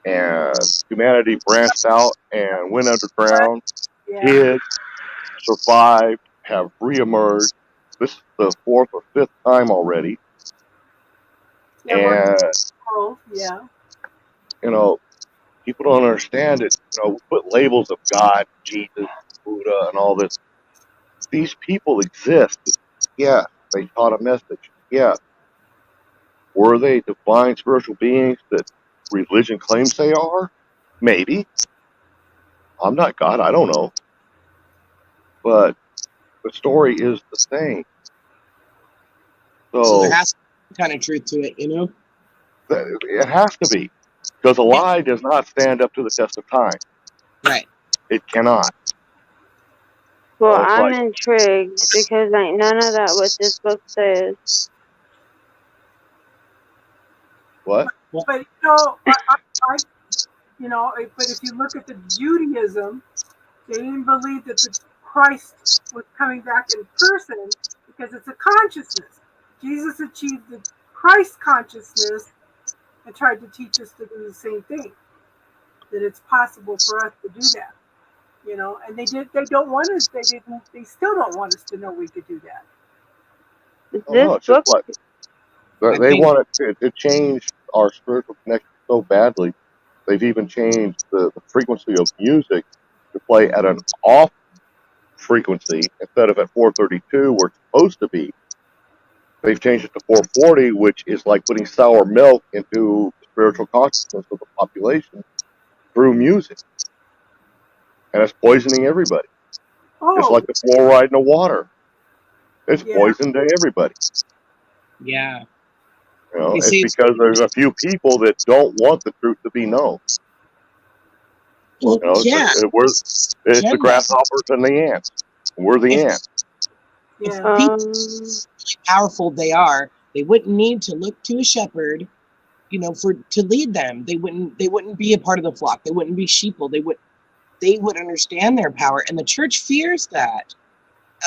and humanity branched out and went underground, yeah, hid, survived, have reemerged. This is the fourth or fifth time already. yeah, we're And, yeah. People don't understand it. We put labels of God, Jesus, Buddha, and all this. These people exist. Yeah, they taught a message. Yeah. Were they divine spiritual beings that religion claims they are? Maybe. I'm not God. I don't know. But the story is the same. so So there has to be kind of truth to it, it has to be. Because a lie does not stand up to the test of time. Right. It cannot. Well, It's I'm like, intrigued because ain't none of that what this book says. what? But but if you look at the Judaism, they didn't believe that the Christ was coming back in person because it's a consciousness. Jesus achieved the Christ consciousness and tried to teach us to do the same thing. That it's possible for us to do that. And they don't want us. They still don't want us to know we could do that. Oh, no, This it's just book, like they want to change our spiritual connection so badly. They've even changed the frequency of music to play at an off frequency instead of at 432 where it's supposed to be. They've changed it to 440, which is like putting sour milk into the spiritual consciousness of the population through music. And it's poisoning everybody. Just Oh, like the fluoride in the water. It's yeah. poison to everybody. Yeah. It's because there's a few people that don't want the truth to be known. Well, It's the grasshoppers and the ants. We're the ants. Yeah. People powerful they are, they wouldn't need to look to a shepherd, to lead them. They wouldn't be a part of the flock. They wouldn't be sheeple. They would understand their power, and the church fears that.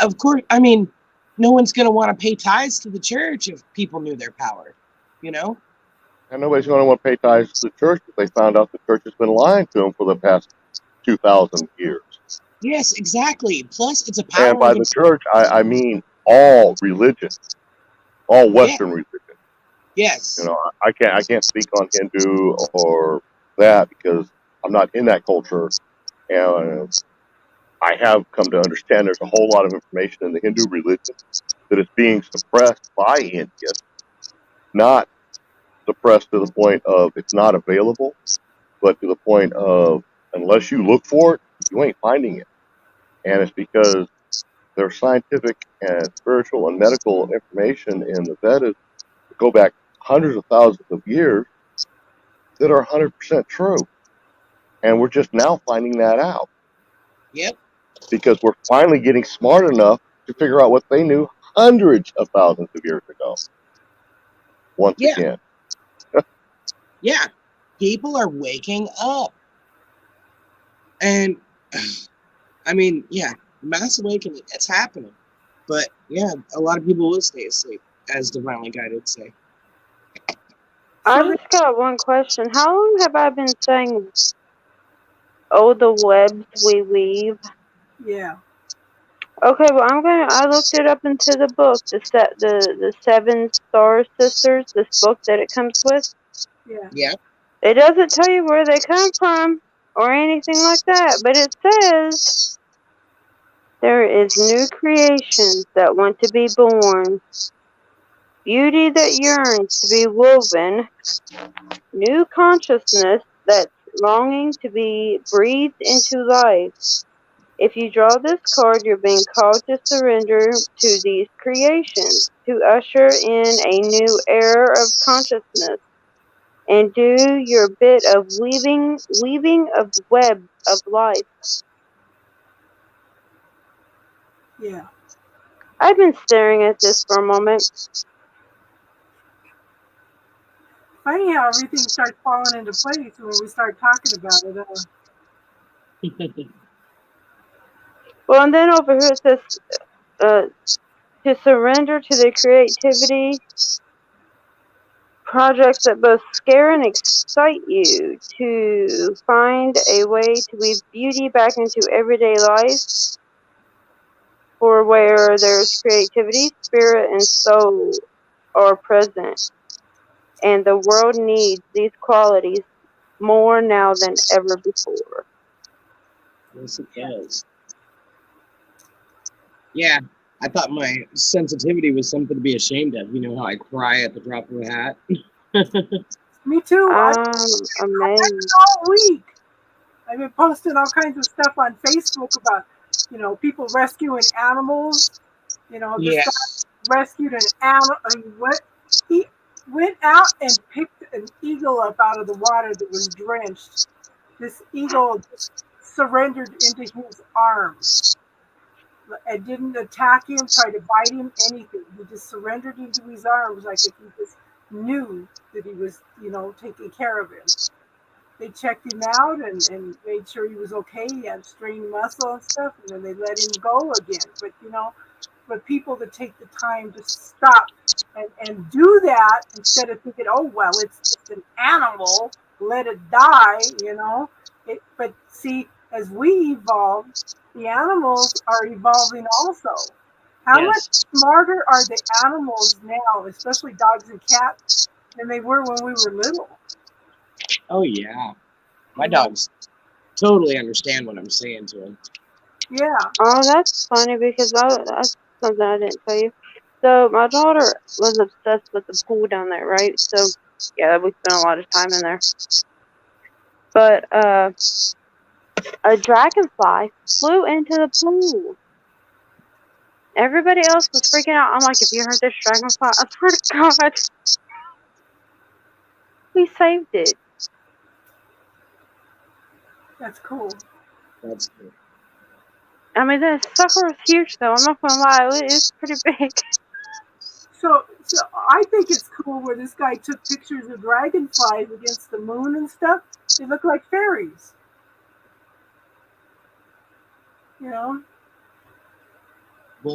Of course, I mean, no one's going to want to pay tithes to the church if people knew their power, And nobody's going to want to pay tithes to the church if they found out the church has been lying to them for the past 2,000 years. Yes, exactly. Plus, it's a power. And by the church, I mean all religion, all Western religion. Yes. I can't speak on Hindu or that because I'm not in that culture, and I have come to understand there's a whole lot of information in the Hindu religion that is being suppressed by India, not suppressed to the point of it's not available, but to the point of unless you look for it, you ain't finding it. And it's because there's scientific and spiritual and medical information in the Vedas that go back hundreds of thousands of years that are 100% true. And we're just now finding that out. Yep. Because we're finally getting smart enough to figure out what they knew hundreds of thousands of years ago. Once again. Yeah. People are waking up. And, I mean, mass awakening, it's happening. But, a lot of people will stay asleep, as Divinely Guided say. I just got one question. How long have I been saying, "Oh, the webs we weave"? Yeah. Okay, well, I looked it up into the book, the Seven Star Sisters, this book that it comes with. Yeah. Yeah. It doesn't tell you where they come from or anything like that, but it says there is new creations that want to be born. beauty that yearns to be woven, new consciousness that's longing to be breathed into life. If you draw this card, you're being called to surrender to these creations, to usher in a new era of consciousness, and do your bit of weaving of web of life. Yeah. I've been staring at this for a moment. Funny how everything starts falling into place when we start talking about it. Well, and then over here it says to surrender to the creativity projects that both scare and excite you, to find a way to weave beauty back into everyday life, for where there's creativity, spirit, and soul are present. And the world needs these qualities more now than ever before. Yes, it does. Yeah, I thought my sensitivity was something to be ashamed of. You know how I cry at the drop of a hat? Me too. Amazing. All week. I've been posting all kinds of stuff on Facebook about, people rescuing animals. This Yeah. guy rescued an animal. He went out and picked an eagle up out of the water that was drenched. This eagle just surrendered into his arms. It didn't attack him, try to bite him, anything. He just surrendered into his arms like if he just knew that he was, taking care of him. They checked him out and made sure he was okay. He had strained muscle and stuff, and then they let him go again. But people that take the time to stop and do that instead of thinking, oh, well, it's just an animal, let it die, But see, as we evolve, the animals are evolving also. How Yes. much smarter are the animals now, especially dogs and cats, than they were when we were little? Oh, yeah. My dogs totally understand what I'm saying to them. Yeah. Oh, that's funny because that's something I didn't tell you. So my daughter was obsessed with the pool down there, right? So yeah, we spent a lot of time in there. But a dragonfly flew into the pool. Everybody else was freaking out. I'm like, if you heard this dragonfly, I swear to God, we saved it. That's cool. That's good. I mean, the sucker was huge, though. I'm not gonna lie, it was pretty big. So I think it's cool where this guy took pictures of dragonflies against the moon and stuff. They look like fairies. Well,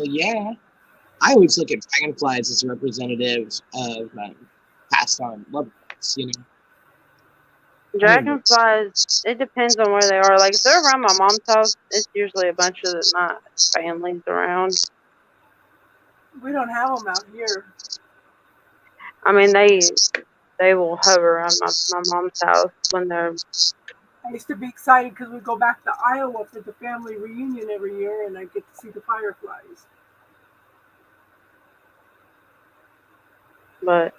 yeah. I always look at dragonflies as representatives of past on loved ones, Dragonflies, it depends on where they are. Like, if they're around my mom's house, it's usually a bunch of my family's around. We don't have them out here. I mean, they will hover around my mom's house when they're... I used to be excited because we go back to Iowa for the family reunion every year, and I get to see the fireflies. But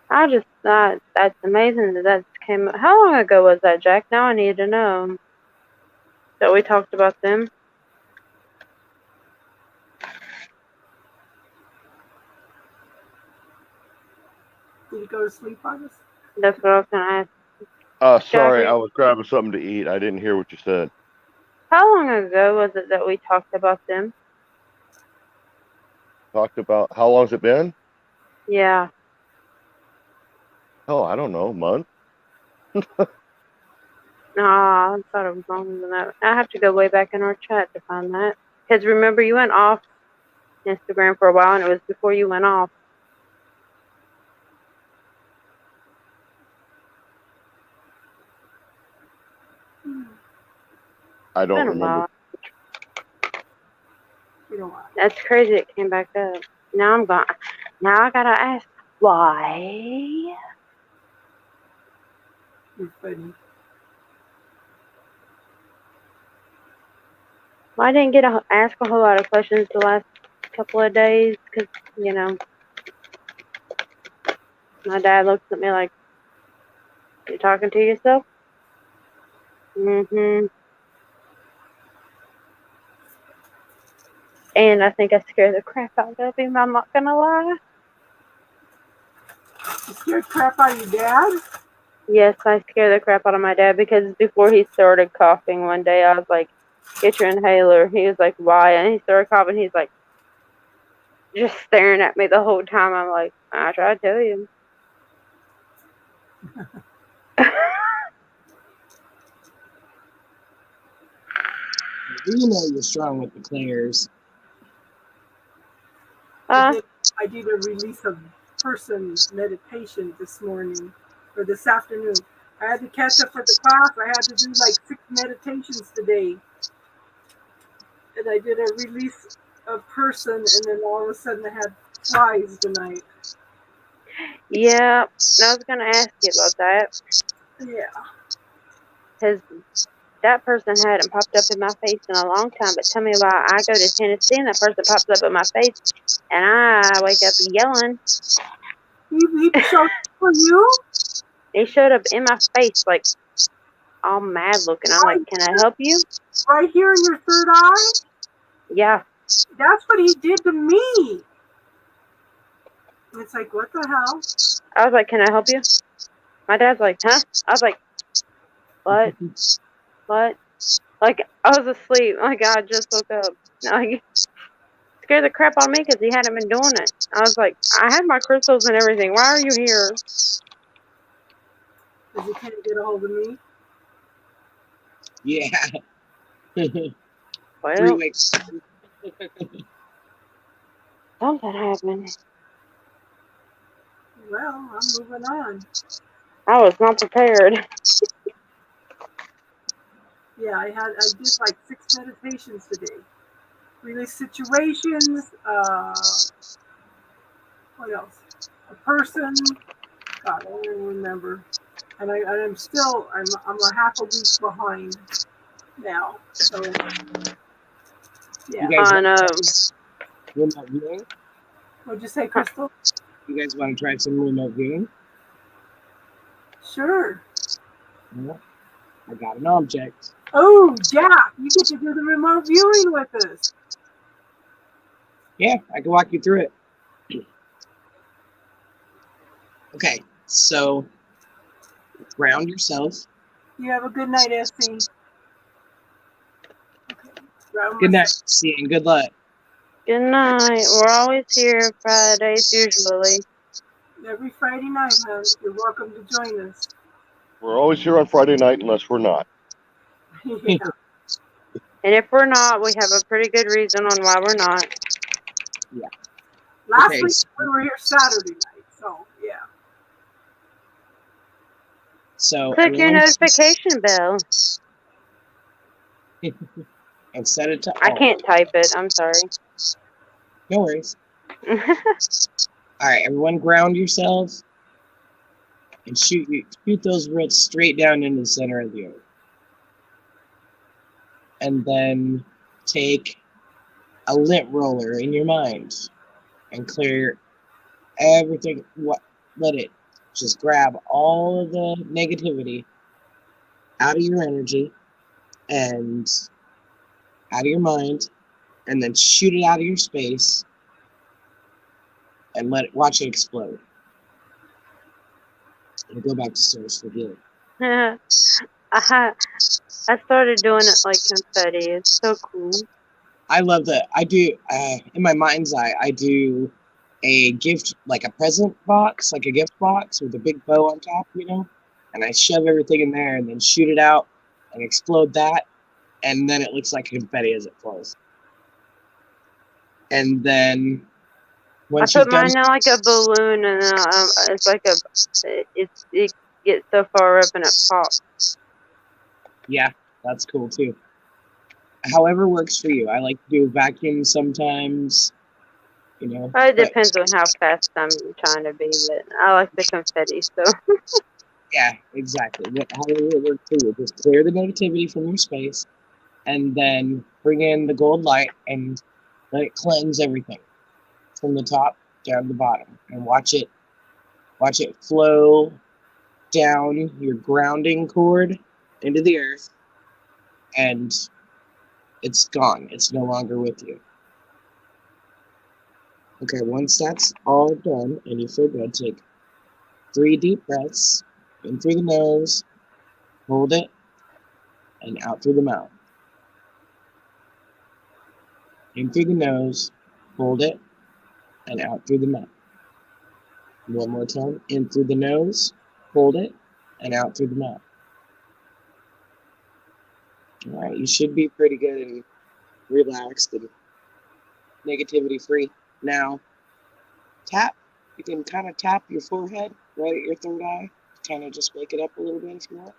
I just thought that's amazing that came. How long ago was that, Jack? Now I need to know. That we talked about them. Did you go to sleep on us? That's what I was gonna ask. Sorry, Jackie. I was grabbing something to eat. I didn't hear what you said. How long ago was it that we talked about them? Talked about how long's it been? Yeah. Oh, I don't know, a month. Nah, I thought it was longer than that. I have to go way back in our chat to find that. Because remember, you went off Instagram for a while, and it was before you went off. I don't Been a remember. while. You know what? That's crazy. It came back up. Now I gotta ask, why? You're funny. Well, I didn't get to ask a whole lot of questions the last couple of days because, My dad looks at me like, you talking to yourself? Mm-hmm. And I think I scared the crap out of him, I'm not gonna lie. You scared crap out of your dad? Yes, I scared the crap out of my dad because before he started coughing one day, I was like, get your inhaler. He was like, why? And he started coughing. He's like, just staring at me the whole time. I'm like, I try to tell you. We know you're strong with the clairs. I did a release of person meditation this morning or this afternoon. I had to catch up for the class. I had to do like 6 meditations today. And I did a release of person, and then all of a sudden I had flies tonight. Yeah, I was gonna ask you about that. Yeah. Because that person hadn't popped up in my face in a long time. But tell me why I go to Tennessee and that person pops up in my face, and I wake up yelling. He showed up for you? He showed up in my face like all mad looking. I'm like, can I help you? Right here in your third eye? Yeah. That's what he did to me. It's like, what the hell? I was like, can I help you? My dad's like, huh? I was like, what? What? Like, I was asleep. Like, I just woke up. Like, scared the crap out of me because he hadn't been doing it. I was like, I had my crystals and everything. Why are you here? Because you can't get a hold of me. Yeah. 3 Well, weeks. something happened. Well, I'm moving on. I was not prepared. Yeah, I did like 6 meditations today. Release situations, what else? A person. God, I don't even remember. And I'm a half a week behind now. So yeah. You guys I know. remote viewing? What'd you say, Crystal? You guys want to try some remote viewing? Sure. Yeah. I got an object. Oh, Jack, you get to do the remote viewing with us. Yeah, I can walk you through it. Okay, so ground yourself. You have a good night, Essie. Okay. Good night, see and good luck. Good night. We're always here Fridays usually. Every Friday night, hon. You're welcome to join us. We're always here on Friday night unless we're not. Yeah. And if we're not, we have a pretty good reason on why we're not. Yeah. Last Okay, week so- we were here Saturday night, so yeah. So Click your everyone's- notification bell. and set it to I all. can't type it. I'm sorry. No worries. All right, everyone, ground yourselves and shoot those roots straight down into the center of the earth. And then take a lint roller in your mind and clear everything. Let it just grab all of the negativity out of your energy and out of your mind, and then shoot it out of your space and watch it explode. And go back to source for good. I started doing it like confetti. It's so cool. I love that. I do, in my mind's eye, I do a gift, like a present box, like a gift box with a big bow on top, and I shove everything in there and then shoot it out and explode that, and then it looks like confetti as it falls. And then once I you've put done, mine in like a balloon, and it's like it gets so far up and it pops. yeah, that's cool too. However works for you. I like to do vacuum sometimes, It but- depends on how fast I'm trying to be, but I like the confetti, so. Yeah, exactly. However it works for you. Just clear the negativity from your space and then bring in the gold light and let it cleanse everything from the top down to the bottom and watch it Watch it flow down your grounding cord into the earth, and it's gone. It's no longer with you. Okay, once that's all done and you feel good, take 3 deep breaths in through the nose, hold it, and out through the mouth. In through the nose, hold it, and out through the mouth. One more time. In through the nose, hold it, and out through the mouth. All right, you should be pretty good and relaxed and negativity free. Now, tap. You can kind of tap your forehead right at your third eye. Kind of just wake it up a little bit if you want.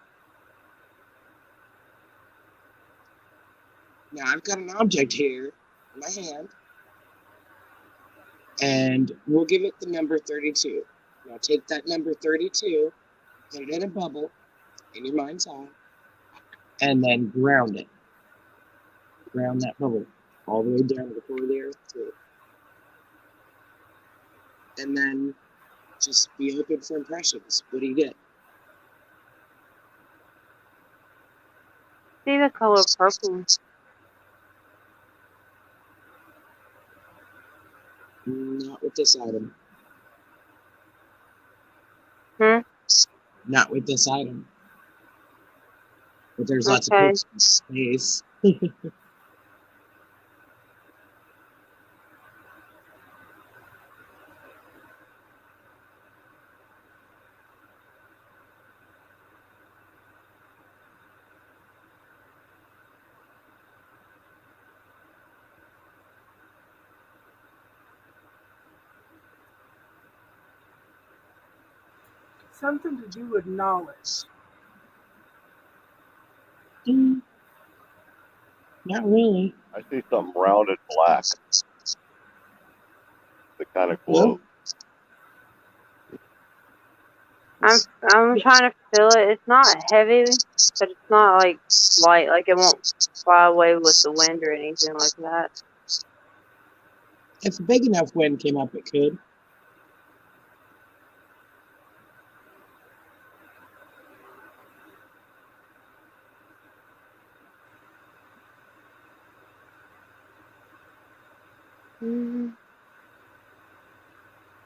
Now, I've got an object here in my hand, and we'll give it the number 32. Now, take that number 32, put it in a bubble in your mind's eye, and then ground it. Ground that bubble all the way down to the core of the earth, too. And then just be open for impressions. What do you get? See the color purple. Not with this item. Not with this item. But there's lots of Okay. purple in space. Something to do with knowledge. Not really. I see something rounded black that kind of Hello? glows. I'm trying to feel it. It's not heavy, but it's not like light. Like it won't fly away with the wind or anything like that. If a big enough wind came up, it could.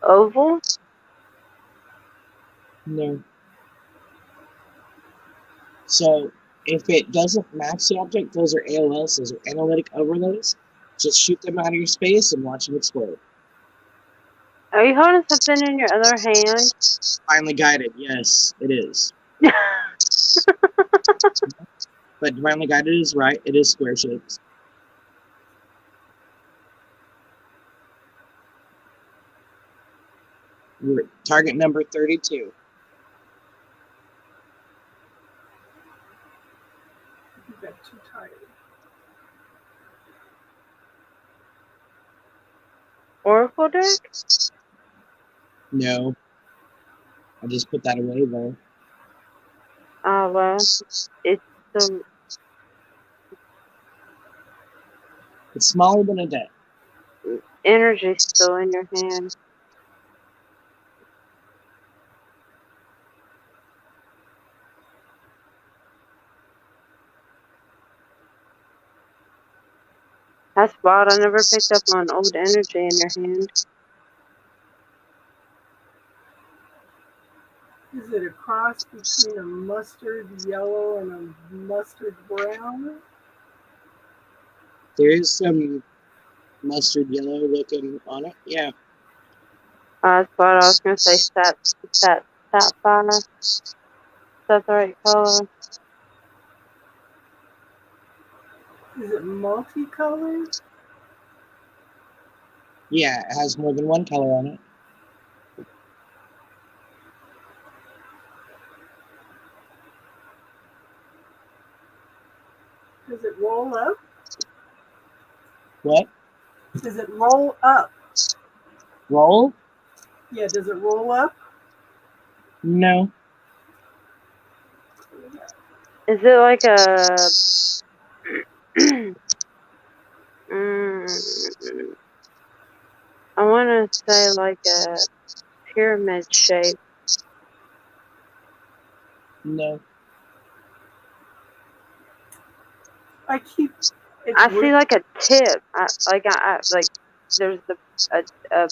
Oval? No. So if it doesn't match the object, those are AOLs, those are analytic overlays. Just shoot them out of your space and watch them explode. Are you holding something in your other hand? Divinely guided, yes, it is. But divinely guided is right, it is square shaped. We're at target number 32. You got too tired. Oracle deck? No. I just put that away though. Oh, well. It's the It's smaller than a deck. energy still in your hand. That's wild. I never picked up on old energy in your hand. Is it a cross between a mustard yellow and a mustard brown? There is some mustard yellow looking on it. Yeah. That's what I was going to say. Sapphire. Is that the right color? Is it multicolored? Yeah, it has more than one color on it. Does it roll up? What? Does it roll up? Roll? Yeah, does it roll up? No. Is it like a... I want to say like a pyramid shape. No. I keep. It's I see weird. like a tip. Like there's a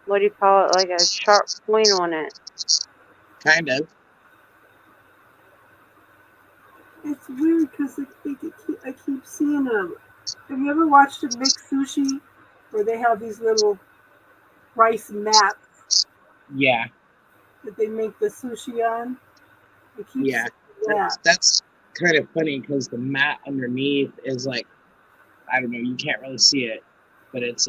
what do you call it? Like a sharp point on it. Kind of. It's weird because I keep seeing them. Have you ever watched them make sushi, where they have these little rice mats Yeah. that they make the sushi on? I keep Yeah. seeing that. That's kind of funny because the mat underneath is like, I don't know, you can't really see it, but it's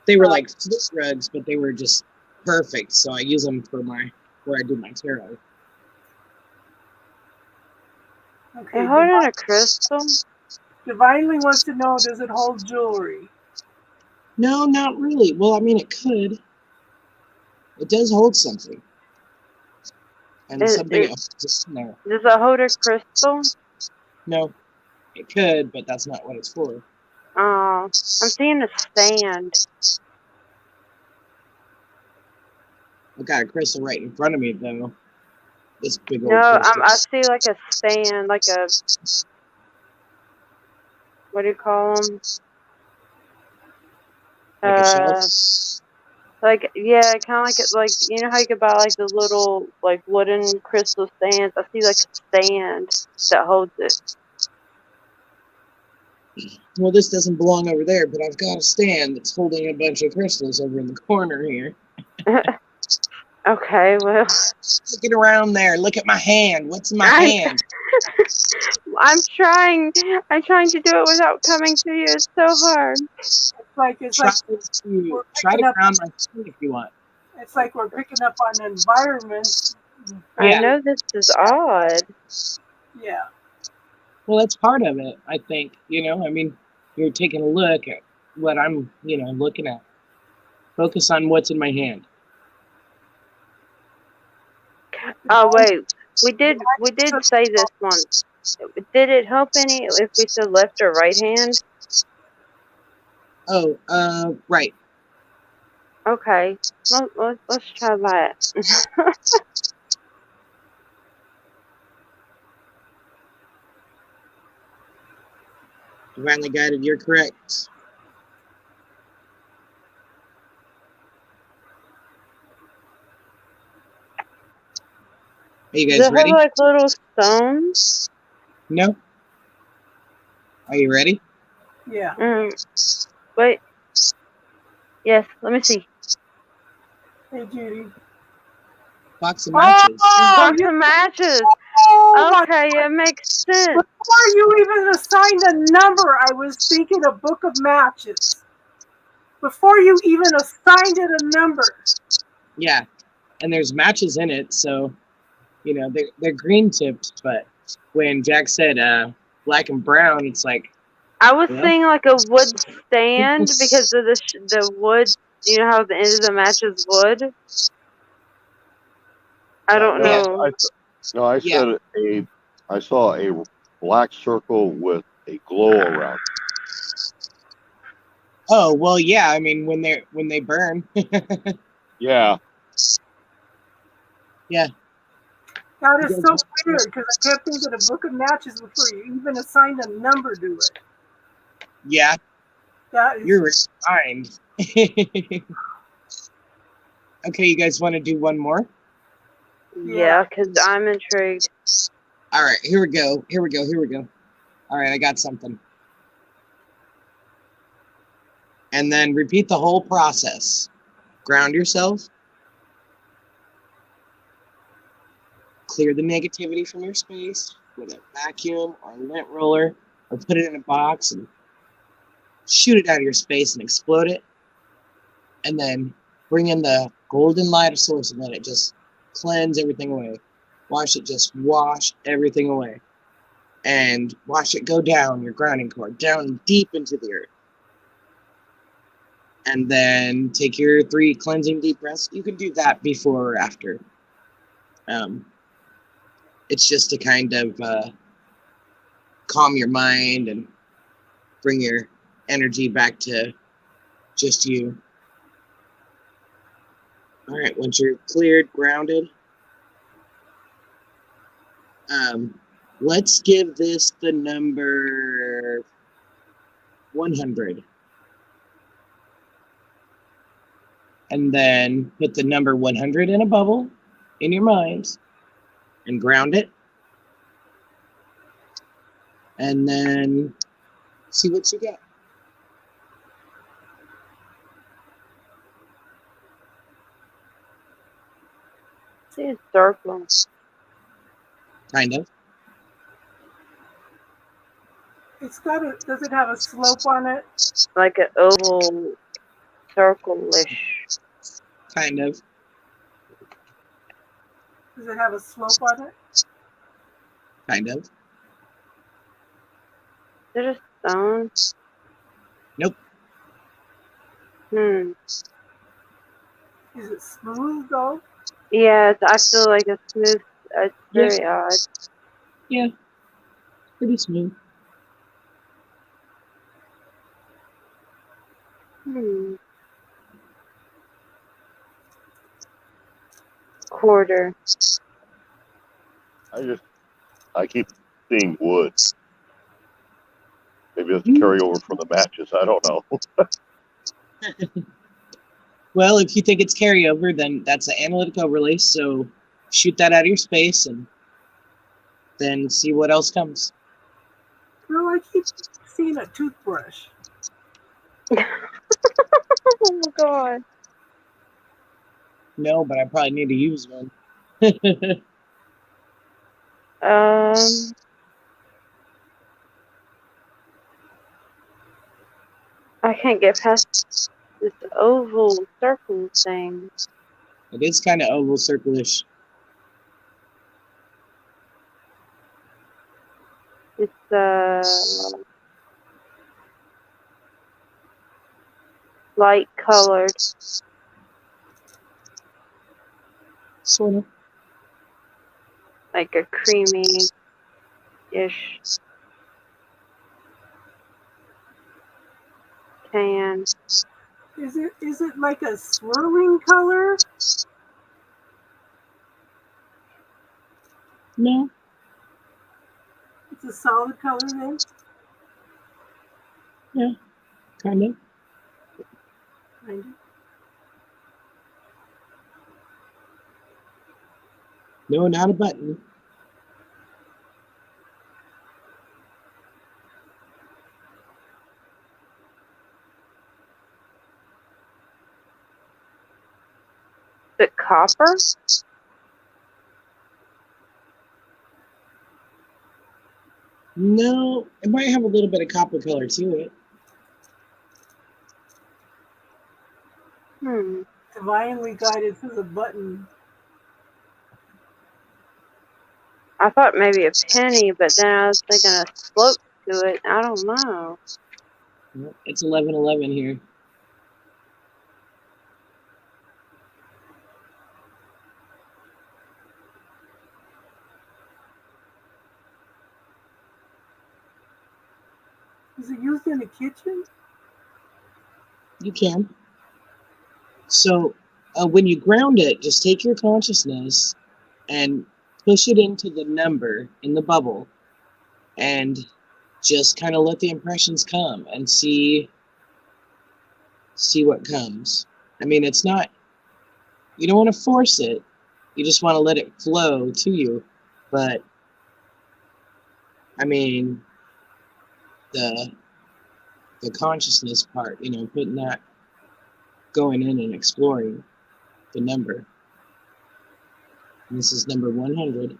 they were like flip rugs, but they were just perfect. So I use them for where I do my tarot. Okay. They holding a crystal. Divinely wants to know: does it hold jewelry? No, not really. Well, I mean, it could. It does hold something, and something else. Just no, Does it hold a crystal? no. It could, but that's not what it's for. Oh, I'm seeing a stand. I got a crystal right in front of me, though. This big old No, crystal. I see like a stand, like a what do you call them? Like a shelf. Like yeah, kind of like you know how you could buy like the little like wooden crystal stands. I see like a stand that holds it. Well, this doesn't belong over there, but I've got a stand that's holding a bunch of crystals over in the corner here. Okay, well, Look around there. Look at my hand. What's in my hand? I'm trying to do it without coming to you. It's so hard. It's like Try we're to ground my feet if you want. It's like we're picking up on environments. I Yeah. know this is odd. Yeah. Well, that's part of it, I think. I mean, you're taking a look at what I'm, looking at. Focus on what's in my hand. Oh wait, we did say this once. Did it help any if we said left or right hand? Oh, right. Okay, let's try that. Divinely guided, you're correct. Are you Does guys it ready? have like little stones? No? Are you ready? Yeah. Wait. Yes, let me see. Hey, Judy. Box of matches. Box of matches. Oh, Okay, it makes sense. before you even assigned a number, I was thinking a book of matches. Before you even assigned it a number. Yeah, and there's matches in it, so they're green tipped. But when Jack said black and brown, it's like I was seeing like a wood stand because of the wood. You know how the end of the match is wood. I don't know. I said I saw a black circle with a glow around it. Oh well, yeah. I mean, when they burn. Yeah. Yeah. That is so weird because I kept thinking a book of matches before you even assigned a number to it. Yeah. That is, You're refined. Okay, you guys want to do one more? Yeah, because I'm intrigued. All right, here we go. All right, I got something. And then repeat the whole process. Ground yourself. Clear the negativity from your space with a vacuum or a lint roller, or put it in a box and shoot it out of your space and explode it. And then bring in the golden light of source and let it just cleanse everything away. Watch it just wash everything away. And watch it go down your grounding cord, down deep into the earth. And then take your 3 cleansing deep breaths. You can do that before or after. It's just to kind of calm your mind and bring your energy back to just you. All right, once you're cleared, grounded, let's give this the number 100. And then put the number 100 in a bubble in your mind and ground it. And then see what you get. See a circle. Kind of. Does it have a slope on it? Like an oval circle-ish. Kind of. Does it have a slope on it? Kind of. Is it a stone? Nope. Is it smooth though? Yeah, I feel like it's smooth. It's very odd. Yeah. Pretty smooth. Quarter. I keep seeing wood. Maybe it's carryover from the matches. I don't know. Well, if you think it's carryover, then that's an analytic overlay. So shoot that out of your space and then see what else comes. Girl, I keep seeing a toothbrush. Oh my god. No, but I probably need to use one. I can't get past this oval circle thing. It is kind of oval circle-ish. It's light colored. Sort of. Like a creamy-ish. Tan. Is it like a swirling color? No. It's a solid color then? Yeah. Kind of. Kind of. No, not a button. Is it copper? No, it might have a little bit of copper color to it. Divinely guided through the button. I thought maybe a penny, but then I was thinking a slope to it. I don't know. It's 11:11 here. Is it used in the kitchen? You can. So when you ground it, just take your consciousness and push it into the number in the bubble and just kind of let the impressions come and see what comes. I mean, it's not, you don't want to force it. You just want to let it flow to you. But I mean, the consciousness part, putting that, going in and exploring the number. And this is number 100.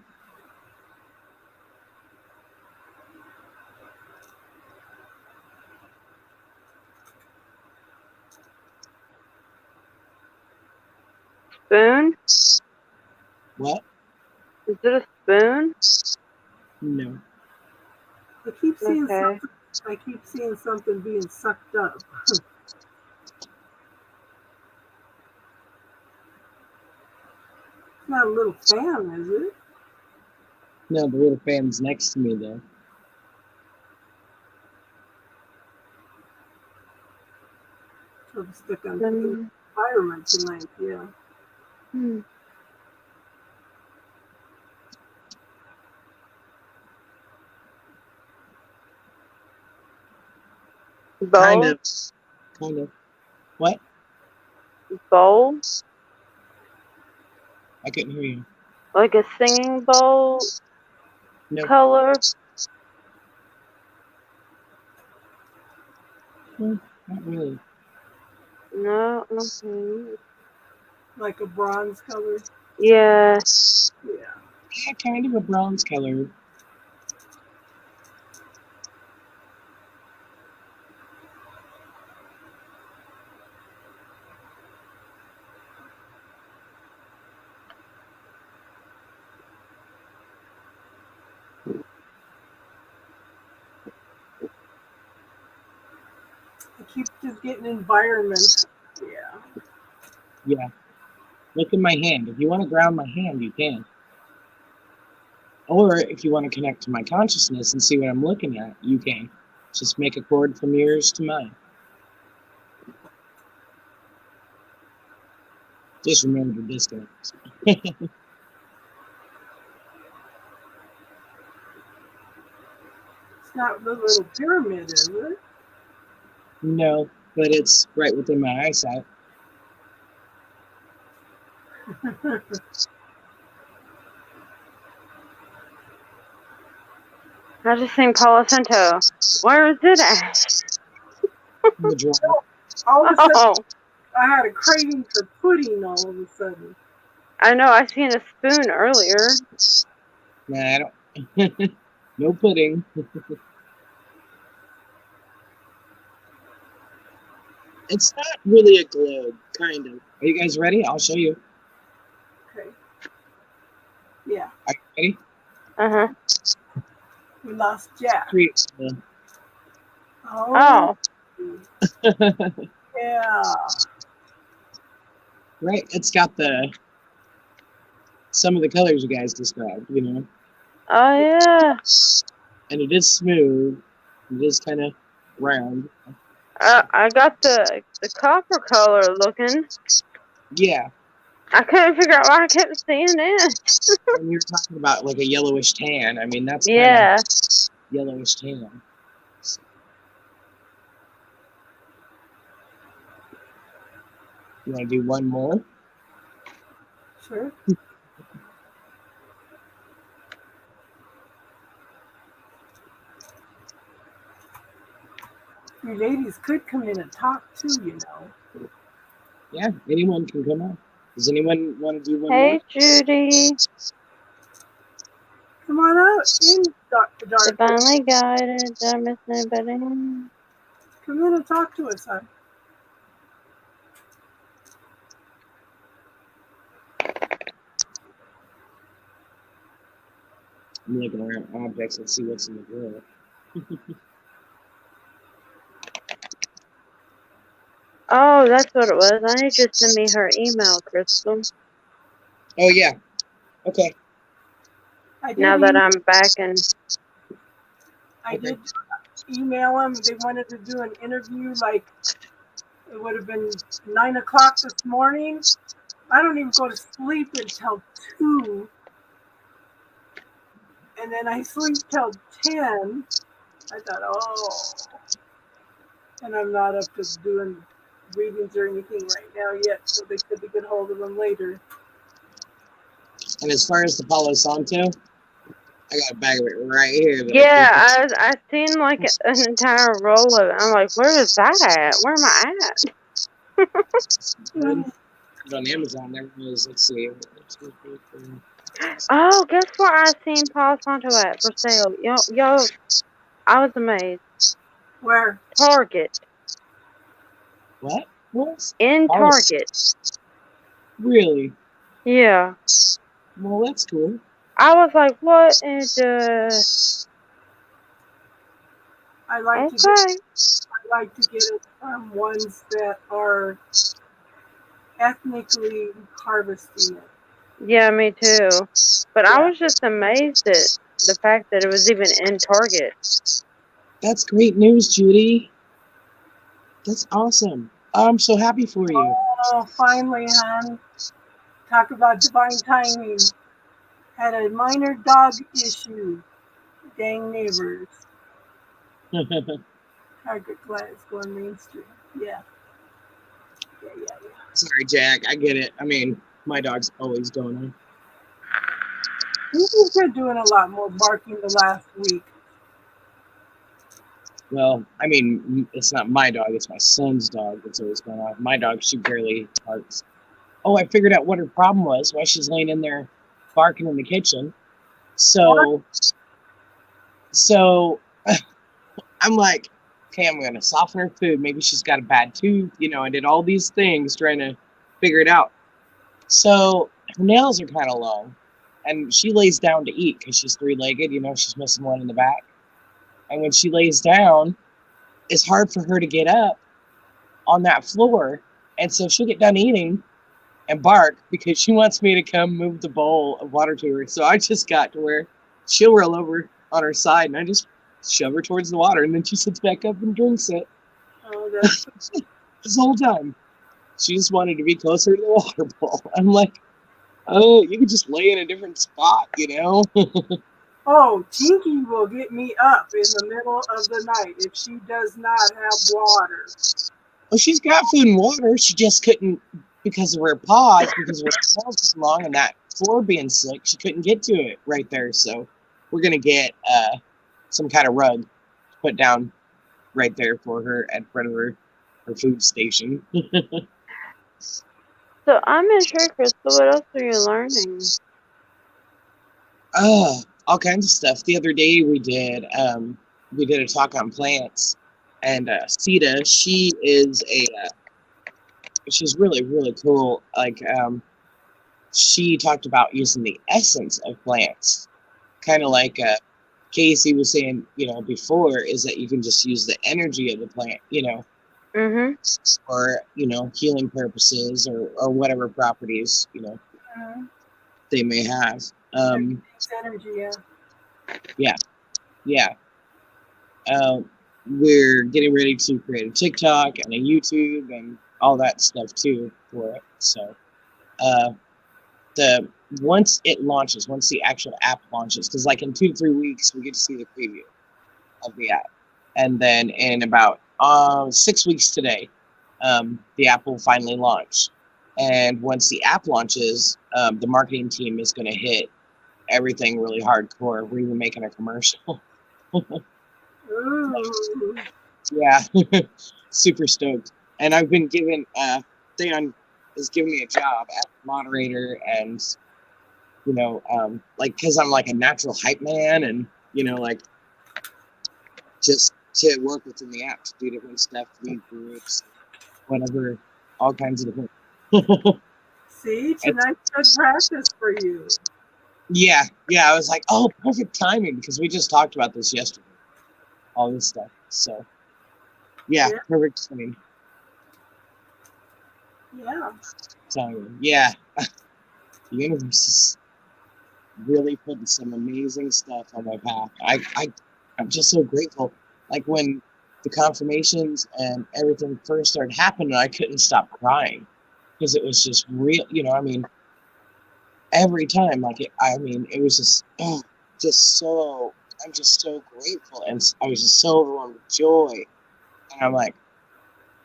Spoon? What? Is it a spoon? No. I keep seeing Okay. something. I keep seeing something being sucked up. It's not a little fan, is it? No, the little fan's next to me, though. So I'm stuck on the environment tonight, yeah. Hmm. Kind Bowl? of. Kind of. What? Bowl? I couldn't hear you. Like a singing bowl No. color? Not really. No, okay. Like a bronze color. Yeah. Yeah. Yeah, kind of a bronze color. I keep just getting environment. Yeah. Yeah. Look at my hand. If you want to ground my hand, you can. Or if you want to connect to my consciousness and see what I'm looking at, you can. Just make a cord from yours to mine. Just remember to disconnect. It's not the little pyramid, is it? No, but it's right within my eyesight. I just seen Palo Santo. Where is it at? The drawer. All of a sudden, Oh, I had a craving for pudding all of a sudden. I know. I seen a spoon earlier. Nah, I don't. No pudding. It's not really a globe, kind of. Are you guys ready? I'll show you. Okay. Yeah. Are you ready? Uh-huh. We lost Jack. Three. Oh. Oh. Yeah. Right? It's got some of the colors you guys described, you know? Oh, yeah. And it is smooth. It is kind of round. I got the copper color looking. Yeah. I couldn't figure out why I kept seeing it. And you're talking about like a yellowish tan. I mean, that's kind Yeah. of yellowish tan. So, you want to do one more? Sure. You ladies could come in and talk too, you know. Yeah, anyone can come up. Does anyone want to do one Hey, more? Judy. Come on out in, Dr. Dark. Divinely guided. Did I miss anybody? Come in and talk to us, hon. I'm looking around objects and see what's in the drawer. Oh, that's what it was. I need you to send me her email, Crystal. Oh, yeah. Okay. I did Now that I'm back in. I did email them. They wanted to do an interview like it would have been 9 o'clock this morning. I don't even go to sleep until 2. And then I sleep till 10. I thought, oh. And I'm not up to doing readings or anything right now yet, so they could get hold of them later. And as far as the Palo Santo, I got a bag of it right here. Yeah, I seen like an entire roll of it. I'm like, where is that at? Where am I at? Put on Amazon. There it is. Let's see. Oh, guess where I seen Palo Santo at for sale? Yo, I was amazed. Where? Target. What? What? In Palo- Target. Really? Yeah. Well, that's cool. I was like, what in the... I like Okay. to get it from ones that are ethnically harvesting it. Yeah, me too. But I was just amazed at the fact that it was even in Target. That's great news, Judy. That's awesome. I'm so happy for you. Oh, finally, hon. Talk about divine timing. Had a minor dog issue. Dang neighbors. Target glass going Main Street. Yeah. Yeah. Sorry, Jack. I get it. I mean, my dog's always going on. He's been doing a lot more barking the last week. Well, I mean, it's not my dog. It's my son's dog that's always going on. My dog, she barely barks. Oh, I figured out what her problem was, why she's laying in there barking in the kitchen. So I'm like, okay, I'm going to soften her food. Maybe she's got a bad tooth. You know, I did all these things trying to figure it out. So her nails are kind of long. And she lays down to eat because she's three-legged. You know, she's missing one in the back. And when she lays down, it's hard for her to get up on that floor. And so she'll get done eating and bark because she wants me to come move the bowl of water to her. So I just got to where she'll roll over on her side and I just shove her towards the water. And then she sits back up and drinks it. Oh, that's This whole time. She just wanted to be closer to the water bowl. I'm like, oh, you could just lay in a different spot, you know? Oh, Tinky will get me up in the middle of the night if she does not have water. Well, she's got food and water. She just couldn't, because of her paws, because of her paws too long and that floor being slick, she couldn't get to it right there. So we're going to get some kind of rug put down right there for her at front of her food station. So I'm not sure, Crystal, what else are you learning? All kinds of stuff. The other day we did a talk on plants, and Sita, she is she's really, really cool. Like she talked about using the essence of plants, kind of like Casey was saying, you know, before, is that you can just use the energy of the plant, you know, for, you know, healing purposes or whatever properties, you know, they may have. It's energy, yeah. Yeah. We're getting ready to create a TikTok and a YouTube and all that stuff too for it. So, once the actual app launches, because like in 2 to 3 weeks we get to see the preview of the app, and then in about 6 weeks today, the app will finally launch. And once the app launches, the marketing team is going to hit everything really hardcore. We're even making a commercial. Ooh. Yeah, super stoked. And I've been given, Theon has given me a job as moderator, and, you know, like, because I'm like a natural hype man, and, you know, like, just to work within the app to do different stuff, lead groups, whatever, all kinds of different. See, tonight's good practice for you. Yeah, I was like, oh, perfect timing, because we just talked about this yesterday, all this stuff. So, yeah. Perfect timing. Yeah. So, yeah, the universe is really putting some amazing stuff on my path. I'm just so grateful. Like when the confirmations and everything first started happening, I couldn't stop crying because it was just real. You know, I mean, every time, like, it was just so. I'm just so grateful, and I was just so overwhelmed with joy. And I'm like,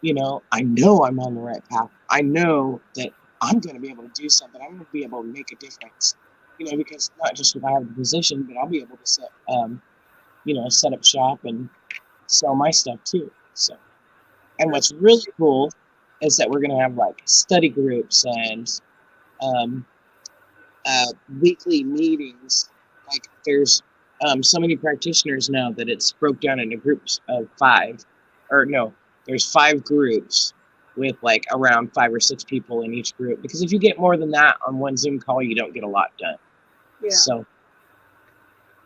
you know I'm on the right path. I know that I'm going to be able to do something. I'm going to be able to make a difference. You know, because not just if I have the position, but I'll be able to set up shop and sell my stuff too. So, and what's really cool is that we're going to have like study groups and weekly meetings. Like there's so many practitioners now that it's broke down into groups of 5, or no, there's 5 groups with like around 5 or 6 people in each group. Because if you get more than that on one Zoom call, you don't get a lot done. Yeah. So,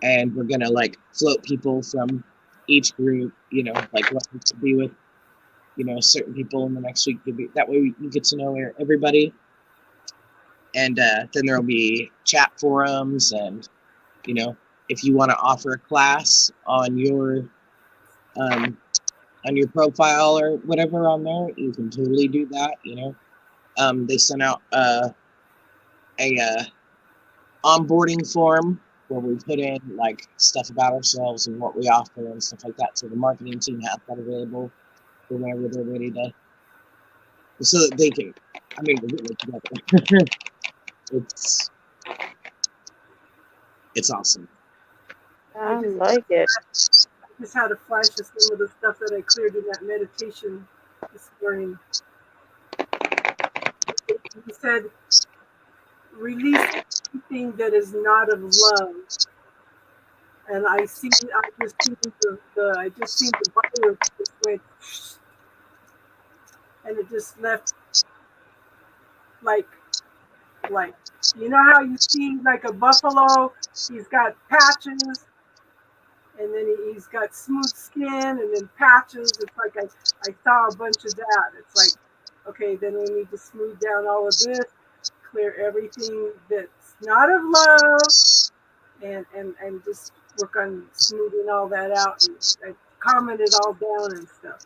and we're gonna like float people from each group, you know, like to be with, you know, certain people in the next week. That way you get to know everybody. And then there'll be chat forums, and, you know, if you want to offer a class on your profile or whatever on there, you can totally do that. You know, they sent out a onboarding form where we put in like stuff about ourselves and what we offer and stuff like that. So the marketing team has that available for whenever they're ready to, so that they can, I mean, we're getting it together. It's awesome. I like it. I just had a flash of some of the stuff that I cleared in that meditation this morning. He said, release anything that is not of love. And I just seen the virus just went, and it just left like, you know how you see like a buffalo, he's got patches, and then he's got smooth skin, and then patches. It's like I saw a bunch of that. It's like, okay, then we need to smooth down all of this, clear everything that's not of love, and just work on smoothing all that out, and I calming it all down and stuff.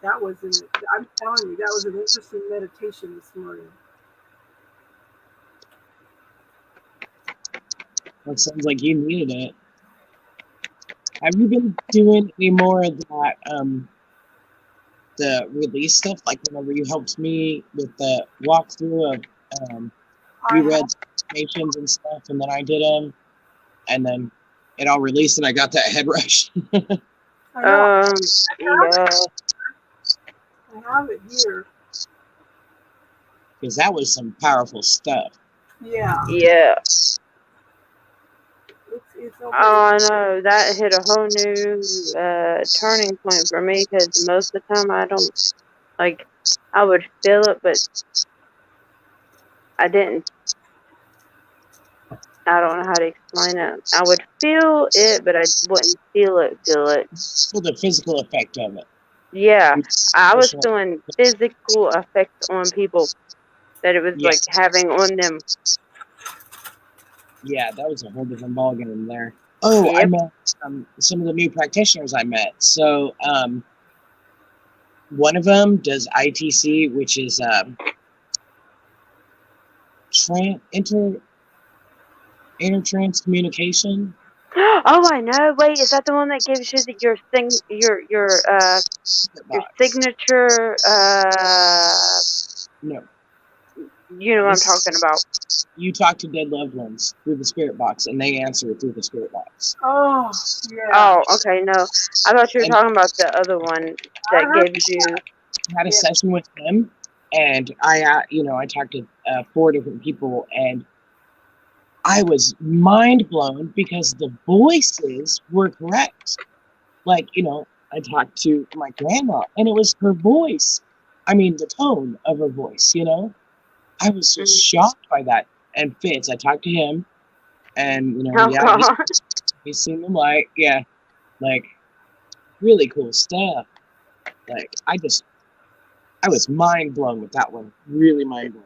That was I'm telling you, that was an interesting meditation this morning. That sounds like you needed it. Have you been doing any more of that, the release stuff? Like whenever you helped me with the walkthrough of, you read informations and stuff, and then I did them, and then it all released, and I got that head rush. I know. Yeah. I have it here. Because that was some powerful stuff. Yeah. Yeah. It's okay. Oh, I know. That hit a whole new turning point for me because most of the time I don't, like, I would feel it, but I didn't. I don't know how to explain it. I would feel it, but I wouldn't feel it. Feel the physical effect of it. Yeah. I was feeling physical effects on people that it was like having on them. Yeah, that was a whole different ballgame there. Oh, Yep. I met some of the new practitioners I met. So one of them does ITC, which is intertrans communication. Oh, I know. Wait, is that the one that gives you your signature? No, You know what I'm talking about. you talk to dead loved ones through the spirit box, and they answer through the spirit box. Oh, yeah. Oh, okay. No, I thought you were talking about the other one that gives you. I had a session with him, and I talked to 4 different people, and I was mind blown because the voices were correct. Like, I talked to my grandma, and it was her voice. I mean, the tone of her voice, I was just shocked by that. And Fitz, I talked to him, and, he's seen the light. Yeah, like, really cool stuff. Like, I was mind blown with that one. Really mind blown.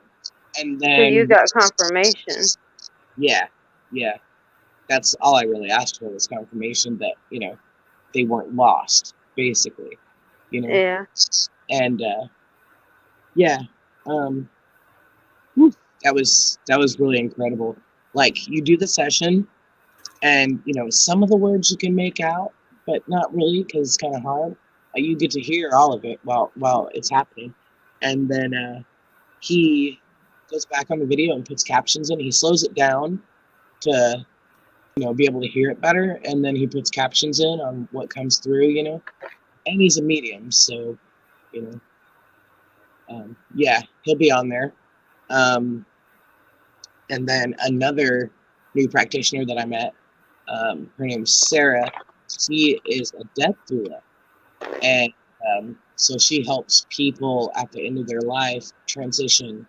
And then. So you got confirmation. Yeah. That's all I really asked for was confirmation that, they weren't lost, basically. Yeah. And that was really incredible. Like, you do the session, and some of the words you can make out, but not really because it's kind of hard. You get to hear all of it while it's happening, and then he goes back on the video and puts captions in. He slows it down to be able to hear it better, and then he puts captions in on what comes through, and he's a medium, so he'll be on there. And then another new practitioner that I met, her name's Sarah. She is a death doula, and so she helps people at the end of their life transition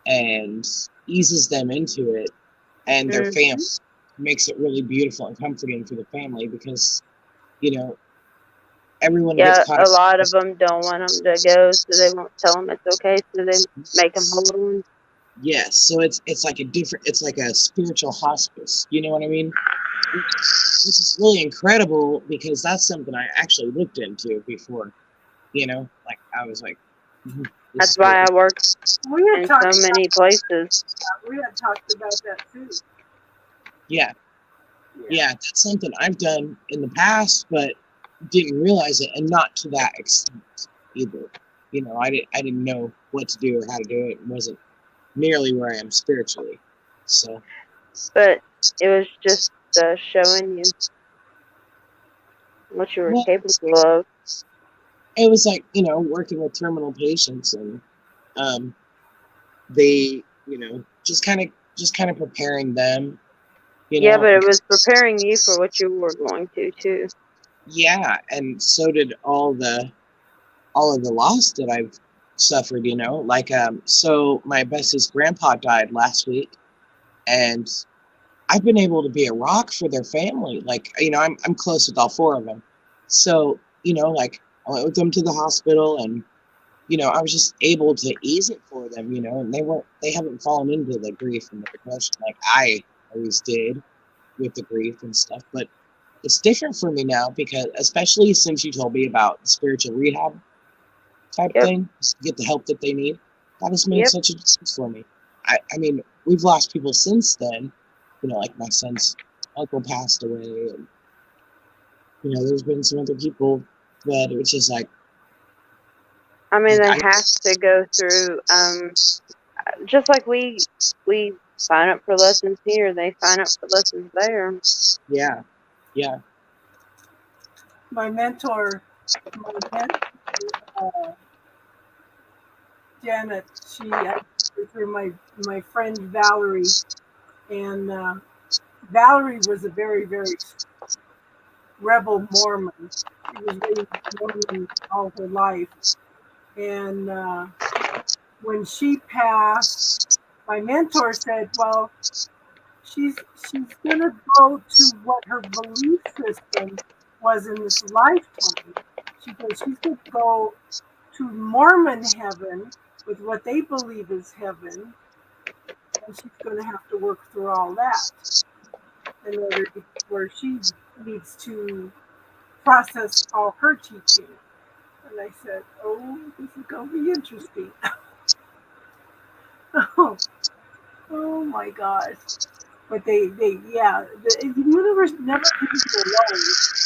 and eases them into it and their family. Makes it really beautiful and comforting for the family because, everyone gets caught up. A lot of them don't want them to go, so they won't tell them it's okay, so they make them hold on. Yes, so it's like it's like a spiritual hospice. You know what I mean? This is really incredible because that's something I actually looked into before. Like I was like, That's why I work We had in talked so many places. we had talked about that too. Yeah, that's something I've done in the past, but didn't realize it, and not to that extent either. You know, I didn't know what to do or how to do it, and wasn't nearly where I am spiritually. So But it was just showing you what you were well, capable of. it was like, you know, working with terminal patients, and they, you know, just kind of preparing them, you Yeah, know. but it was preparing you for what you were going to too. Yeah, and so did all of the loss that I've suffered, you know. Like so my bestie's grandpa died last week, and I've been able to be a rock for their family. Like, you know, I'm close with all four of them. So, you know, like I went with them to the hospital, and you know, I was just able to ease it for them, you know, and they haven't fallen into the grief and the depression like I always did with the grief and stuff. But it's different for me now, because especially since you told me about the spiritual rehab type Yep. thing, just to get the help that they need, that has made Yep. such a difference for me. I mean, we've lost people since then, you know, like my son's uncle passed away, and you know, there's been some other people, but it was just like, I mean, they I, have to go through, just like we sign up for lessons here, they sign up for lessons there. yeah, yeah, My mentor, Janet, I with her my friend Valerie, and Valerie was a very, very rebel Mormon. She was raised Mormon all her life, and when she passed, my mentor said, "Well, she's gonna go to what her belief system was in this lifetime." She goes, "She's gonna go to Mormon heaven with what they believe is heaven, and she's going to have to work through all that in order to where she needs to process all her teaching." And I said, "Oh, this is going to be interesting." Oh my gosh. But the universe never leaves you alone.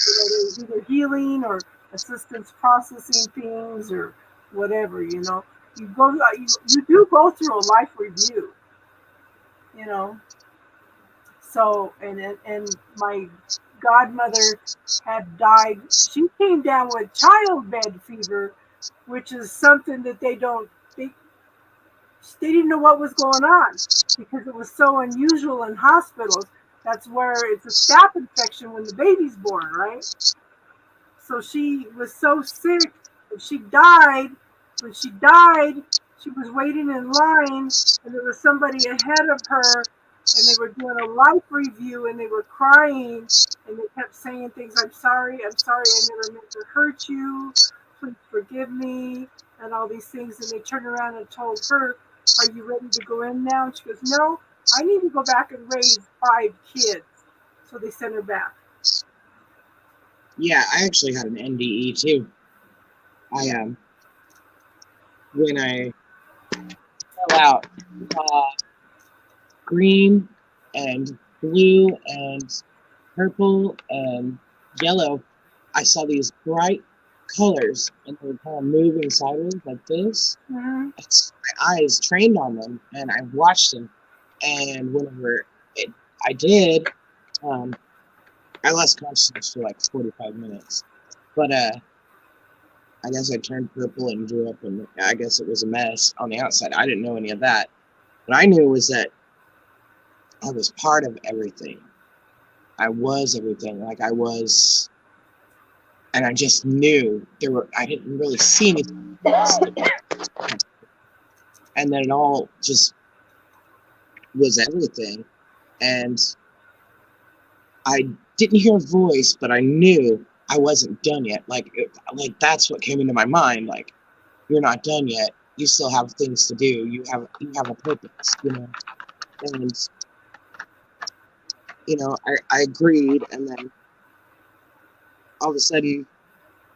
You know, there's either healing or assistance processing things or whatever, you know. You do go through a life review, you know. So and my godmother had died. She came down with childbed fever, which is something that they didn't know what was going on because it was so unusual in hospitals. That's where it's a staph infection when the baby's born, right? So she was so sick that she died. When she died, she was waiting in line, and there was somebody ahead of her, and they were doing a life review, and they were crying, and they kept saying things, I'm sorry, I never meant to hurt you, please forgive me, and all these things. And they turned around and told her, are you ready to go in now? And she goes, no, I need to go back and raise 5 kids. So they sent her back. yeah. I actually had an NDE too. I when I fell out, green and blue and purple and yellow, I saw these bright colors, and they were kind of moving sideways like this. Mm-hmm. My eyes trained on them, and I watched them. And whenever I did, I lost consciousness for like 45 minutes. But I guess I turned purple and drew up, and I guess it was a mess on the outside. I didn't know any of that. What I knew was that I was part of everything. I was everything. Like I was, and I just knew I didn't really see anything. And then it all just was everything. And I didn't hear a voice, but I knew I wasn't done yet. Like that's what came into my mind. Like, you're not done yet. You still have things to do. You have a purpose, you know. And you know, I agreed, and then all of a sudden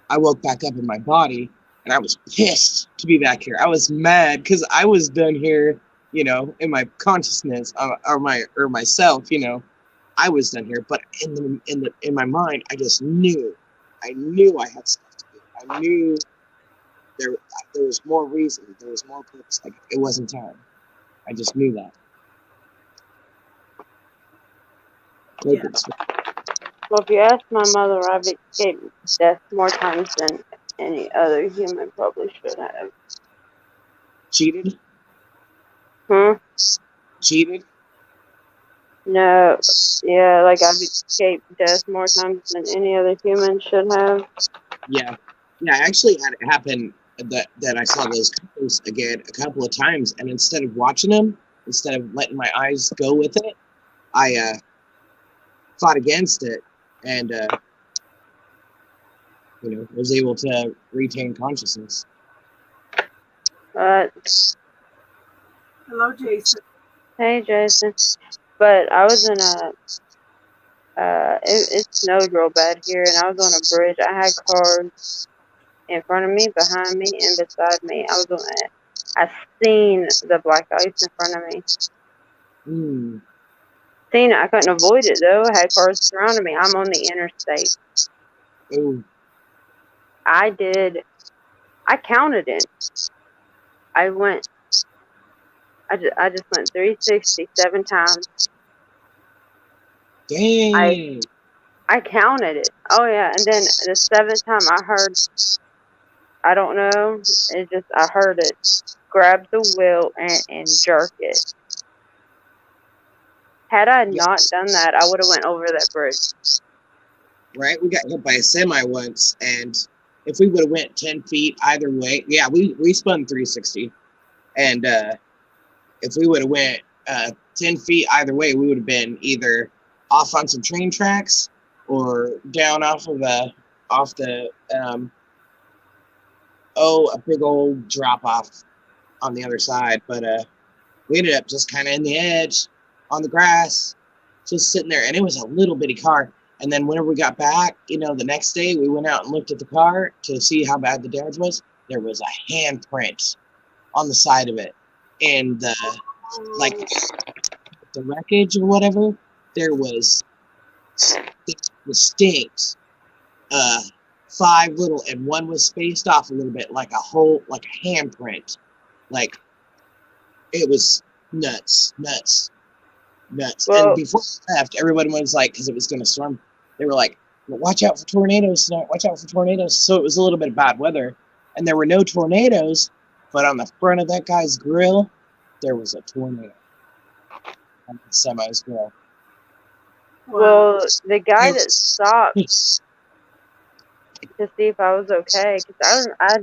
I woke back up in my body, And I was pissed to be back here. I was mad because I was done here, in my consciousness or myself, I was done here. But in my mind, I just knew. I knew I had stuff to do. I knew there was more reason. There was more purpose. Like, it wasn't time. I just knew that. Yeah. Well, if you ask my mother, I've escaped death more times than any other human probably should have. Cheated? Cheated? No. Yeah, like I've escaped death more times than any other human should have. Yeah. Yeah, I actually had it happen that I saw those couples again a couple of times, and instead of watching them, instead of letting my eyes go with it, I fought against it and was able to retain consciousness. But Hello, Jason. hey, Jason. But I was in it snowed real bad here, and I was on a bridge. I had cars in front of me, behind me, and beside me. I seen the black ice in front of me. Seen it. I couldn't avoid it though. I had cars surrounding me. I'm on the interstate. Ooh. I counted it. I just went 367 times. Dang. I counted it. Oh yeah, and then the 7th time I heard, I don't know, I heard it. Grab the wheel and jerk it. Had I not done that, I would have went over that bridge. Right? We got hit by a semi once, and if we would have went 10 feet either way, yeah, we spun 360. And if we would have went 10 feet either way, we would have been either off on some train tracks or down off the a big old drop off on the other side. But we ended up just kind of in the edge on the grass, just sitting there, and it was a little bitty car. And then whenever we got back, the next day we went out and looked at the car to see how bad the damage was. There was a handprint on the side of it, and the wreckage or whatever. There was distinct 5 little, and one was spaced off a little bit, like a handprint. Like, it was nuts. Well, and before we left, everybody was like, because it was going to storm, they were like, well, watch out for tornadoes tonight. Watch out for tornadoes. So it was a little bit of bad weather, and there were no tornadoes, but on the front of that guy's grill, there was a tornado on the semi's grill. well, the guy that stopped to see if I was okay, because I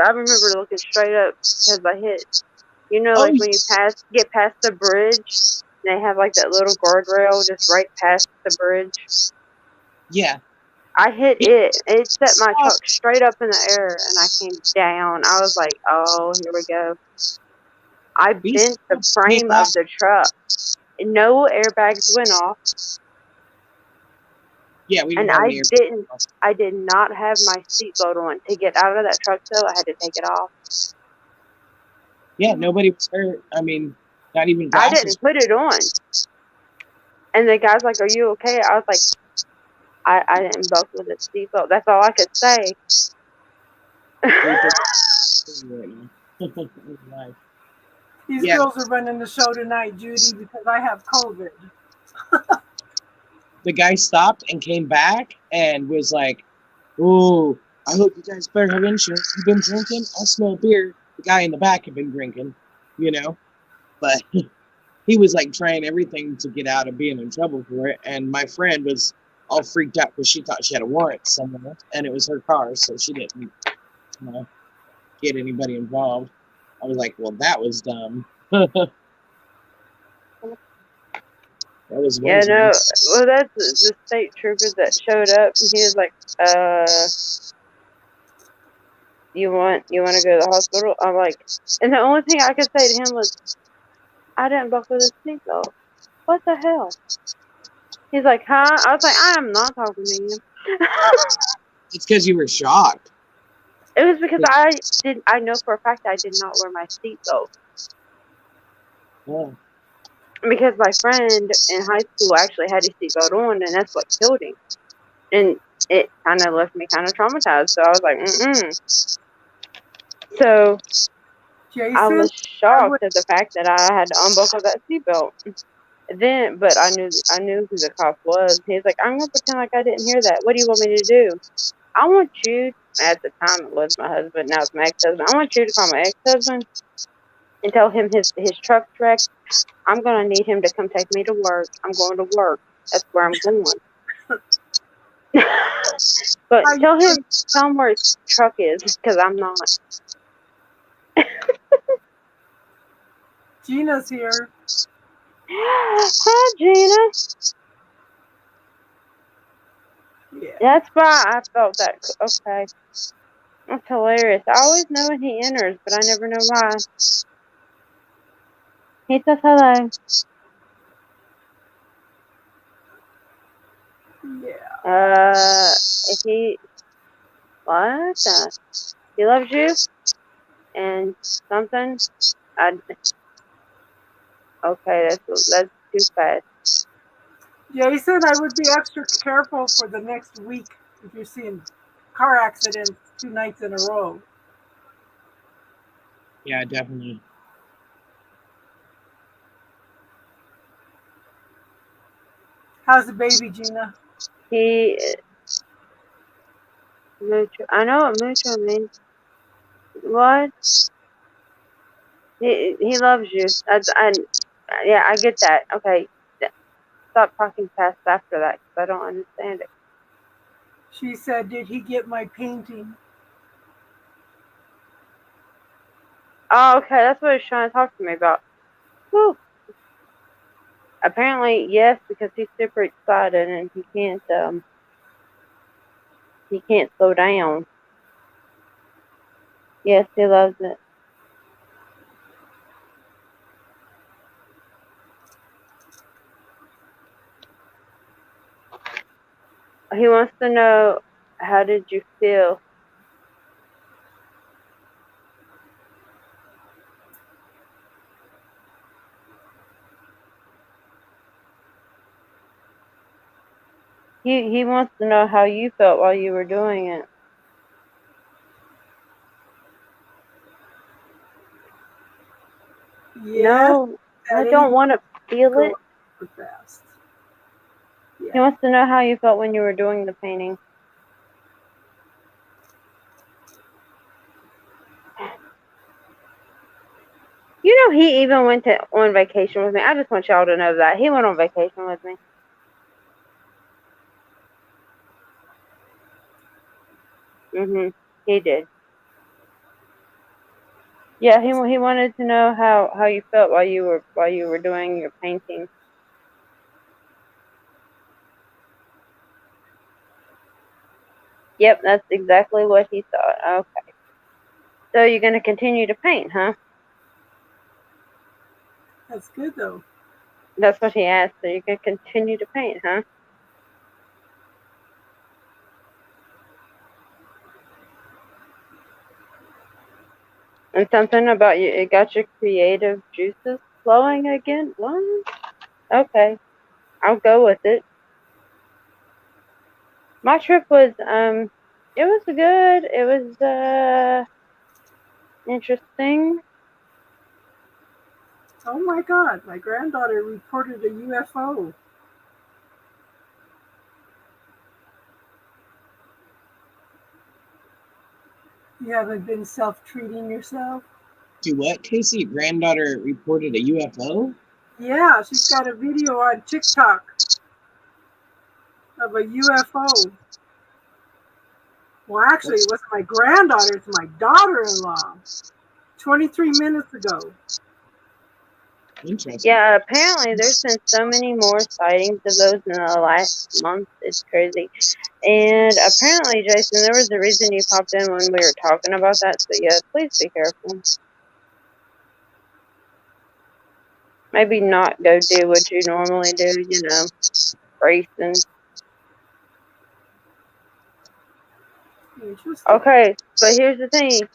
remember looking straight up because I hit, like when you get past the bridge, they have like that little guardrail just right past the bridge. Yeah. I hit it. It set my truck straight up in the air, and I came down. I was like, oh, here we go. I bent the frame of the truck. No airbags went off. Yeah, we and I did not have my seatbelt on. To get out of that truck, though, I had to take it off. Yeah, nobody was hurt. I mean, not even I glasses. didn't put it on. And the guy's like, are you okay? I was like, I didn't buckle the seatbelt. That's all I could say. These girls are running the show tonight, Judy, because I have COVID. The guy stopped and came back and was like, "Oh, I hope you guys better have insurance. You've been drinking? I smell beer." The guy in the back had been drinking, but he was like trying everything to get out of being in trouble for it. And my friend was all freaked out because she thought she had a warrant somewhere, and it was her car, so she didn't get anybody involved. I was like, well, that was dumb. That was yeah, no. Well, that's the state trooper that showed up. And he was like, you want to go to the hospital? I'm like, and the only thing I could say to him was, I didn't buckle the seatbelt. What the hell? He's like, huh? I was like, I am not talking to you. It's because you were shocked. It was because I know for a fact I did not wear my seatbelt. Oh, Because my friend in high school actually had his seatbelt on, and that's what killed him. And it kind of left me kind of traumatized. So I was like, So I Jason, was shocked at the fact that I had to unbuckle that seatbelt. But I knew who the cop was. He's like, I'm gonna pretend like I didn't hear that. What do you want me to do? I want you. At the time, it was my husband. Now it's my ex-husband. I want you to call my ex-husband and tell him his truck's wrecked. I'm gonna need him to come take me to work. I'm going to work. That's where I'm going. But are tell you, him where his truck is, because I'm not. Gina's here. Hi, Gina. Yeah. That's why I felt that. Okay, that's hilarious. I always know when he enters, but I never know why. He says hello. Yeah. If he what? He loves you and something. I okay. That's too fast. Jason, I would be extra careful for the next week if you're seeing car accidents 2 nights in a row. yeah, definitely. How's the baby, Gina? He mucho. I know what mucho means. What? He loves you. Yeah, I get that. Okay, stop talking fast after that because I don't understand it. She said, did he get my painting? Oh, okay, that's what he's trying to talk to me about. Whew. Apparently, yes, because he's super excited and he can't slow down. Yes, he loves it. He wants to know, how did you feel? He wants to know how you felt while you were doing it. Yes, No, I at don't 8 want to feel go it. super fast. He Yeah. wants to know how you felt when you were doing the painting. You know, he even went on vacation with me. I just want y'all to know that. He went on vacation with me. He did. Yeah, he wanted to know how you felt while you were doing your painting. Yep, that's exactly what he thought. Okay. So you're gonna continue to paint, huh? That's good though. That's what he asked. So you can continue to paint, huh? And something about you, it got your creative juices flowing again? What? Okay, I'll go with it. My trip was, it was good. It was, interesting. Oh my God, my granddaughter reported a UFO. You haven't been self-treating yourself? Do what, Casey? Your granddaughter reported a UFO? Yeah, she's got a video on TikTok of a UFO. Well, actually, it wasn't my granddaughter, it's my daughter-in-law. 23 minutes ago. Interesting. Yeah, apparently there's been so many more sightings of those in the last month. It's crazy. And apparently, Jason, there was a reason you popped in when we were talking about that. So yeah, please be careful. Maybe not go do what you normally do, racing. Interesting. Okay, but here's the thing,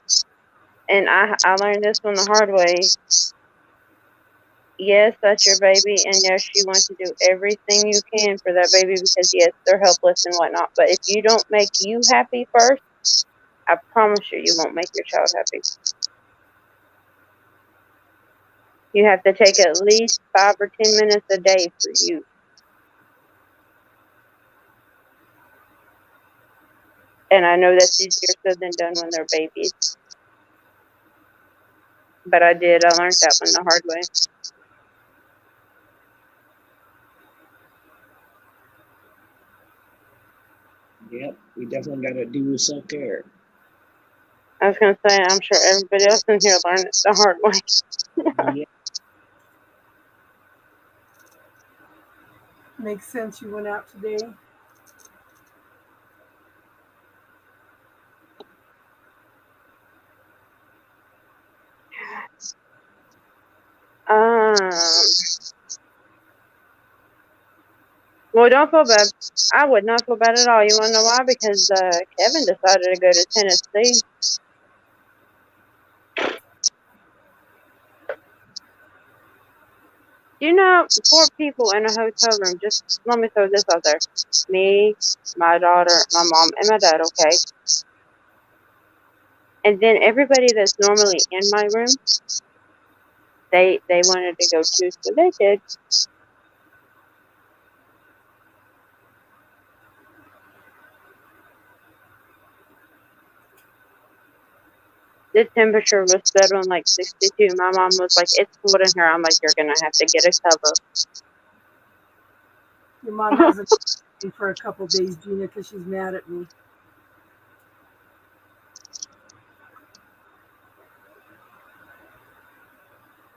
and I learned this one the hard way. Yes, that's your baby, and yes, you want to do everything you can for that baby because yes, they're helpless and whatnot. But if you don't make you happy first, I promise you, you won't make your child happy. You have to take at least 5 or 10 minutes a day for you. And I know that's easier said than done when they're babies. But I learned that one the hard way. Yep, we definitely got to do self-care. I was going to say, I'm sure everybody else in here learned it the hard way. Yeah. Makes sense you went out today. Well, don't feel bad. I would not feel bad at all. You want to know why? Because Kevin decided to go to Tennessee. You know, 4 people in a hotel room. Just let me throw this out there. Me, my daughter, my mom, and my dad, okay? And then everybody that's normally in my room, they wanted to go too, so they did. The temperature was set on like 62. My mom was like, "It's cold in here." I'm like, "You're gonna have to get a cover." Your mom hasn't been for a couple days, Gina, because she's mad at me.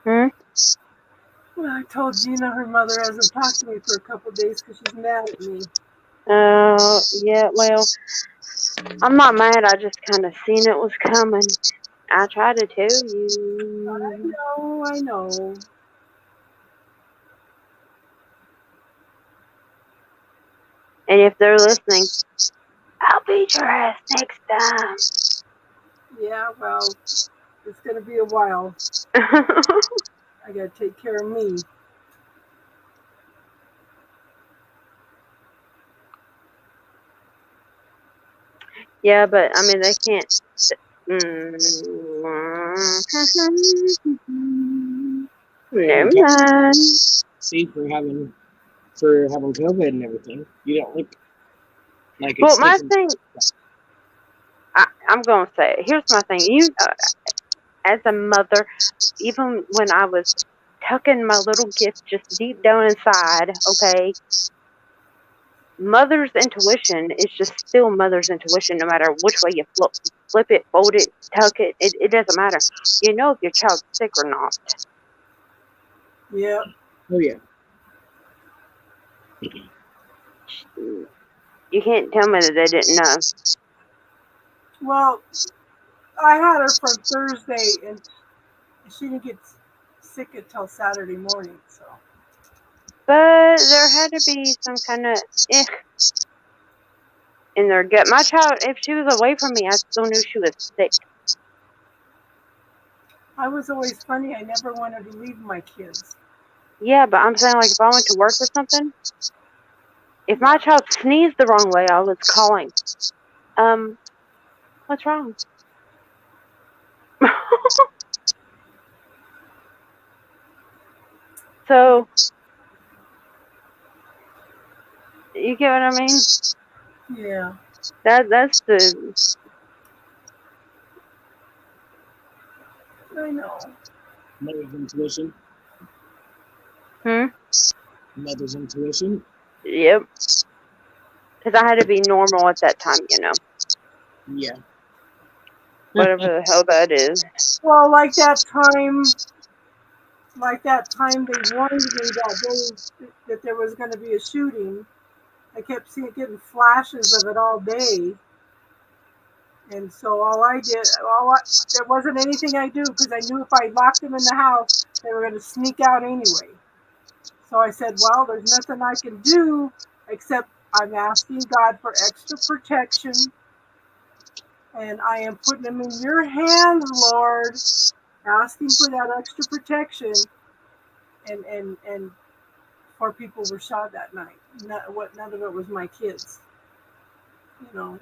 Well, I told Gina her mother hasn't talked to me for a couple days because she's mad at me. Yeah, well, I'm not mad. I just kind of seen it was coming. I tried to tell you. I know. And if they're listening, I'll beat your ass next time. Yeah, well, it's going to be a while. I got to take care of me. Yeah, but I mean, they can't. Never mind. See, for having COVID and everything, you don't look like it's. Well, my thing, I'm gonna say it. Here's my thing. You, as a mother, even when I was tucking my little gift just deep down inside, okay, mother's intuition is just still mother's intuition, no matter which way you flip it, fold it, tuck it. It doesn't matter. You know if your child's sick or not. Yeah. Oh yeah. You can't tell me that they didn't know. Well, I had her from Thursday, and she didn't get sick until Saturday morning. So. But there had to be some kind of in their gut. My child, if she was away from me, I still knew she was sick. I was always funny. I never wanted to leave my kids. Yeah, but I'm saying, like, if I went to work or something, if my child sneezed the wrong way, I was calling. What's wrong? So, you get what I mean? Yeah. That's the. I know. Mother's intuition. Mother's intuition. Yep. Because I had to be normal at that time, you know. Yeah. Whatever the hell that is. Well, like that time they warned me that day that there was going to be a shooting. I kept getting flashes of it all day. And so there wasn't anything I do because I knew if I locked them in the house, they were going to sneak out anyway. So I said, well, there's nothing I can do except I'm asking God for extra protection And I am putting them in your hands, Lord, asking for that extra protection. And 4 people were shot that night. None of it was my kids.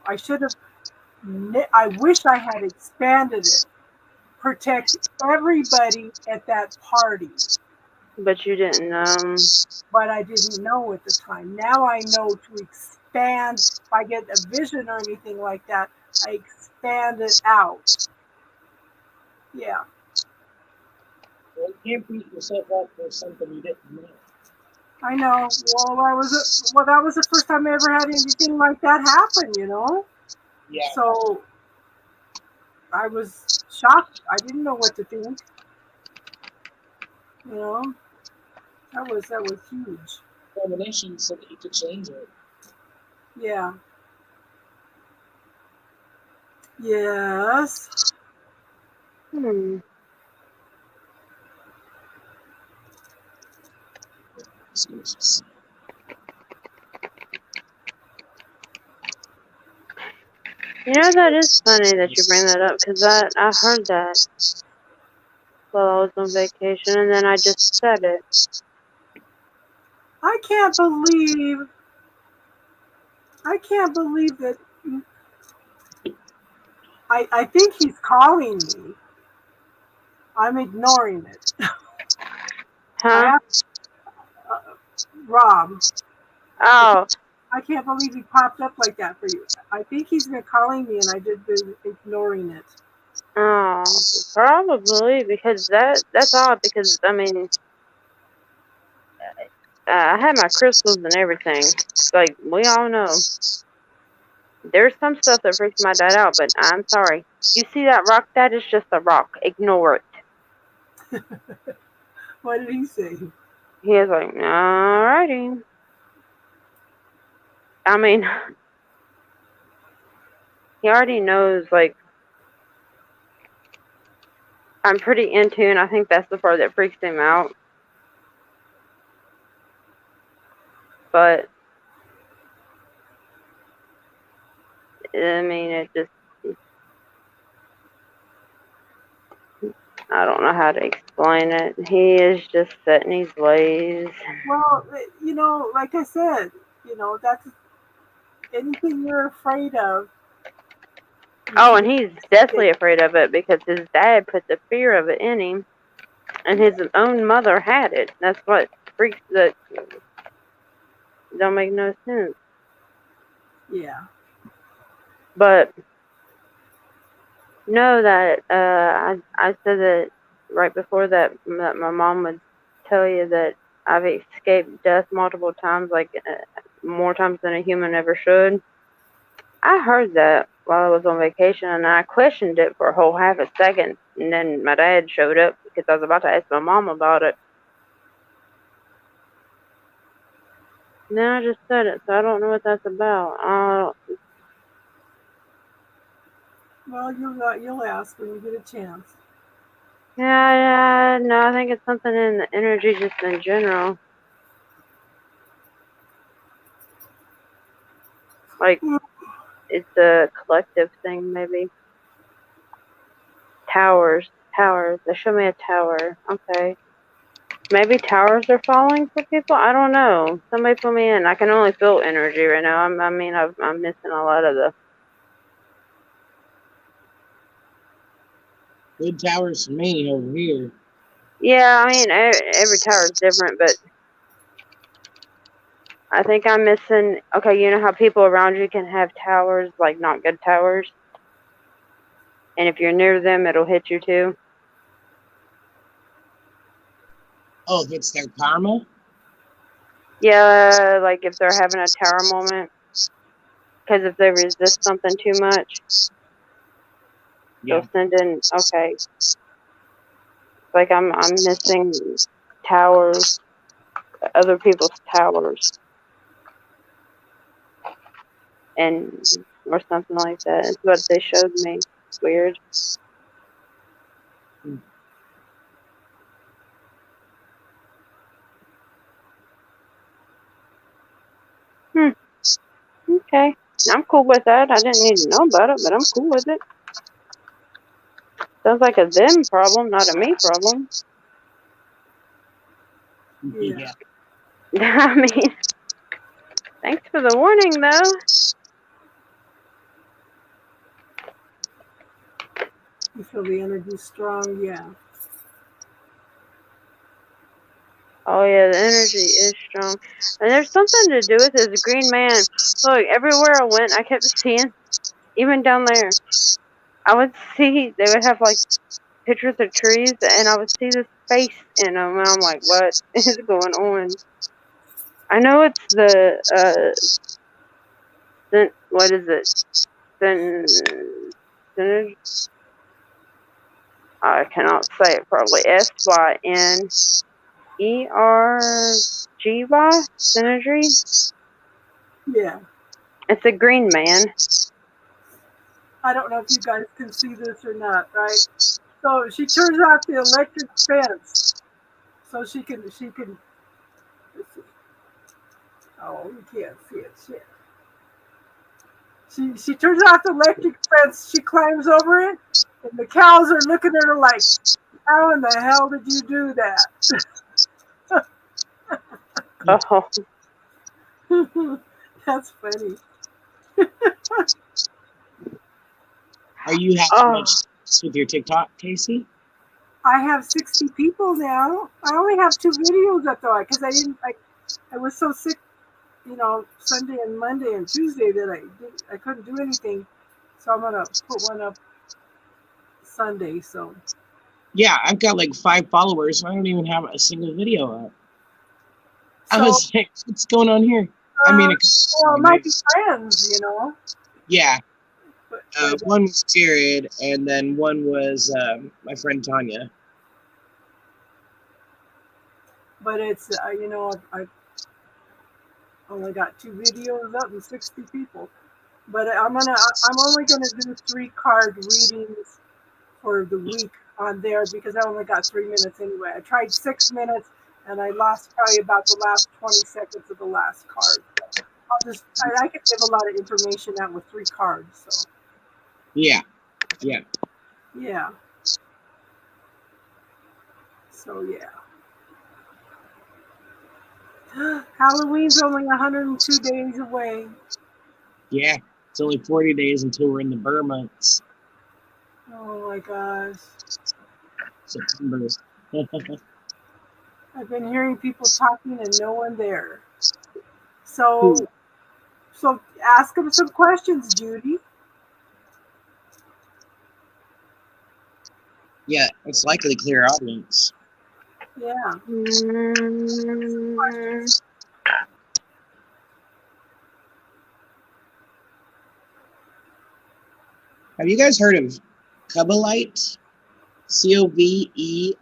I should have. I wish I had expanded it. Protect everybody at that party. But you didn't. But I didn't know at the time. Now I know to expand. If I get a vision or anything like that, I expand it out. Yeah. Well, you can't beat yourself up for something you didn't know. I know. Well, that was the first time I ever had anything like that happen. Yeah. So I was shocked. I didn't know what to think. That was huge. Premonition so that you could change it. Yeah. Yes. Excuses. That is funny that you bring that up because I heard that while I was on vacation, and then I just said it. I can't believe that. I think he's calling me. I'm ignoring it. Huh? Rob. Oh. I can't believe he popped up like that for you. I think he's been calling me and I did been ignoring it. Oh, probably because that's odd because I mean I had my crystals and everything. Like we all know. There's some stuff that freaks my dad out, but I'm sorry. You see that rock? That is just a rock. Ignore it. What did he say? He was like, alrighty. I mean, he already knows, like, I'm pretty in tune. I think that's the part that freaks him out. But, I mean, it just, I don't know how to explain it. He is just set in his ways. Well, like I said, that's anything you're afraid of. Oh, and he's definitely afraid of it because his dad put the fear of it in him, and his own mother had it. That's what freaks that don't make no sense. Yeah. But know that I said that right before that my mom would tell you that I've escaped death multiple times, like more times than a human ever should. I heard that while I was on vacation, and I questioned it for a whole half a second, and then my dad showed up because I was about to ask my mom about it. And then I just said it, so I don't know what that's about. Well, you'll ask when you get a chance. Yeah, no, I think it's something in the energy just in general. Like, it's a collective thing, maybe. Towers. They show me a tower. Okay. Maybe towers are falling for people? I don't know. Somebody put me in. I can only feel energy right now. I'm missing a lot of the... Good towers for me over here. Yeah, I mean, every tower is different, but I think I'm missing... Okay, you know how people around you can have towers, like not good towers? And if you're near them, it'll hit you too? Oh, if it's their karma? Yeah, like if they're having a tower moment. Because if they resist something too much, Yeah. they'll send in... Okay. Like I'm missing towers, other people's towers, and or something like that. It's what they showed me. It's weird. Okay. I'm cool with that. I didn't need to know about it, but I'm cool with it. Sounds like a them problem, not a me problem. Yeah. I mean, thanks for the warning, though. You feel the energy strong, yeah. Oh yeah, the energy is strong, and there's something to do with this green man. Look, everywhere I went, I kept seeing, even down there, I would see they would have like pictures of trees, and I would see this face in them, and I'm like, what is going on? I know it's the what is it? I cannot say it probably. SYNERGY. Synergy. Yeah. It's a green man. I don't know if you guys can see this or not, right? So she turns off the electric fence so she can let's see. Oh, you can't see it. Shit. She turns off the electric fence, she climbs over it, and the cows are looking at her like, how in the hell did you do that? Oh. That's funny. Are you having much success with your TikTok, Casey? I have 60 people now. I only have 2 videos up though, because I was so sick, Sunday and Monday and Tuesday that I couldn't do anything. So I'm gonna put one up Sunday. So Yeah, I've got like 5 followers. I don't even have a single video up. I was like, what's going on here? I mean, it might be friends, Yeah. But one was Jared, and then one was my friend Tanya. But it's I only got 2 videos up and 60 people. But I'm only gonna do 3 card readings for the week on there because I only got 3 minutes anyway. I tried 6 minutes and I lost probably about the last 20 seconds of the last card. I could give a lot of information out with 3 cards. So Yeah. So yeah. Halloween's only 102 days away. Yeah, it's only 40 days until we're in the Burr months. Oh my gosh. September. I've been hearing people talking and no one there. So ask them some questions, Judy. Yeah, it's likely clear audience. Yeah. Have you guys heard of Covelite? Covellite.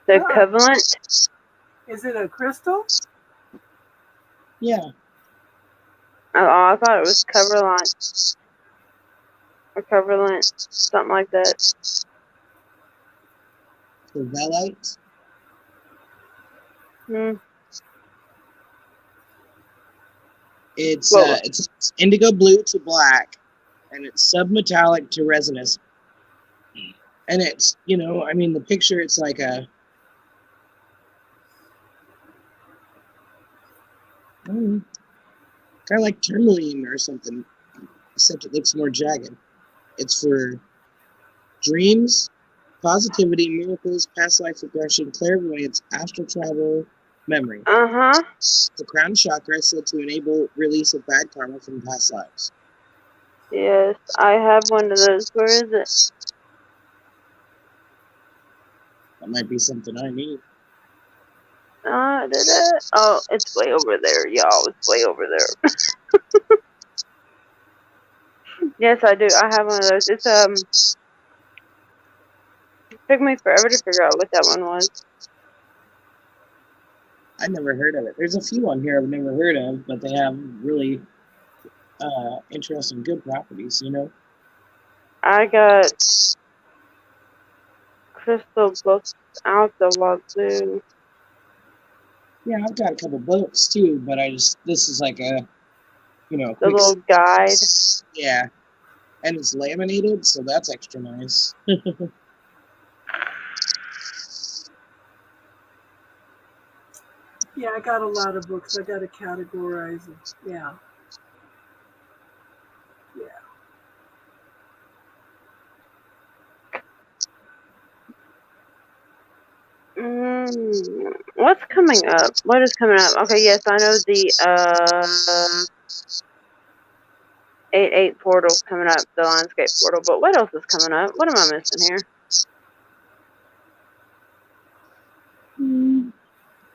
The equivalent? Is it a crystal? Yeah. Oh, I thought it was Coverline. Or Coverlant, something like that. Covelite? It's indigo blue to black, and it's submetallic to resinous. And it's, the picture, it's like a, kind of like tourmaline or something, except it looks more jagged. It's for dreams, positivity, miracles, past life regression, clairvoyance, astral travel, memory. The crown chakra is said to enable release of bad karma from past lives. Yes, I have one of those. Where is it? That might be something I need. Oh, it's way over there, y'all. It's way over there. Yes, I do. I have one of those. It took me forever to figure out what that one was. I never heard of it. There's a few on here I've never heard of, but they have really interesting, good properties, I got crystal books out the wazoo. Yeah, I've got a couple books too, but this is like a you know, The quick. little guide. Yeah, and it's laminated, so that's extra nice. Yeah, I got a lot of books. I got to categorize them. Yeah. Yeah. What's coming up? What is coming up? Okay, yes, I know the 8-8 portal's coming up, the Lionsgate portal, but what else is coming up? What am I missing here?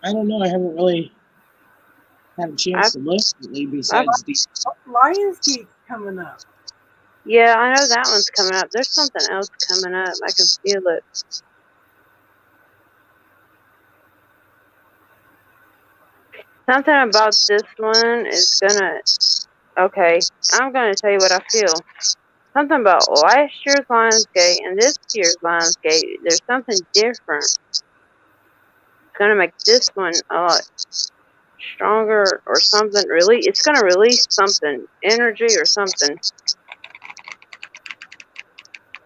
I don't know. I haven't really had a chance to look lately besides these. Lionsgate's coming up. Yeah, I know that one's coming up. There's something else coming up. I can feel it. Something about this one is gonna. Okay, I'm gonna tell you what I feel. Something about last year's Lionsgate and this year's Lionsgate. There's something different. It's gonna make this one a lot stronger or something. Really, it's gonna release something, energy or something.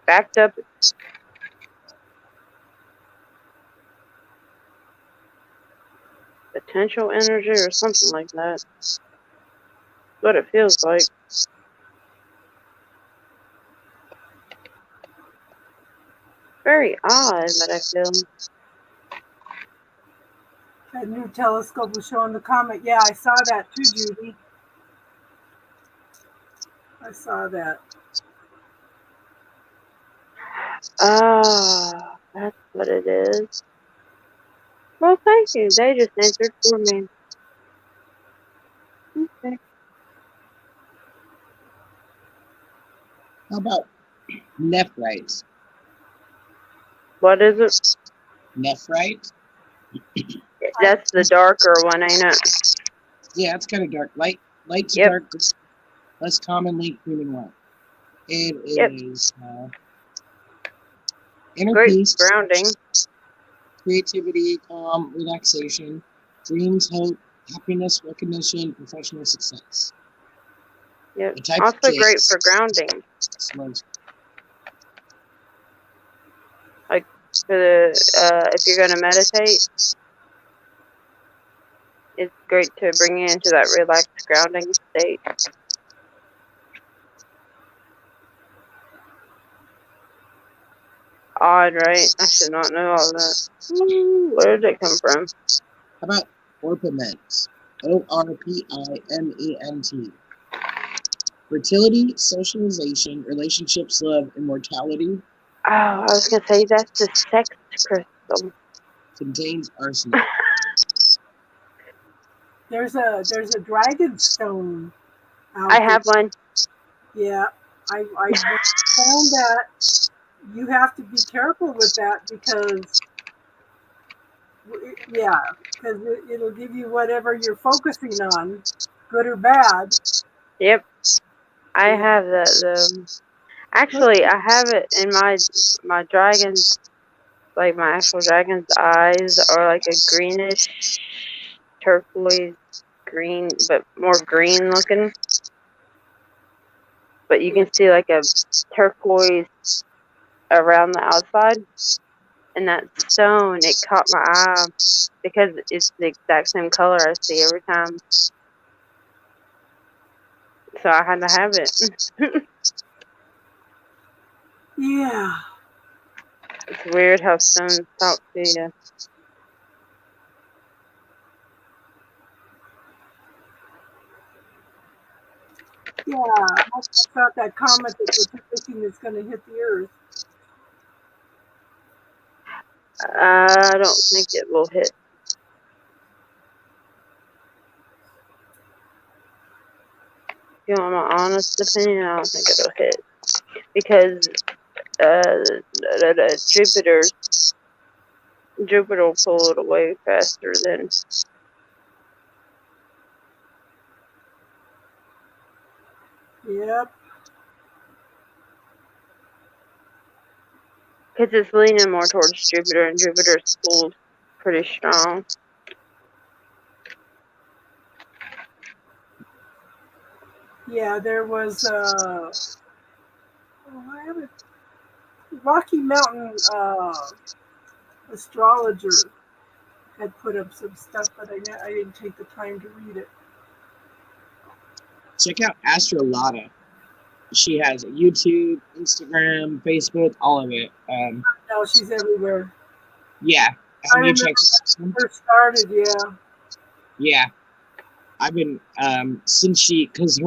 Backed up. Potential energy or something like that. That's what it feels like. Very odd, but I feel. That new telescope was showing the comet. Yeah, I saw that too, Judy. I saw that. Ah, that's what it is. Well, thank you. They just answered for me. Okay. How about nephrite? What is it? Nephrite? That's the darker one, ain't it? Yeah, it's kind of dark. Light to Yep. dark, less commonly cream and white. It Yep. is inner Great peace, grounding. creativity, calm, relaxation, dreams, hope, happiness, recognition, professional success. Yep. The type Also of cake, great for grounding. smells. Like for the if you're gonna meditate, it's great to bring you into that relaxed grounding state. Odd, right? I should not know all that. Where did it come from? How about orpiment? ORPIMENT. Fertility, socialization, relationships, love, immortality. Oh, I was gonna say that's the sex crystal. Contains arsenic. There's a dragon stone out I have one. Yeah, I found that you have to be careful with that because it'll give you whatever you're focusing on, good or bad. Yep. I have the actually I have it in my dragon's, like my actual dragon's eyes are like a greenish turquoise green, but more green looking. But you can see like a turquoise around the outside. And that stone, it caught my eye because it's the exact same color I see every time. So I had to have it. Yeah. It's weird how stones talk to you. Yeah, I thought that comet that we're predicting is going to hit the Earth. I don't think it will hit. If you want my honest opinion, I don't think it'll hit. Because Jupiter will pull it away faster than. Yep. Because it's leaning more towards Jupiter, and Jupiter's pulled pretty strong. Yeah, there was I have a Rocky Mountain astrologer had put up some stuff, but I didn't take the time to read it. Check out Astrolata. She has YouTube, Instagram, Facebook, all of it. No, she's everywhere. Yeah. I Have you remember checked when it first started, yeah. Yeah. I've been since because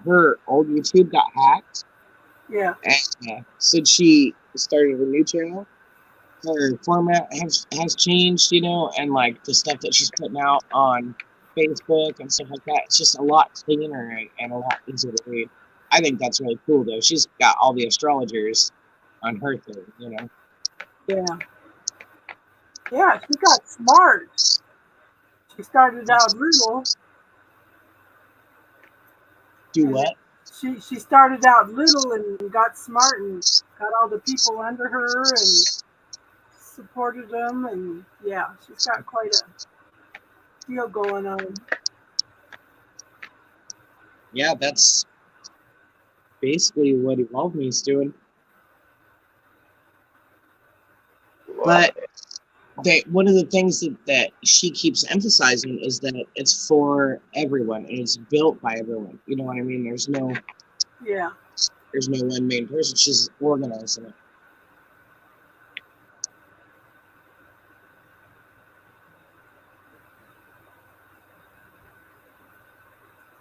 her old YouTube got hacked, Yeah. and since she started her new channel, her format has changed, and like the stuff that she's putting out on Facebook and stuff like that, it's just a lot cleaner and a lot easier to read. I think that's really cool though. She's got all the astrologers on her thing. Yeah. Yeah, she got smart. She started out little. Do and what? She started out little and got smart and got all the people under her and supported them, and yeah, she's got quite a deal going on. Yeah, that's basically what Evolve Me is doing. But one of the things that she keeps emphasizing is that it's for everyone and it's built by everyone. You know what I mean? There's no one main person. She's organizing it.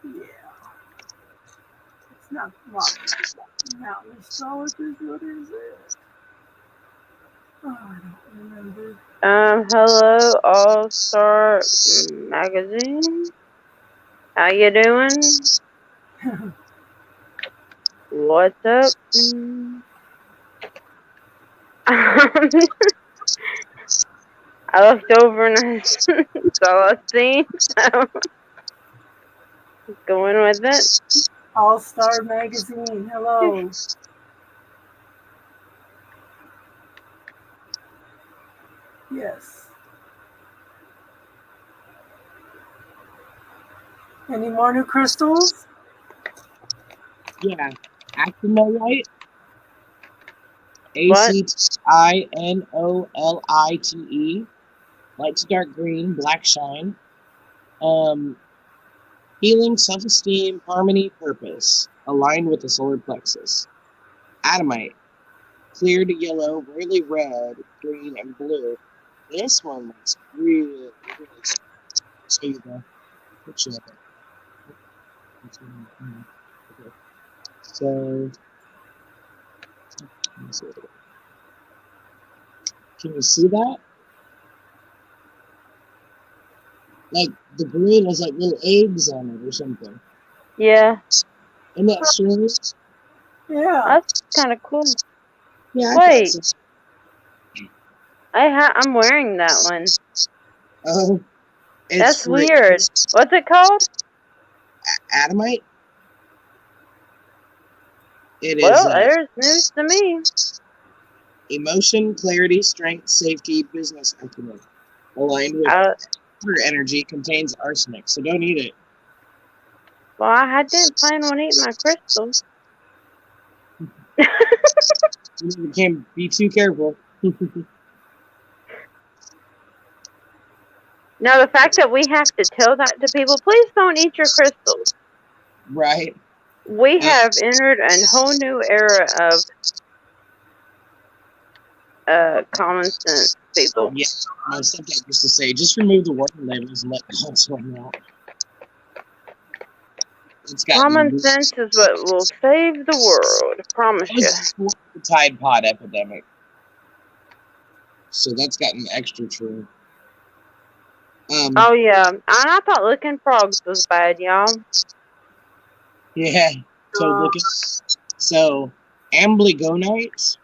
Yeah. It's not Mountain Astrologers. What is it? Oh, I don't remember. Hello, All Star Magazine. How you doing? What's up? I looked over and I saw a scene, so going with it. All Star Magazine. Hello. Yes. Any more new crystals? Yeah. Actinolite. ACTINOLITE. Light to dark green, black shine. Healing, self-esteem, harmony, purpose. Aligned with the solar plexus. Adamite. Clear to yellow, rarely red, green, and blue. This one looks really, really show you the picture of it. Okay. So, can you see that? Like the green is like little eggs on it or something. Yeah. Isn't that strange? Yeah. That's kind of cool. Yeah. Wait. I'm wearing that one. Oh. That's weird. What's it called? Adamite. There's news to me. Emotion, clarity, strength, safety, business acumen. Aligned with her energy, contains arsenic, so don't eat it. Well, I didn't plan on eating my crystals. You can't be too careful. Now, the fact that we have to tell that to people, please don't eat your crystals. Right. We have entered a whole new era of common sense people. Yeah, my stepdad used to say, just remove the warning labels and let the house run out. Common sense is what will save the world. I promise you. The Tide Pod epidemic. So that's gotten extra true. Oh yeah, and I thought licking frogs was bad, y'all. Yeah, so amblygonite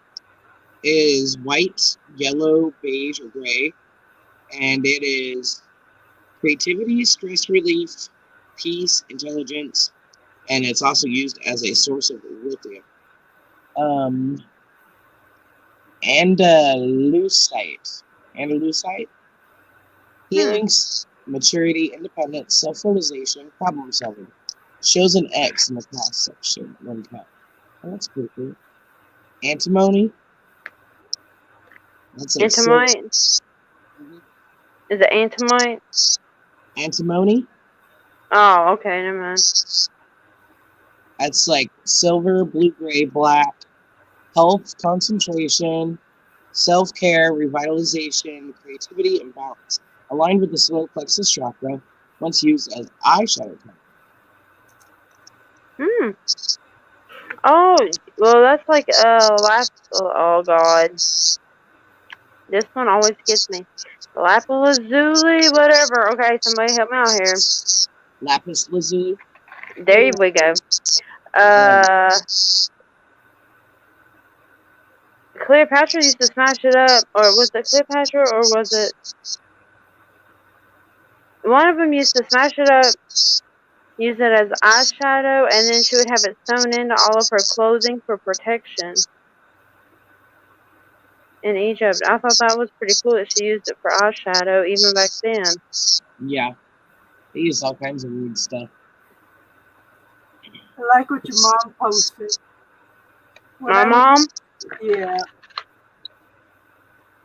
is white, yellow, beige, or gray, and it is creativity, stress relief, peace, intelligence, and it's also used as a source of lithium. Andalusite, healing, maturity, independence, self-realization, problem solving. Shows an X in the cross section when cut. Oh, that's pretty cool. Antimony. That's like Antimite. Is it antimite? antimony. Oh, okay, never mind. That's like silver, blue, gray, black. Health, concentration, self-care, revitalization, creativity, and balance. Aligned with the solar plexus chakra, once used as eyeshadow color. Oh, well, that's like oh god, this one always gets me. Lapis-lazuli, whatever. Okay, somebody help me out here. Lapis lazuli. There we go. Cleopatra used to smash it up, or was it Cleopatra, or was it one of them used to smash it up, use it as eyeshadow, and then she would have it sewn into all of her clothing for protection. In Egypt, I thought that was pretty cool that she used it for eyeshadow even back then. Yeah, they use all kinds of weird stuff. I like what your mom posted. My mom? Yeah.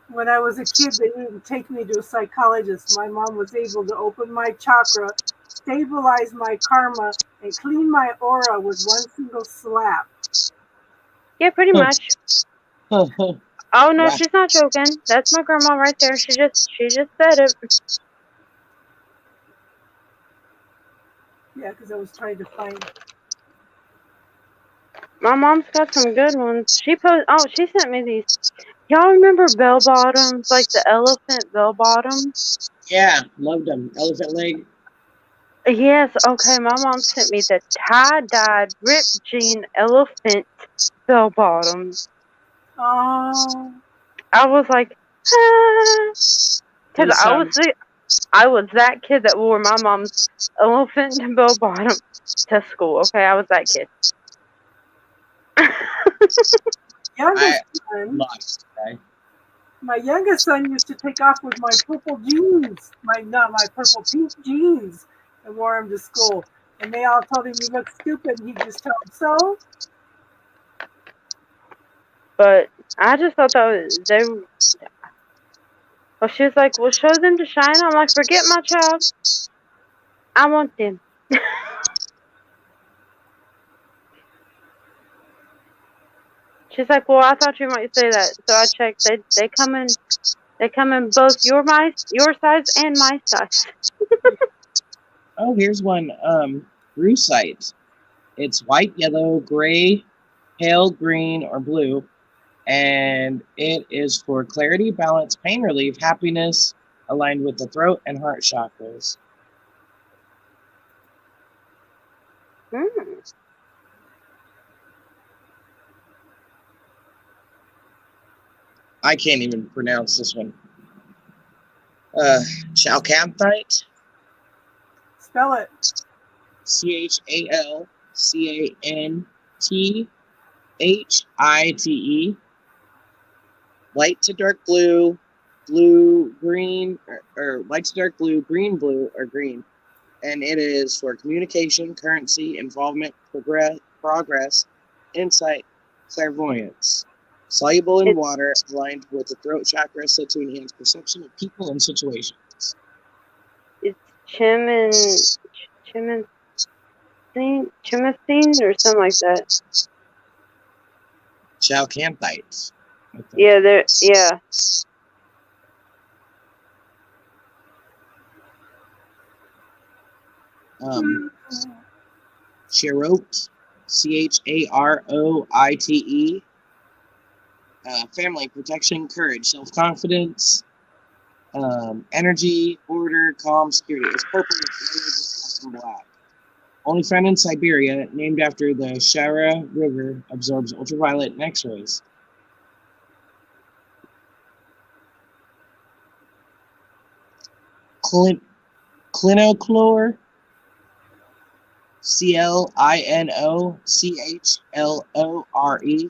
When I was a kid, they didn't take me to a psychologist. My mom was able to open my chakra, stabilize my karma, and clean my aura with one single slap. Yeah, pretty much. Oh no, Wow. she's not joking. That's my grandma right there. She just said it. Yeah, because I was trying to find. My mom's got some good ones. She sent me these. Y'all remember bell bottoms, like the elephant bell bottoms? Yeah, loved them. Elephant leg. Yes, okay, my mom sent me the tie-dyed ripped jean elephant bell bottoms. Oh. I was like, because I was that kid that wore my mom's elephant bell bottom to school. Okay, I was that kid. My youngest son used to take off with my purple jeans, my purple pink jeans, and wore them to school. And they all told him he looked stupid, and he just told them so. But I just thought that well, she was like, well, show them to Shine. I'm like, forget my child. I want them. She's like, well, I thought you might say that. So I checked. They come in both your size and my size. Oh, here's one. Brucite. It's white, yellow, gray, pale green, or blue. And it is for clarity, balance, pain relief, happiness, aligned with the throat and heart chakras. I can't even pronounce this one. Chalcanthite. Spell it. CHALCANTHITE. Light to dark blue, blue, green, or light to dark blue, blue, or green. And it is for communication, currency, involvement, progress, insight, clairvoyance. Soluble in water, aligned with the throat chakra, said to enhance perception of people and situations. It's chimethine or something like that. Chalcanthite. Yeah, yeah. Charote, CHAROITE. Family, protection, courage, self-confidence, energy, order, calm, security. It's purple, and black. Only found in Siberia, named after the Shara River, absorbs ultraviolet and X-rays. Clinochlore, CLINOCHLORE,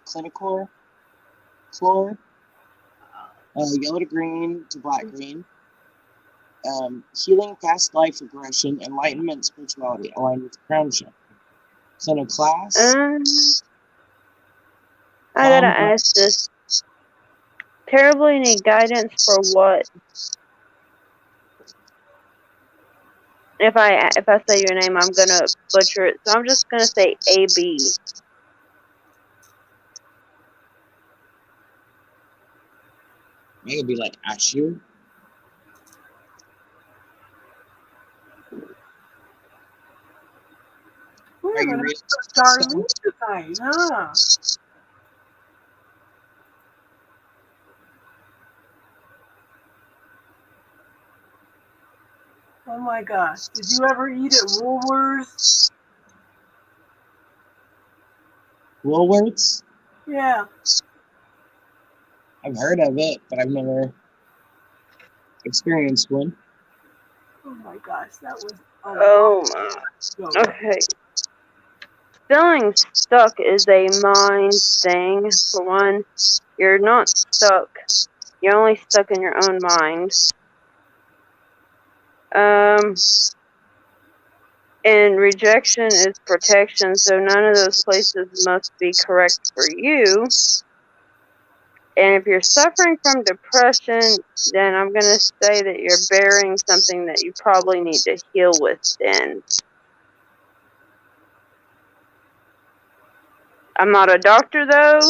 Clinochlore. Yellow to green to black green. Healing past life regression, enlightenment, spirituality, aligned with the crown chakra. Son of class. I gotta ask this. Terribly need guidance for what? If I say your name, I'm gonna butcher it. So I'm just gonna say AB. It could be like Ashu. We're Are you gonna ready? Darlene tonight, huh? Oh my gosh. Did you ever eat at Woolworths? Woolworths? Yeah. I've heard of it, but I've never experienced one. Oh my gosh, that was Oh my. Okay. Feeling stuck is a mind thing. For one, you're not stuck. You're only stuck in your own mind. And rejection is protection, so none of those places must be correct for you. And if you're suffering from depression, then I'm going to say that you're bearing something that you probably need to heal within. I'm not a doctor, though.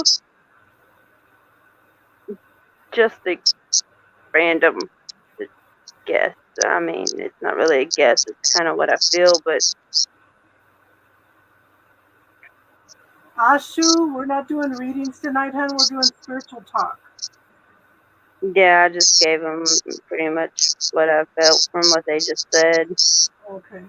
Just a random guess. I mean, it's not really a guess. It's kind of what I feel, but... Ashu, we're not doing readings tonight, hon. We're doing spiritual talk. Yeah, I just gave them pretty much what I felt from what they just said. Okay.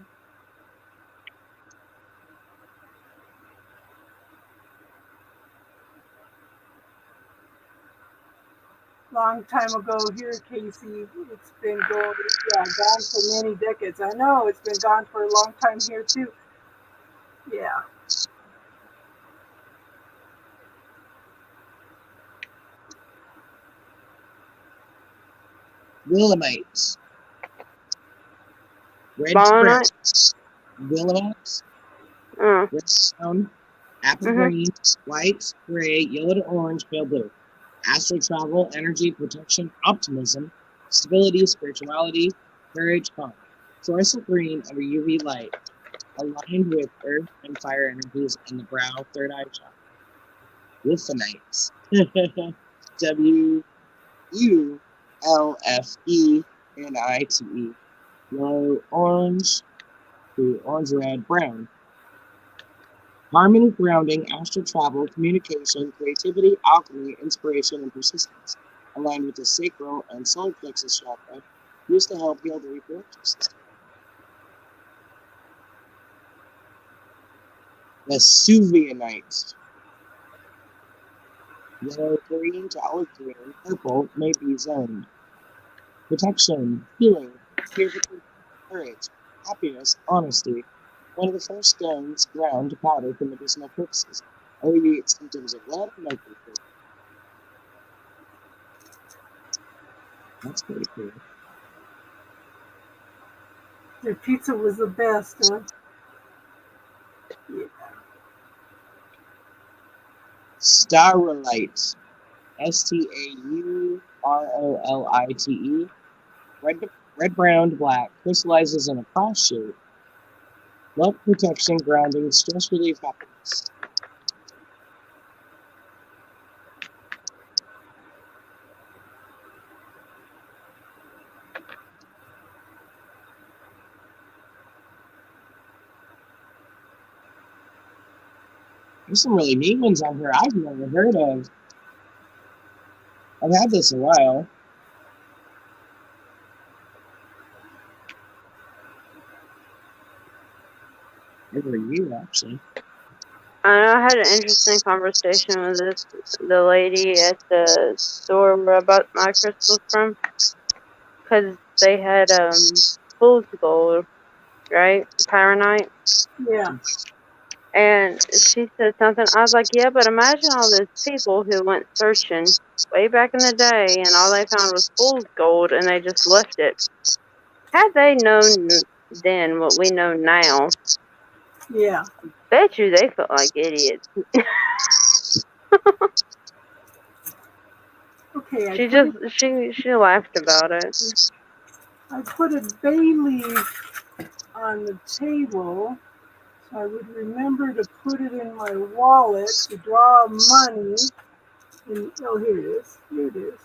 Long time ago here, Casey. It's been gone for many decades. I know it's been gone for a long time here too. Yeah. Willamites. Red Bonite? Willamites. Mm. Red brown, apple green, white, gray, yellow to orange, pale blue. Astral travel, energy, protection, optimism, stability, spirituality, courage, calm. Fluorescent green under UV light, aligned with earth and fire energies in the brow, third eye chakra. Wolfenites. WULFENITE. Yellow, orange to orange, red, brown. Harmony, grounding, astral travel, communication, creativity, alchemy, inspiration, and persistence. Aligned with the sacral and solar plexus chakra, used to help heal the reproductive system. Vesuvianites. Yellow, green to olive green, purple may be zoned. Protection, healing, purification, courage, happiness, honesty. One of the first stones ground to powder for medicinal purposes. Alleviates symptoms of lead and mercury. That's pretty cool. Their pizza was the best, huh? Yeah. Starolite. STAUROLITE. Red, brown, black. Crystallizes in a cross shape. Love, protection, grounding, stress relief, happiness. There's some really neat ones on here I've never heard of. I've had this a while. Over a year, actually. I had an interesting conversation with the lady at the store where I bought my crystals from, because they had fool's gold, right? Pyronite. Yeah. And she said something. I was like, yeah, but imagine all those people who went searching way back in the day, and all they found was fool's gold, and they just left it. Had they known then what we know now, Yeah. bet you they felt like idiots. Okay, She laughed about it. I put a bay leaf on the table so I would remember to put it in my wallet to draw money. And, oh, here it is. Here it is.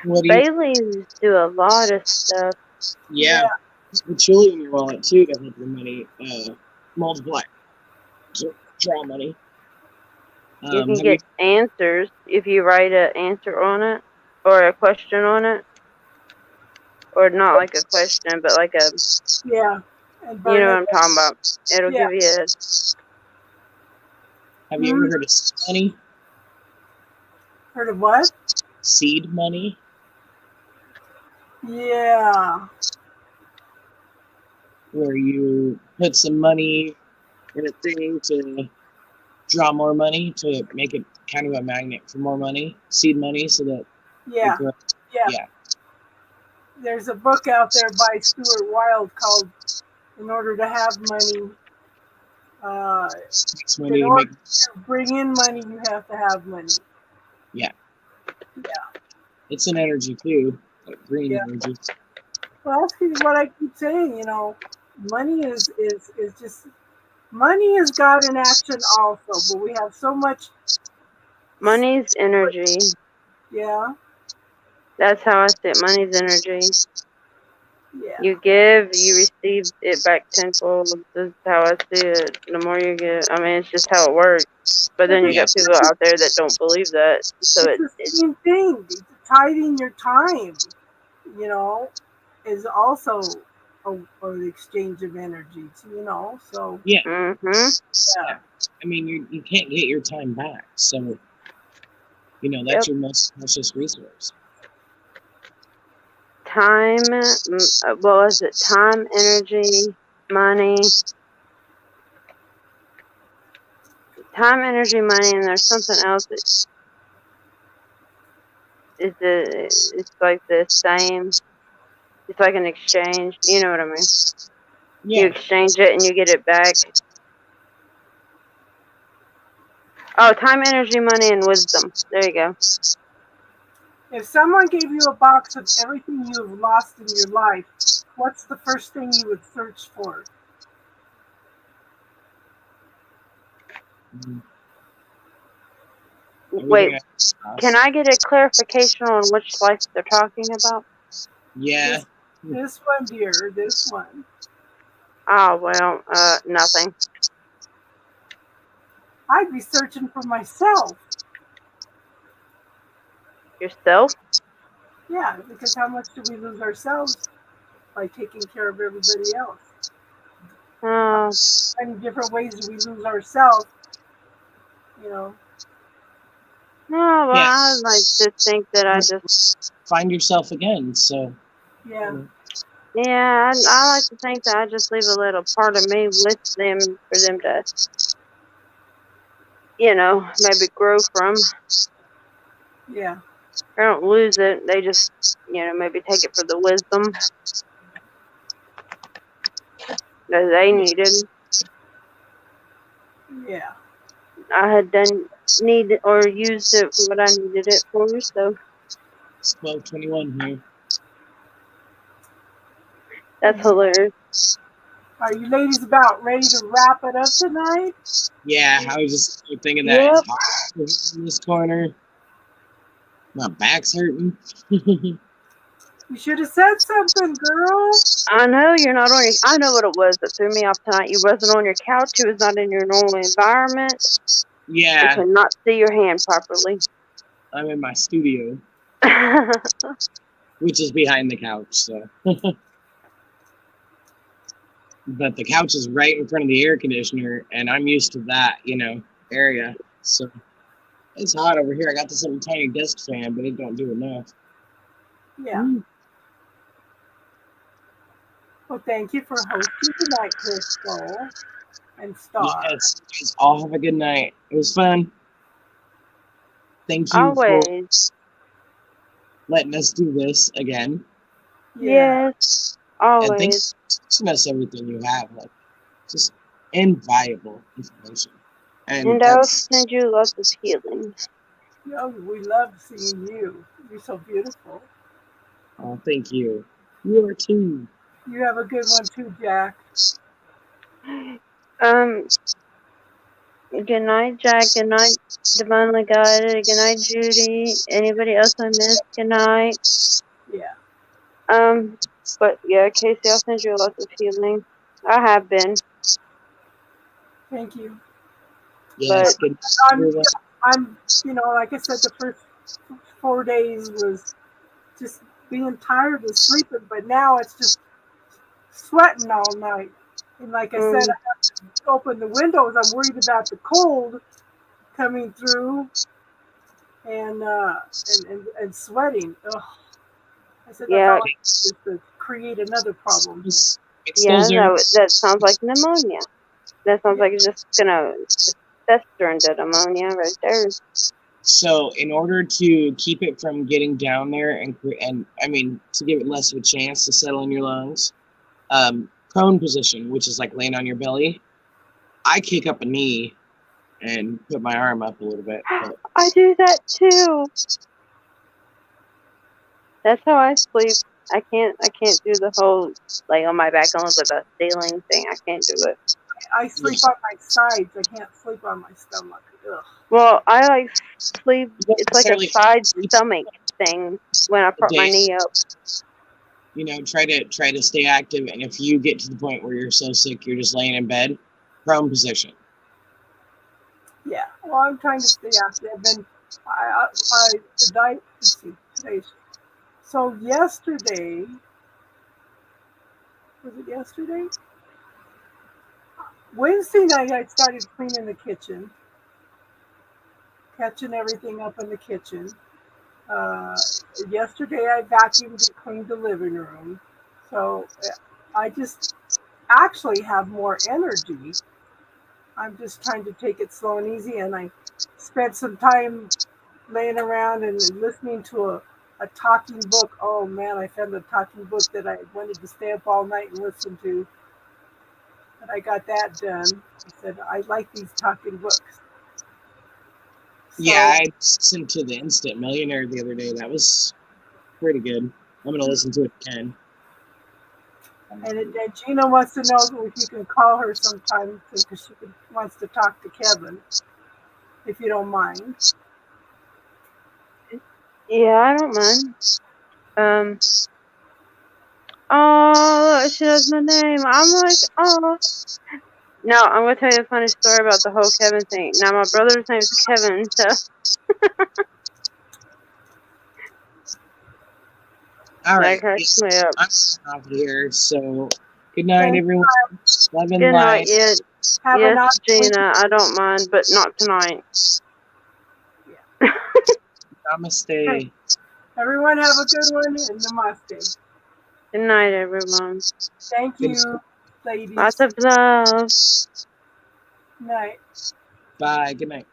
What do you? Baileys do a lot of stuff. Yeah, put chili in your wallet too to help your money multiply. Draw money. You can Have get answers if you write an answer on it or a question on it. Or not like a question, but like a, Yeah. And you know what I'm talking about. It'll Yeah. give you a, Have you ever heard of seed money? Heard of what? Seed money? Yeah. Where you put some money in a thing to draw more money, to make it kind of a magnet for more money, seed money, so that Yeah. it grows. Yeah. Yeah. There's a book out there by Stuart Wilde called In Order to Have Money. It's money In to order make. to bring in money, you have to have money. Yeah. Yeah. It's an energy too, like green Yeah. energy. Well, that's what I keep saying. Money is just money is God in action also, but we have so much. money's energy. Yeah. That's how I see it. Money's energy. Yeah. You give, you receive it back tenfold. This is how I see it. The more you give, I mean, it's just how it works. But then you got people out there that don't believe that. So It's the same thing. Tithing your time, is also an exchange of energy. So Yeah. Mm-hmm. I mean, you can't get your time back, so that's your most precious resource. Time, what was it? Time, energy, money. Time, energy, money, and there's something else that it's like the same. It's like an exchange. You know what I mean? Yeah. You exchange it and you get it back. Oh, time, energy, money, and wisdom. There you go. if someone gave you a box of everything you have lost in your life, what's the first thing you would search for? Wait, can I get a clarification on which life they're talking about? Yeah. This one, dear. This one. Oh, well, nothing. I'd be searching for myself. Yourself? Yeah, because how much do we lose ourselves by taking care of everybody else? Many different ways do we lose ourselves, No, well, I like to think that I just find yourself again. So yeah. Yeah, I like to think that I just leave a little part of me with them for them to, maybe grow from. Yeah. I don't lose it. They just, maybe take it for the wisdom that they needed. Yeah. I had used it for what I needed it for, so. It's 12:21 here. That's hilarious. Are you ladies about ready to wrap it up tonight? Yeah, I was just thinking that it's hot in this corner. My back's hurting. You should have said something, girl. I know you're not on your. I know what it was that threw me off tonight. You wasn't on your couch. You was not in your normal environment. Yeah. You could not see your hand properly. I'm in my studio, which is behind the couch. So, but the couch is right in front of the air conditioner, and I'm used to that, area. So it's hot over here. I got this little tiny desk fan, but it don't do enough. Yeah. Well, thank you for hosting tonight, Crystal and Star. Yes, all have a good night. It was fun. Thank you for letting us do this again. Yes, always. And thanks for teaching us everything you have. Just invaluable information. And And I'll that's, send you lots of healing. Oh, we love seeing you. You're so beautiful. oh, thank you. You are too. You have a good one too, Jack. Good night, Jack. Good night, Divinely Guided. Good night, Judy. Anybody else I missed? Good night. Yeah. But yeah, Casey, I'll send you lots of healing. I have been, Thank you. Yes, but good night, I'm, everyone. I'm, like I said, the first 4 days was just being tired and sleeping, but now it's just sweating all night. And like I said, I have to open the windows. I'm worried about the cold coming through and sweating. Ugh. I said that's yeah, all I do is to create another problem. Mix yeah, those herbs. that sounds like pneumonia. That sounds like it's just gonna fester into pneumonia right there. So, in order to keep it from getting down there and I mean to give it less of a chance to settle in your lungs, prone position, which is like laying on your belly. I kick up a knee and put my arm up a little bit. But I do that too. That's how I sleep. I can't do the whole lay on my back on the ceiling thing. I can't do it. I sleep on my sides. I can't sleep on my stomach. Ugh. Well, I like sleep. you don't It's like a necessarily side sleep stomach thing when I a prop my day. knee up. Try to stay active, and if you get to the point where you're so sick you're just laying in bed, prone position. Yeah. Well, I'm trying to stay active, and let's see, today's. So yesterday, was it yesterday? Wednesday night, I started cleaning the kitchen, catching everything up in the kitchen. Yesterday, I vacuumed and cleaned the living room. So I just actually have more energy. I'm just trying to take it slow and easy. And I spent some time laying around and listening to a talking book. Oh man, I found a talking book that I wanted to stay up all night and listen to. And I got that done. I said, I like these talking books. So, Yeah, I listened to The Instant Millionaire the other day. That was pretty good. I'm going to listen to it again. and Gina wants to know if you can call her sometime because she wants to talk to Kevin, if you don't mind. Yeah, I don't mind. Oh, she knows my name. I'm like, oh. Now, I'm going to tell you a funny story about the whole Kevin thing. Now, my brother's name is Kevin, so. All right. That cracks me up. I'm out here. So, good night, Thank everyone. Love and Good night, light. yeah. Have a Yes, nice Gina, I don't mind, but not tonight. Namaste. Everyone have a good one and namaste. Good night, everyone. Thank you, ladies. Lots of love. Night. Bye. Good night.